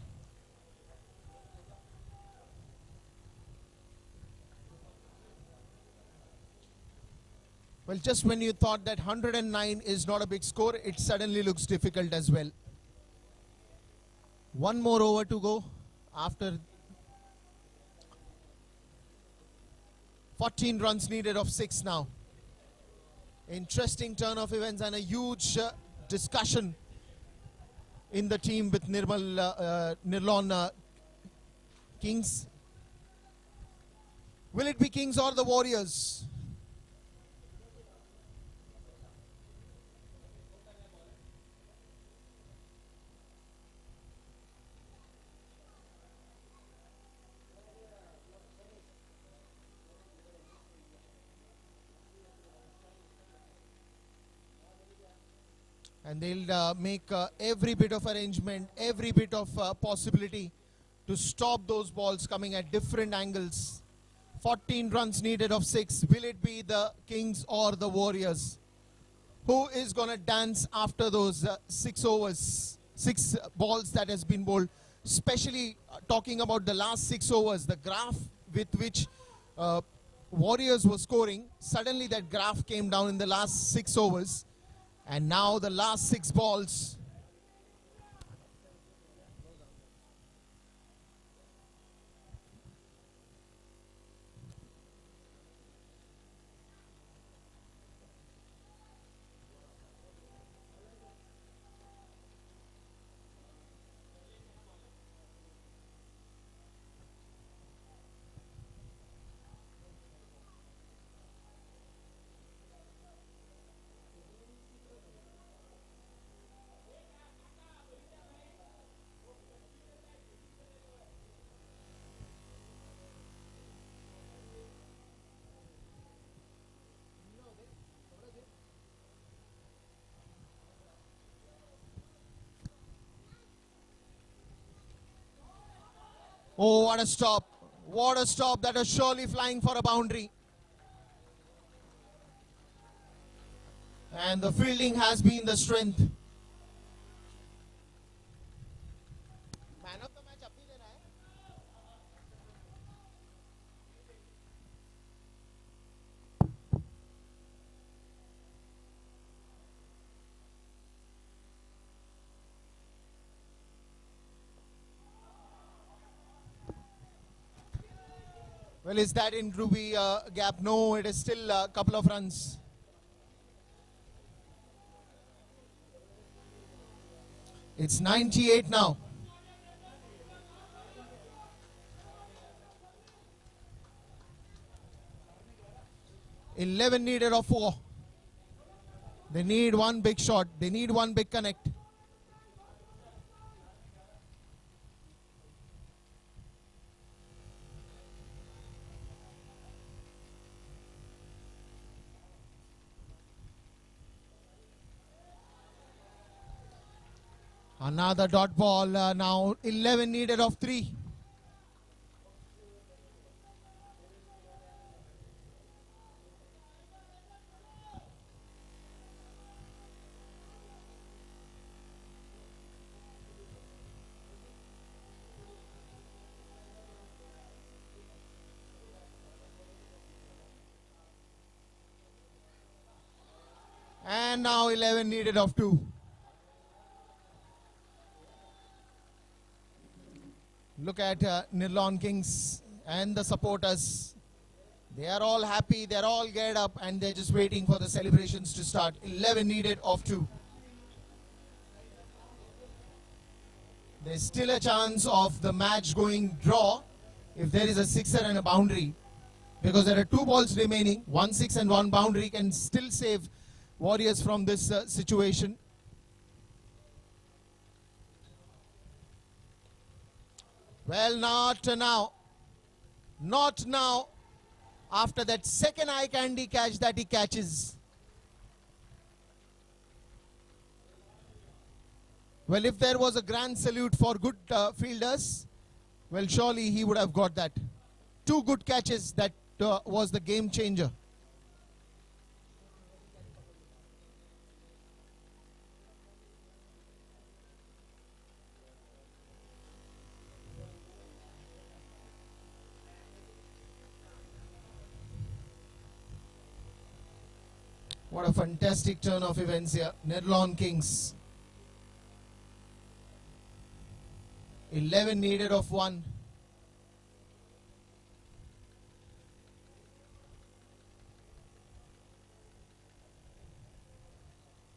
Well, just when you thought that 109 is not a big score, it suddenly looks difficult as well. One more over to go after 14 runs needed of 6 now. Interesting turn of events and a huge discussion in the team with Nirlon Kings. Will it be Kings or the Warriors? And they'll make every bit of arrangement, every bit of possibility to stop those balls coming at different angles. 14 runs needed of 6. Will it be the Kings or the Warriors? Who is going to dance after those 6 overs, 6 balls that has been bowled? Especially talking about the last 6 overs, the graph with which Warriors were scoring. Suddenly that graph came down in the last 6 overs. And now the last 6 balls. Oh, what a stop. What a stop. That was surely flying for a boundary. And the fielding has been the strength. Man of the match apni dena hai. Well, is that in Ruby gap? No, it is still a couple of runs. It's 98 now. "11 needed of 4. They need one big shot. They need one big connect. Another dot ball now. 11 needed of 3. And now 11 needed of 2. Look at Nirlon Kings and the supporters. They are all happy, they're all geared up, and they're just waiting for the celebrations to start. 11 needed of 2. There's still a chance of the match going draw if there is a sixer and a boundary, because there are 2 balls remaining. 1 6 and 1 boundary can still save Warriors from this situation. Well, not now. Not now. After that second eye candy catch that he catches. Well, if there was a grand salute for good fielders, well, surely he would have got that. 2 good catches, that was the game changer. What a fantastic turn of events here. Nirlon Kings. 11 needed of 1.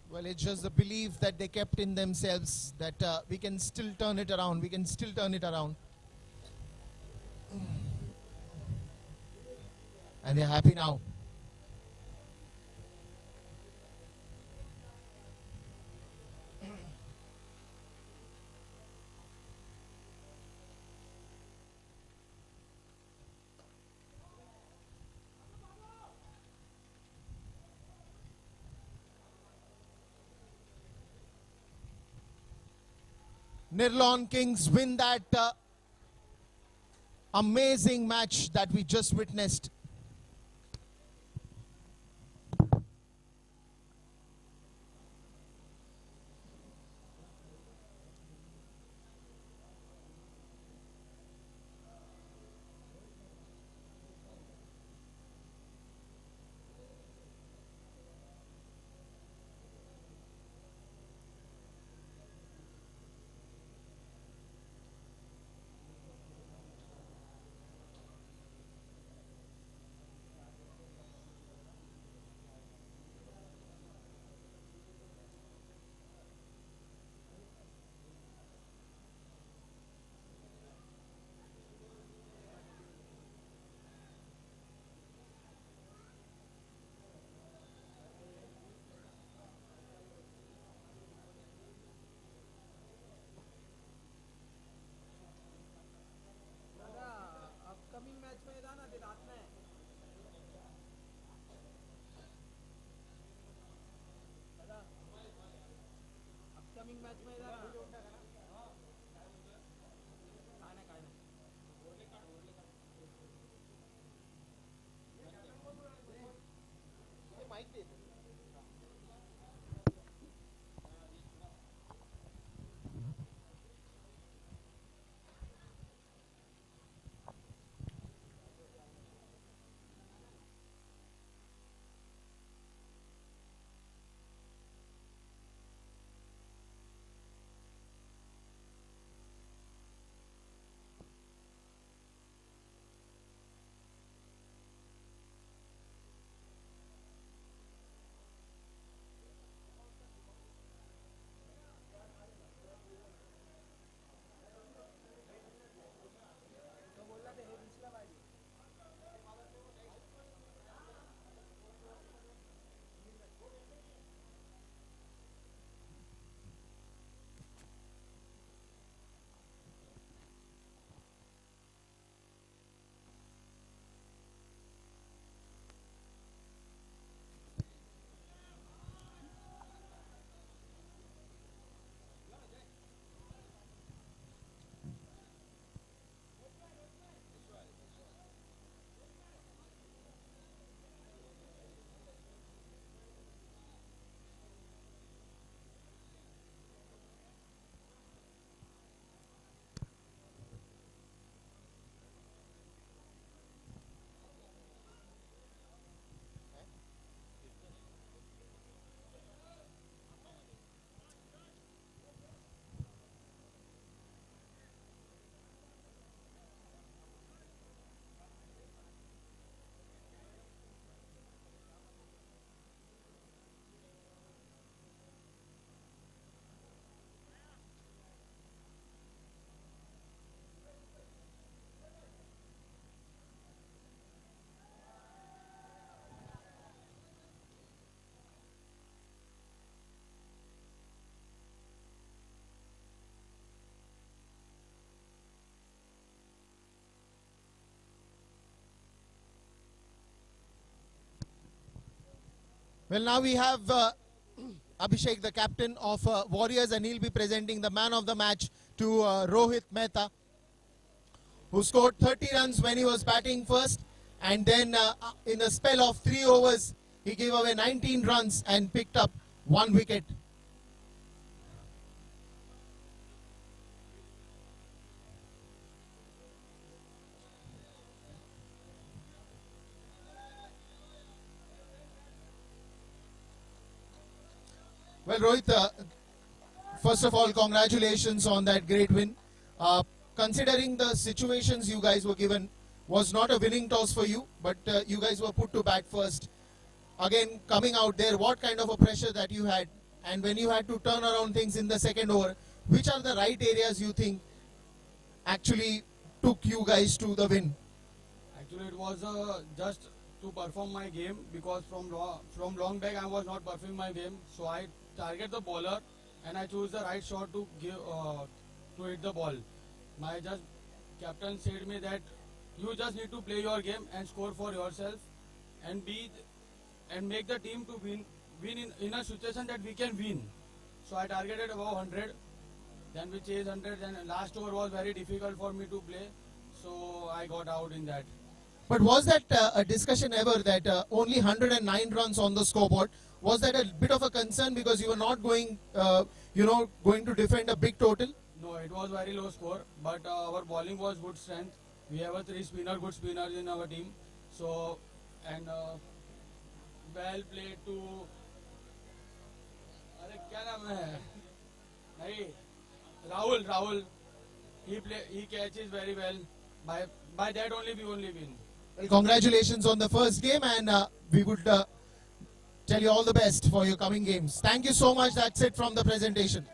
Well, it's just the belief that they kept in themselves that we can still turn it around. We can still turn it around. And they're happy now. Nirlon Kings win that amazing match that we just witnessed. Well, now we have Abhishek, the captain of Warriors, and he'll be presenting the man of the match to Rohit Mehta, who scored 30 runs when he was batting first, and then in a spell of 3 overs, he gave away 19 runs and picked up 1 wicket. Well, Rohit, first of all, congratulations on that great win. Considering the situations you guys were given, was not a winning toss for you, but you guys were put to bat first. Again, coming out there, what kind of a pressure that you had? And when you had to turn around things in the second over, which are the right areas you think actually took you guys to the win? Actually, it was just to perform my game, because from long back I was not performing my game. So I target the bowler and I choose the right shot to give to hit the ball. My just captain said me that you just need to play your game and score for yourself and make the team to win in a situation that we can win. So I targeted above 100. Then we chased 100. Then last over was very difficult for me to play. So I got out in that. But was that a discussion ever that only 109 runs on the scoreboard? Was that a bit of a concern because you were not going, going to defend a big total? No, it was very low score, but our bowling was good strength. We have a good spinners in our team. So, and well played to. अरे क्या नाम है? नहीं, Rahul. He catches very well. By that only we only win. Well, congratulations on the first game, and we would tell you all the best for your coming games. Thank you so much. That's it from the presentation.